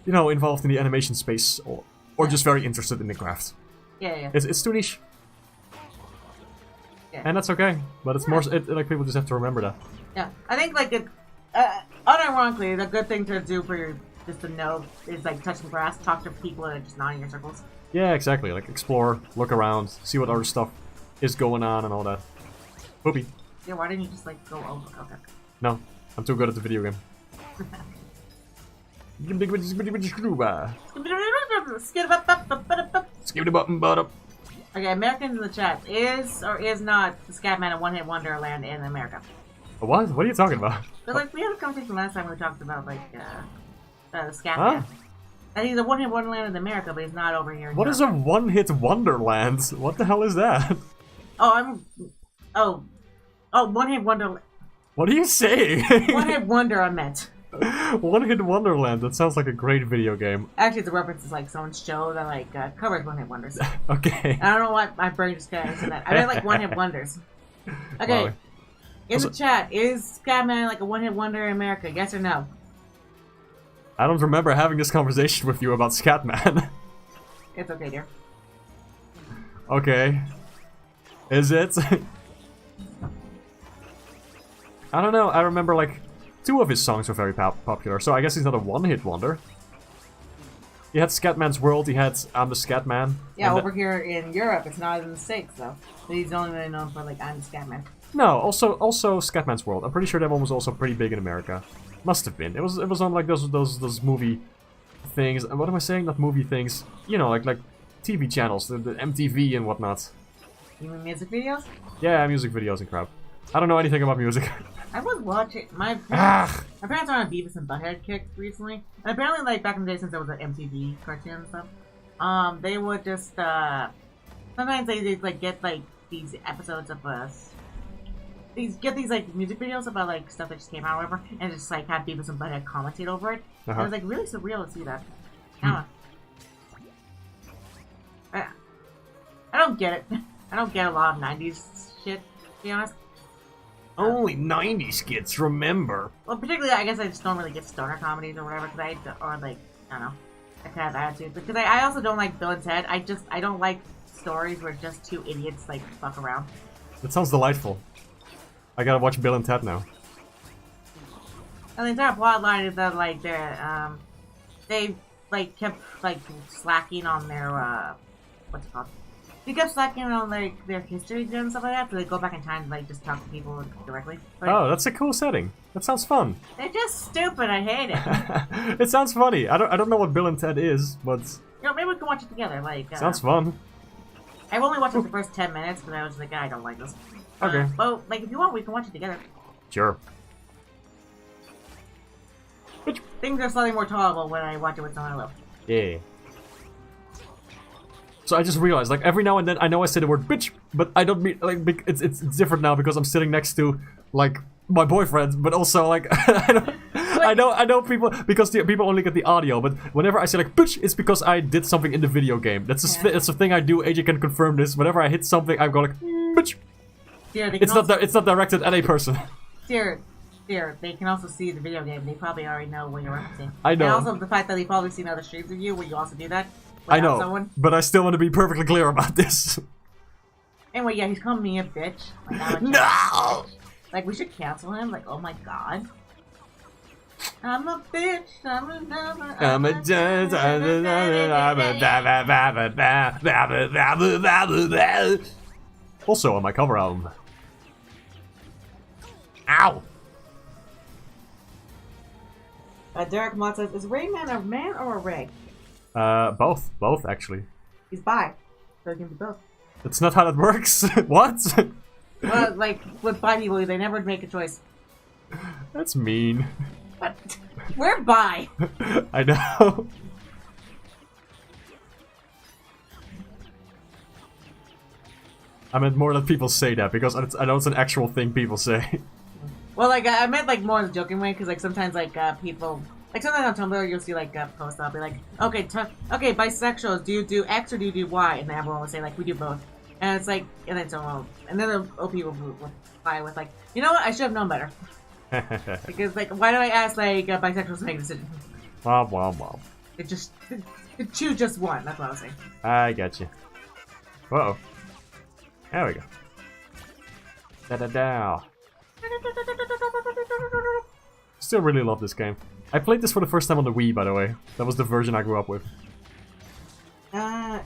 you know, involved in the animation space, or just very interested in the craft. Yeah. It's too niche. Yeah. And that's okay, but it's more, like, people just have to remember that. Yeah, I think, like, unironically, the good thing to do for your, just to know, is, like, touch the grass, talk to people that are just not in your circles. Yeah, exactly, like, explore, look around, see what other stuff is going on and all that. Poopy. Yeah, why didn't you just, like, go over? Okay. No, I'm too good at the video game. Skip the button, butt up. Okay, Americans in the chat. Is or is not the Scatman a one-hit wonderland in America? What? What are you talking about? But, like, we had a conversation last time we talked about, like, Scatman. Huh? I think he's a one-hit wonderland in America, but he's not over here in What Europe. is a one-hit wonderland? What the hell is that? Oh, one-hit wonderland. What are you saying? One-hit wonder, I meant. One-hit wonderland. That sounds like a great video game. Actually, the reference is like someone's show that like covers one-hit wonders. Okay. I don't know why my brain just kind of said that. I meant like one-hit wonders. Okay. Wow. In the chat, is Scatman like a one-hit wonder in America? Yes or no? I don't remember having this conversation with you about Scatman. It's okay, dear. Okay. Is it? I don't know. I remember like 2 of his songs were very popular, so I guess he's not a one-hit wonder. He had Scatman's World, he had I'm the Scatman. Yeah, over here in Europe, it's not in the States, though. So he's only really known for, like, I'm the Scatman. No, also Scatman's World. I'm pretty sure that one was also pretty big in America. Must have been. It was on, like, those movie things. What am I saying? Not movie things. You know, like TV channels, the MTV and whatnot. You mean music videos? Yeah, music videos and crap. I don't know anything about music. I was watching my parents are on a Beavis and Butthead kick recently, and apparently, like back in the day, since there was an MTV cartoon and stuff, they would just sometimes they'd like get like these episodes of these like music videos about like stuff that just came out or whatever, and just like have Beavis and Butthead commentate over it. And it was like really surreal to see that. I don't get it. I don't get a lot of '90s shit, to be honest. Only 90 skits, remember. Well, particularly, I guess I just don't really get stoner comedies or whatever, or like, I don't know, that kind of attitude. Because I also don't like Bill and Ted. I don't like stories where just two idiots, like, fuck around. That sounds delightful. I gotta watch Bill and Ted now. And the entire plot line is that, like, they, like, kept, like, slacking on their, what's it called? They kept slacking on, like, their history and stuff like that, so they go back in time to, like, just talk to people directly. Like, Oh, that's a cool setting. That sounds fun. they're just stupid, I hate it. It sounds funny. I don't know what Bill and Ted is, but You know, maybe we can watch it together, like, sounds fun. I've only watched like, the first 10 minutes, because I was like, I don't like this. Okay. Well, like, if you want, we can watch it together. Sure. Things are slightly more tolerable when I watch it with someone I love. Yeah. So I just realized, like, every now and then, I know I say the word bitch, but I don't mean, like, it's different now because I'm sitting next to, like, my boyfriend, but also, like, I know people, because people only get the audio, but whenever I say, like, bitch, it's because I did something in the video game. That's a thing I do, AJ can confirm this. Whenever I hit something, I go like, bitch. Yeah, It's not directed at a person. Dear, they can also see the video game. They probably already know what you're referencing. I know. And also the fact that they've probably seen other streams of you where you also do that. I know, Someone. but I still want to be perfectly clear about this. Anyway, yeah, he's calling me a bitch. Like, No! Like, we should cancel him. Like, oh my god. I'm a bitch. I'm a dumber. I'm a judge. Also on my cover album. Ow! Derek Mott says, is Rayman a man or a Ray? Both. Both, actually. He's bi. So he can be both. That's not how that works. What? Well, like, with bi people, they never make a choice. That's mean. But we're bi. I know. I meant more that people say that, because I know it's an actual thing people say. Well, like, I meant, like, more in a joking way, because, like, sometimes, like, people... Like, sometimes on Tumblr, you'll see, like, posts that'll be like, okay, bisexuals, do you do X or do you do Y? And then everyone will say, like, we do both. And it's like, and then someone, and then the people will reply with, like, you know what, I should have known better. Because, like, why do I ask, like, bisexuals to make a decision? Wow. It just, choose just one, that's what I was saying. I get you. Uh-oh. There we go. Da-da-da. Still really love this game. I played this for the first time on the Wii, by the way. That was the version I grew up with.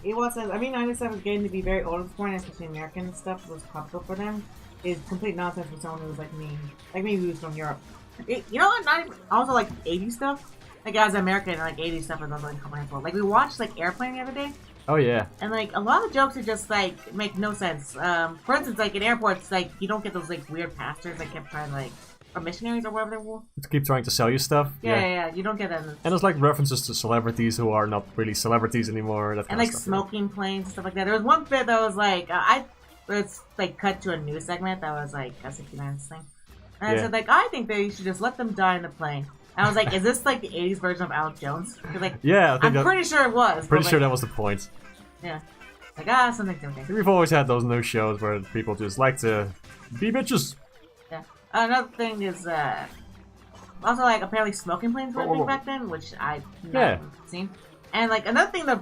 Ewald says, I mean, 97 is getting to be very old at this point, especially American stuff was popular for them. It's complete nonsense for someone who's like me who's from Europe. You know what? Not even, also like 80s stuff. Like as an American, like 80s stuff is also like comprehensible. Like we watched like Airplane the other day. Oh yeah. And like a lot of jokes are just like make no sense. For instance, like in airports, like you don't get those like weird pastors that kept trying like, or missionaries or whatever they were. To keep trying to sell you stuff. Yeah. You don't get that. And there's like references to celebrities who are not really celebrities anymore. That kind and of like stuff, smoking planes and stuff like that. There was one bit that was like it's like cut to a news segment that was like a 60 Minutes thing. And I said like I think they should just let them die in the plane. And I was like, is this like the 80s version of Alex Jones? Like, yeah, I'm pretty sure it was. Pretty sure that was the point. Yeah. Like something different. We've always had those news shows where people just like to be bitches. Yeah. Another thing is also like apparently smoking planes were a thing back then, which I've not seen. And like another thing that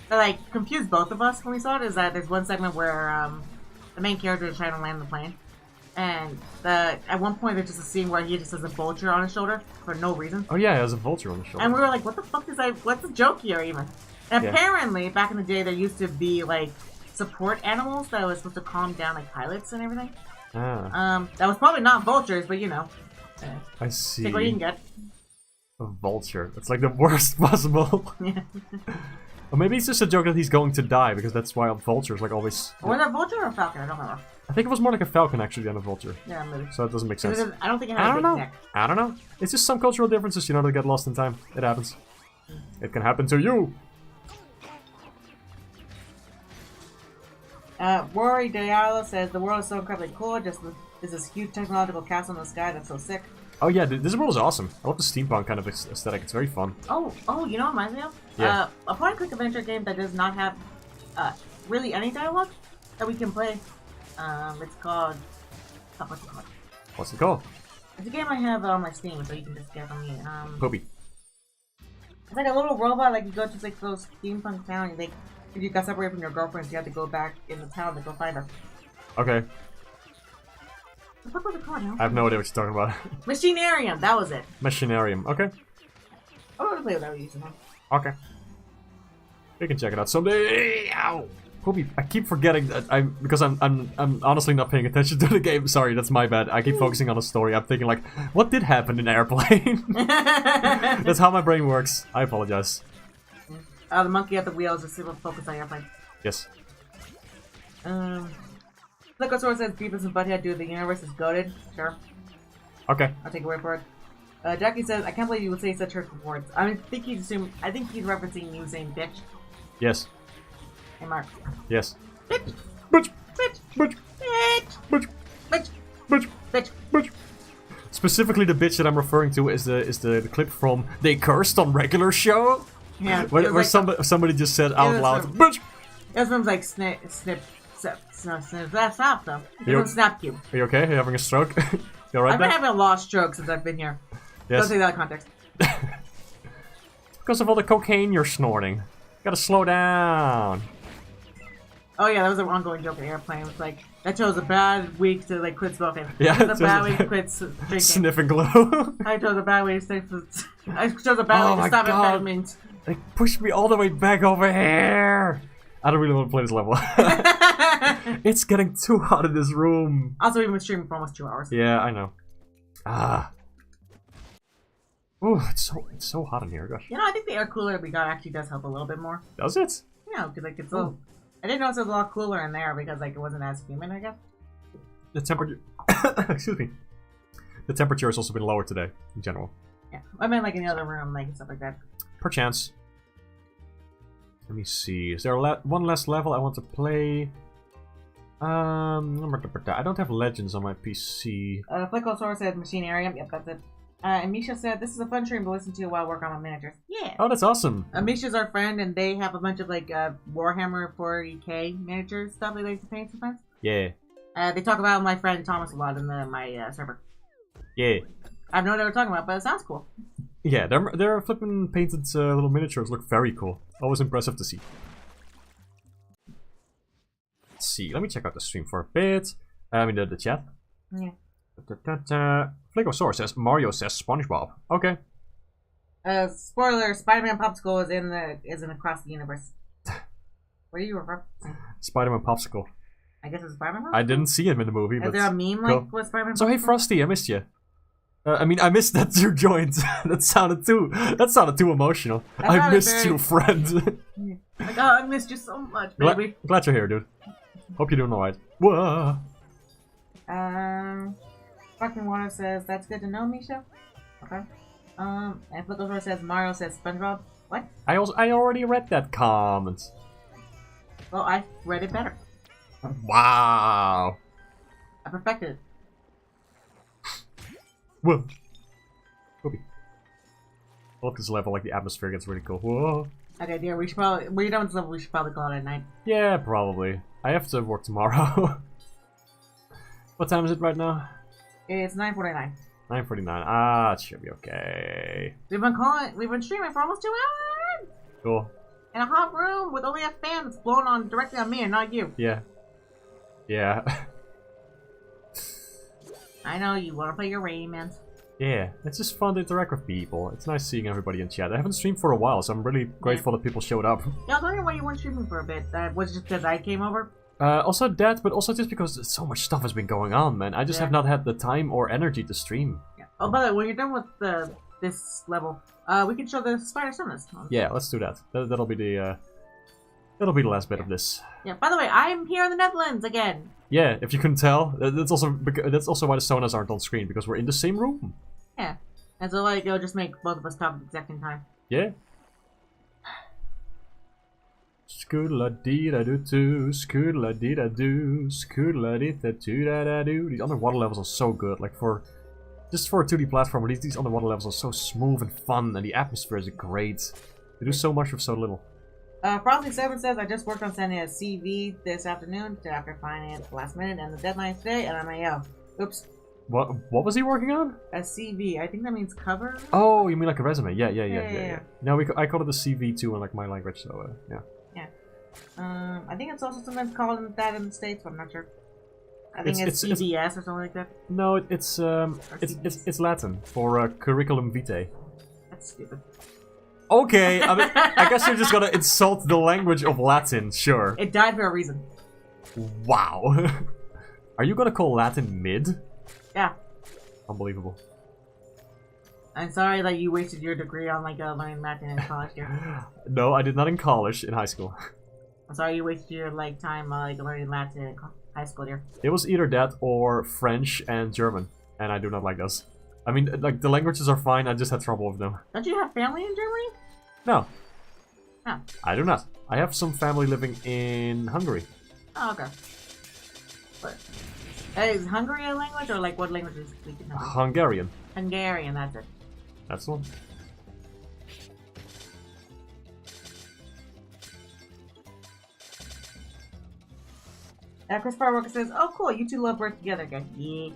like confused both of us when we saw it is that there's one segment where the main character is trying to land the plane, and at one point there's just a scene where he just has a vulture on his shoulder for no reason. Oh yeah, he has a vulture on his shoulder. And we were like, what the fuck is that? What's the joke here even? And apparently back in the day there used to be like support animals that was supposed to calm down like pilots and everything. That was probably not vultures, but you know. I see. Take what you can get. A vulture. It's like the worst possible. Yeah. Or maybe it's just a joke that he's going to die, because that's why vultures like always... Was it a vulture or a falcon? I don't remember. I think it was more like a falcon actually than a vulture. Yeah, maybe. So it doesn't make sense. I don't think it had a big neck. I don't know. It's just some cultural differences, you know, that get lost in time. It happens. It can happen to you! Rory Diallo says, the world is so incredibly cool, just there's this huge technological castle in the sky that's so sick. Oh yeah, this world is awesome. I love the steampunk kind of aesthetic, it's very fun. Oh, you know what reminds me of? Yeah. A point-and-click adventure game that does not have really any dialogue that we can play. It's called What's it called? What's it called? It's a game I have on my Steam, so you can just get from me. Poopy. It's like a little robot, like you go to like those steampunk town, and if you got separated from your girlfriend, so you have to go back in the town to go find her. Okay. The fuck was it called now? I have no idea what you're talking about. Machinarium, that was it. Machinarium. Okay. I want to play without using them. Okay. We can check it out someday. Ow. Poopy. I keep forgetting that because I'm honestly not paying attention to the game. Sorry, that's my bad. I keep focusing on the story. I'm thinking like, what did happen in Airplane? That's how my brain works. I apologize. The monkey at the wheels is super focused on Airplane. Yes. Flickosaur says Beavis and Butthead do the universe is goated. Sure. Okay. I'll take your word for it. Jackie says, I can't believe you would say such hurtful words. I think he's referencing you saying bitch. Yes. Hey Mark. Yes. Bitch. Bitch. Bitch. Bitch. Bitch. Bitch. Bitch. Bitch. Bitch. Bitch. Specifically, the bitch that I'm referring to is the clip from They Cursed on Regular Show. Yeah. Where like somebody just said out loud, bitch. It was like snip, that's not though. You- It's snap cube. Are you okay? Are you having a stroke? You alright I've been there? having a lot of strokes since I've been here. Yes. Don't take that in context. Because of all the cocaine you're snorting. Gotta slow down. Oh yeah, that was an ongoing joke in Airplane. It was like, I chose a bad week to like quit smoking. Yeah, I chose a bad week to quit drinking. Sniffing glue. I chose a bad way to stay. I chose a bad way to stop amphetamines. They pushed me all the way back over here. I don't really want to play this level. It's getting too hot in this room. Also, we've been streaming for almost 2 hours. Yeah, I know. Ah. Oh, it's so hot in here. Gosh. You know, I think the air cooler we got actually does help a little bit more. Does it? Yeah, because like it's a little. I didn't notice it was a lot cooler in there because like it wasn't as humid, I guess. The temperature. Excuse me. The temperature has also been lower today in general. Yeah, I meant like in the other room, like and stuff like that. Perchance. Let me see. Is there one less level I want to play? I don't have Legends on my PC. Flickosaur said Machinarium. Yep, that's it. And Misha said, this is a fun stream to listen to while working on my miniatures. Yeah. Oh, that's awesome. Misha's our friend, and they have a bunch of like Warhammer 40k miniature stuff they like to paint sometimes. Yeah. They talk about my friend Thomas a lot in my server. Yeah. I have no idea what they're talking about, but it sounds cool. Yeah, their flippin' painted little miniatures look very cool. Always impressive to see. Let's see. Let me check out the stream for a bit. I mean the chat. Yeah. Flickosaur says Mario says SpongeBob. Okay. Spoiler: Spider-Man Popsicle is in Across the Universe. What are you referencing? Spider-Man Popsicle. I guess it's Spider-Man. I didn't see him in the movie. Is but there a meme like with Spider-Man? So hey Popsicle? Frosty, I missed you. I mean, I missed that you joined. That sounded too emotional. I missed you, friend. Like, oh, I missed you so much, baby. Glad you're here, dude. Hope you're doing alright. Whoa. Fucking Water says, that's good to know, Misha. Okay. And Flickosaur says, Mario says SpongeBob. What? I already read that comment. Well, I read it better. Wow. I perfected it. Whoa. Whoopee. I love this level, like the atmosphere gets really cool. Whoa. Okay, dear, we're done with this level, we should probably call it at night. Yeah, probably. I have to work tomorrow. What time is it right now? It's 9:49. 9:49. Ah, it should be okay. We've been streaming for almost 2 hours! Cool. In a hot room with only a fan that's blowing on directly on me and not you. Yeah. Yeah. I know, you want to play your Rayman. Yeah, it's just fun to interact with people. It's nice seeing everybody in chat. I haven't streamed for a while, so I'm really grateful that people showed up. Yeah, I was wondering why you weren't streaming for a bit. Was it just because I came over? Also that, but also just because so much stuff has been going on, man. I just have not had the time or energy to stream. Yeah. Oh, by the way, when you're done with this level, we can show the spider sonas. Yeah, let's do that. That'll be the last bit of this. Yeah. By the way, I'm here in the Netherlands again. Yeah, if you couldn't tell, that's also why the sonas aren't on screen, because we're in the same room. Yeah. And so like it'll just make both of us talk at the exact same time. Yeah. Scoodla-dee-da-doo-doo, scoodla-dee-da-doo, scoodla-dee-da-doo-da-da-doo. These underwater levels are so good. Like just for a 2D platformer, these underwater levels are so smooth and fun, and the atmosphere is great. They do so much with so little. Frosty7 says, I just worked on sending a CV this afternoon after finding it at the last minute and the deadline today, and I'm AO. Oops. What was he working on? A CV. I think that means cover. Oh, you mean like a resume? Yeah. Yeah. No, I call it a CV too in like my language, so yeah. Yeah. I think it's also sometimes called that in the States, but I'm not sure. I think it's CVS or something like that. No, it's Latin for curriculum vitae. That's stupid. Okay, I mean, I guess you're just gonna insult the language of Latin, sure. It died for a reason. Wow. Are you gonna call Latin mid? Yeah. Unbelievable. I'm sorry that you wasted your degree on like learning Latin in college here. No, I did not in college, in high school. I'm sorry you wasted your like time like learning Latin in high school here. It was either that or French and German, and I do not like those. I mean, like, the languages are fine, I just had trouble with them. Don't you have family in Germany? No. Oh. I do not. I have some family living in Hungary. Oh, okay. But is Hungary a language, or like what language is speaking? Hungarian. Hungarian, that's it. That's the one. Chris Fireworker says, "Oh, cool! You two love birth together again." Yeah.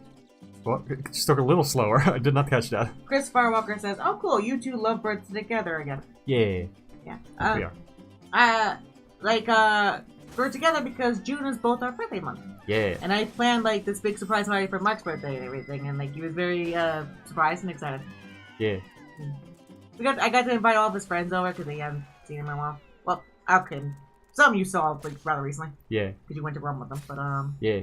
What? Just talk a little slower. I did not catch that. Chris Firewalker says, "Oh, cool! You two love birds together again." Yeah. Yeah. We are. We're together because June is both our birthday month. Yeah. And I planned like this big surprise party for Mark's birthday and everything, and like he was very surprised and excited. Yeah. I got to invite all of his friends over because they haven't seen him in a while. Well, okay, some you saw like rather recently. Yeah. Because you went to Rome with them, but Yeah.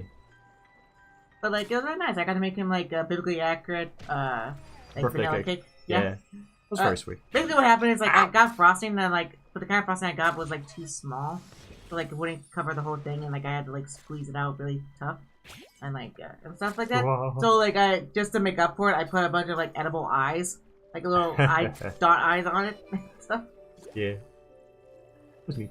But like it was really nice. I got to make him like a biblically accurate like vanilla cake. Yeah. It was very sweet. Basically, what happened is like I got frosting, and like but the kind of frosting I got was like too small, so like it wouldn't cover the whole thing, and like I had to like squeeze it out really tough, and like and stuff like that. Whoa. So like I just to make up for it, I put a bunch of like edible eyes, like little eye dot eyes on it, and stuff. Yeah. It was neat.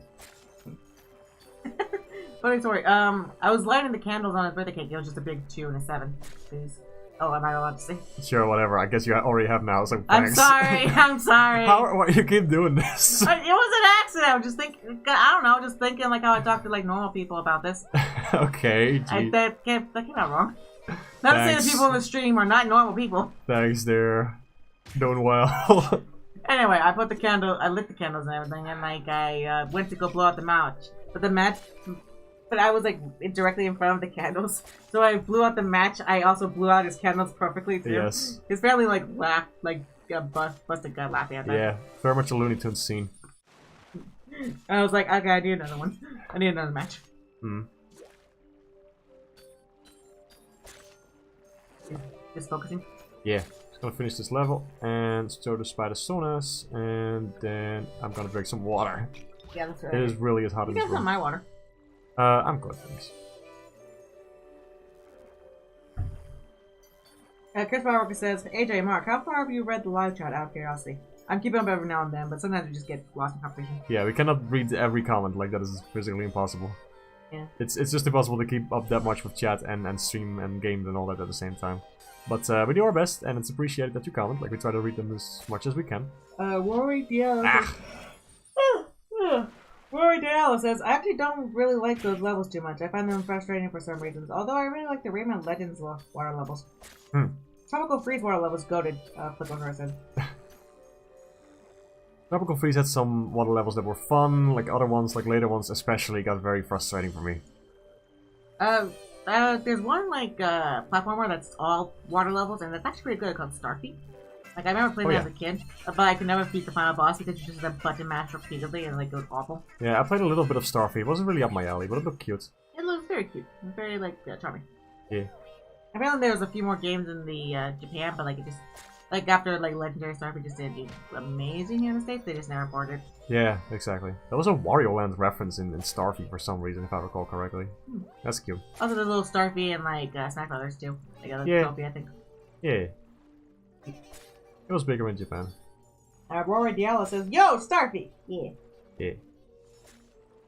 Funny story. I was lighting the candles on his birthday cake. It was just a big 2 and a 7. Please. Oh, am I allowed to say? Sure, whatever. I guess you already have now, so I'm thanks. sorry. I'm sorry. Why you keep doing this? It was an accident. I was just thinking. I don't know. Just thinking like how I talk to like normal people about this. Okay. That came out wrong. Not to say the people in the stream are not normal people. Thanks, they're doing well. Anyway, I lit the candles and everything, and like I went to go blow out the match, but I was like directly in front of the candles, so I blew out the match. I also blew out his candles perfectly too. Yes. His family like laughed, like busted gut laughing at that. Yeah, very much a Looney Tunes scene. And I was like, okay, I need another one. I need another match. Just focusing. Yeah. Just gonna finish this level and throw the spider sonas, and then I'm gonna drink some water. Yeah, that's right. It is really as hot in You this guys want room. my water? I'm good, thanks. Chris Barker says, AJ, Mark, how far have you read the live chat out of curiosity? I'm keeping up every now and then, but sometimes we just get lost in conversation. Yeah, we cannot read every comment, like that is physically impossible. Yeah. It's just impossible to keep up that much with chat and stream and games and all that at the same time. But we do our best, and it's appreciated that you comment, like we try to read them as much as we can. Rory Diallo Rory Diallo says, I actually don't really like those levels too much. I find them frustrating for some reasons, although I really like the Rayman Legends water levels. Tropical Freeze water levels goated, Flipper said. Tropical Freeze had some water levels that were fun, like other ones, like later ones especially, got very frustrating for me. There's one, like, platformer that's all water levels, and that's actually pretty good, called Starfy. Like, I remember playing that as a kid, but I could never beat the final boss because you just had to button mash repeatedly, and, like, it was awful. Yeah, I played a little bit of Starfy. It wasn't really up my alley, but it looked cute. It looks very cute. Very, like, charming. Yeah. Apparently there was a few more games in the, Japan, but, like, it just... Like, after, like, Legendary Starfy just didn't do amazing here in the States, they just never ported it. Yeah, exactly. There was a Wario Land reference in Starfy for some reason, if I recall correctly. That's cute. Also, the little Starfy and, like, Smash Brothers, too. Like, a Yeah. trophy, I think. Yeah. It was bigger in Japan. Rory Diallo says, Yo, Starfy! Yeah. Yeah.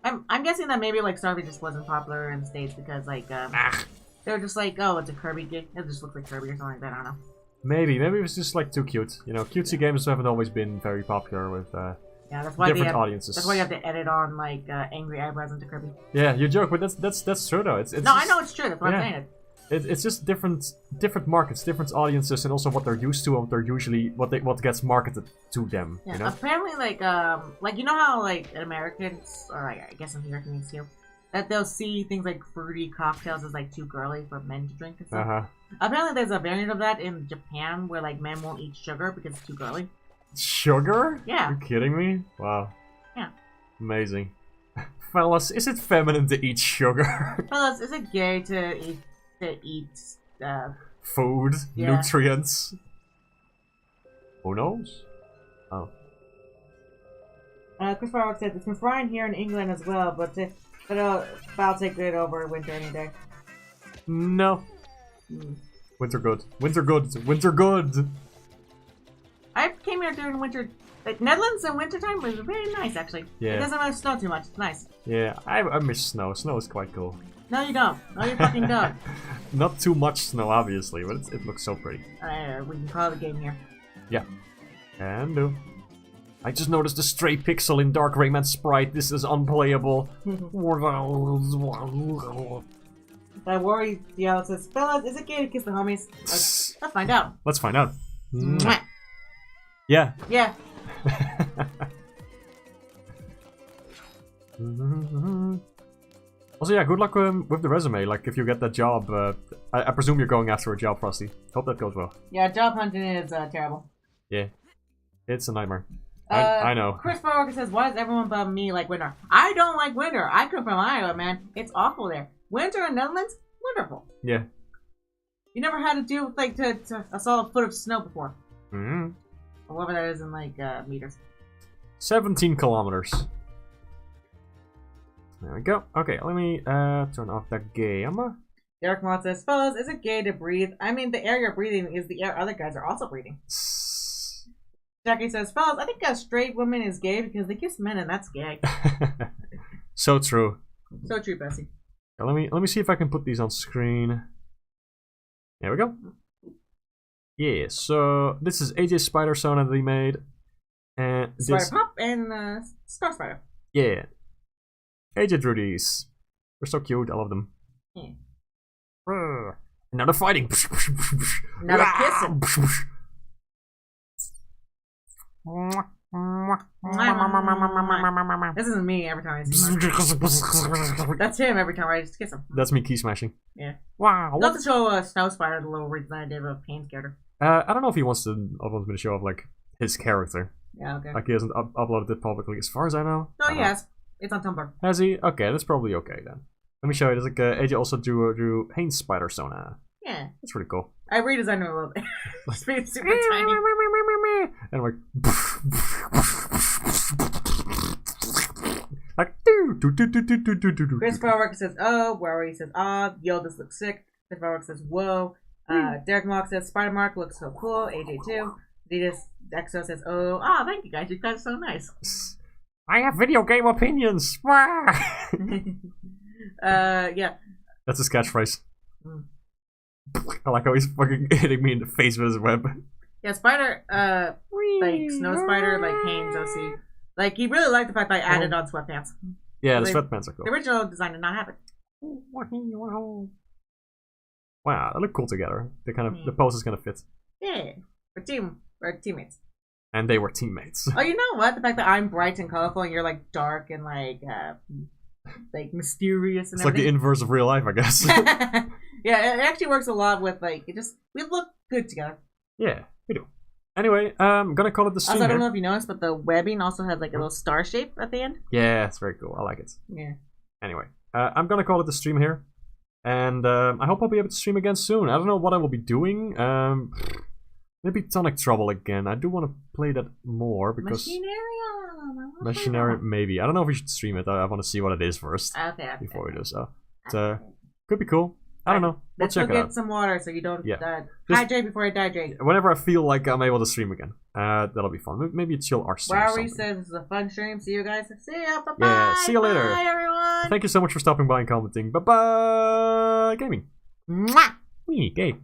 I'm guessing that maybe, like, Starfy just wasn't popular in the States because, like, they were just like, oh, it's a Kirby game. It just looks like Kirby or something like that, I don't know. Maybe it was just, like, too cute. You know, cutesy games haven't always been very popular with yeah, that's why different audiences. That's why you have to edit on, like, angry eyebrows into Kirby. Yeah, you joke, but that's true, though. It's no, just, I know it's true. That's why I'm saying it. It's just different markets, different audiences, and also what they're used to and what gets marketed to them. Yeah, You know? apparently, like you know how like Americans, or I guess in Americans too, that they'll see things like fruity cocktails as like too girly for men to drink and stuff. Apparently, there's a variant of that in Japan where like men won't eat sugar because it's too girly. Sugar? Yeah. Are you kidding me? Wow. Yeah. Amazing. Fellas, is it feminine to eat sugar? Fellas, is it gay to eat food, yeah. nutrients? Who knows? Oh. Chris Farrock said it's been frying here in England as well, but I'll take it over winter any day. No. Winter good. Winter good. Winter good. I came here during winter. Like, Netherlands in wintertime was very nice, actually. Yeah. It doesn't really snow too much. It's nice. Yeah, I miss snow. Snow is quite cool. No, you don't. No, you fucking don't. Not too much snow, obviously, but it looks so pretty. We can call the game here. Yeah. Can do. I just noticed a stray pixel in Dark Rayman sprite. This is unplayable. I worry, Diallo says, fellas, is it gay to kiss the homies? Let's find out. Let's find out. Yeah. Yeah. Also, yeah, good luck with the resume. Like, if you get that job, I presume you're going after a job, Frosty. Hope that goes well. Yeah, job hunting is terrible. Yeah. It's a nightmare. I know. Chris Farrock says, why does everyone but me like winter? I don't like winter. I come from Iowa, man. It's awful there. Winter in Netherlands? Wonderful. Yeah. You never had to deal with, like, to a solid foot of snow before. Mm-hmm. Or whatever that is in, like, meters. 17 kilometers. There we go. Okay, let me turn off that game. Derek Mott says, fellas, is it gay to breathe? I mean, the air you're breathing is the air other guys are also breathing. Jackie says, fellas, I think a straight woman is gay because they kiss men and that's gay. So true. So true, Bessie. Let me see if I can put these on screen. There we go. Yeah, so this is AJ's Spider Sona that he made. And Spider Pop and Star Spider. Yeah. AJ drew these. They're so cute, I love them. Yeah. Now they're fighting. Now they're kissing. This isn't me every time I see him. That's him every time I just kiss him. That's me key smashing. Yeah. Wow. Not to show Snow Spider the little representative of Pain's character. I don't know if he wants me to show off like his character. Yeah, okay. Like he hasn't uploaded it publicly, as far as I know. No, he has. It's on Tumblr. Has he? Okay, that's probably okay then. Let me show you. There's like AJ also drew Hain's Spider Sona. Yeah. That's pretty cool. I redesigned it a little bit. It's made it super tiny. And like Chris Farrock says, oh. Rory says, ah. Yo, this looks sick. Chris Farrock says, whoa. Derek Mock says, Spider Mark looks so cool. AJ too. Adidas Exo says, oh. Ah, thank you guys. You guys are so nice. I have video game opinions. Yeah. That's his catchphrase. I like how he's fucking hitting me in the face with his web. Yeah, Spider, like Snow Spider, like Haynes OC. Like, he really liked the fact that I added on sweatpants. Yeah, the sweatpants are cool. The original design did not have it. Wow, they look cool together. They kind of the poses kind of fit. Yeah, we're teammates. And they were teammates. Oh, you know what? The fact that I'm bright and colorful and you're like dark and like mysterious and it's like the inverse of real life, I guess. Yeah, it actually works a lot with like we look good together. Yeah, we do. Anyway, I'm gonna call it the stream. Also, I don't know if you noticed, but the webbing also has like a little star shape at the end. Yeah, it's very cool. I like it. Yeah. Anyway, I'm gonna call it the stream here, and I hope I'll be able to stream again soon. I don't know what I will be doing. Maybe Tonic Trouble again. I do want to play that more because Machinarium, maybe. I don't know if we should stream it. I want to see what it is first before we do so. It could be cool. I don't know. Let's check go it get out. some water so you don't hydrate before I dehydrate. Whenever I feel like I'm able to stream again, that'll be fun. Maybe chill our stream. Rory says this is a fun stream. See you guys. See ya. Bye bye. Yeah, see you later. Bye everyone. Thank you so much for stopping by and commenting. Bye bye. Gaming. Mwah. Wee, gay.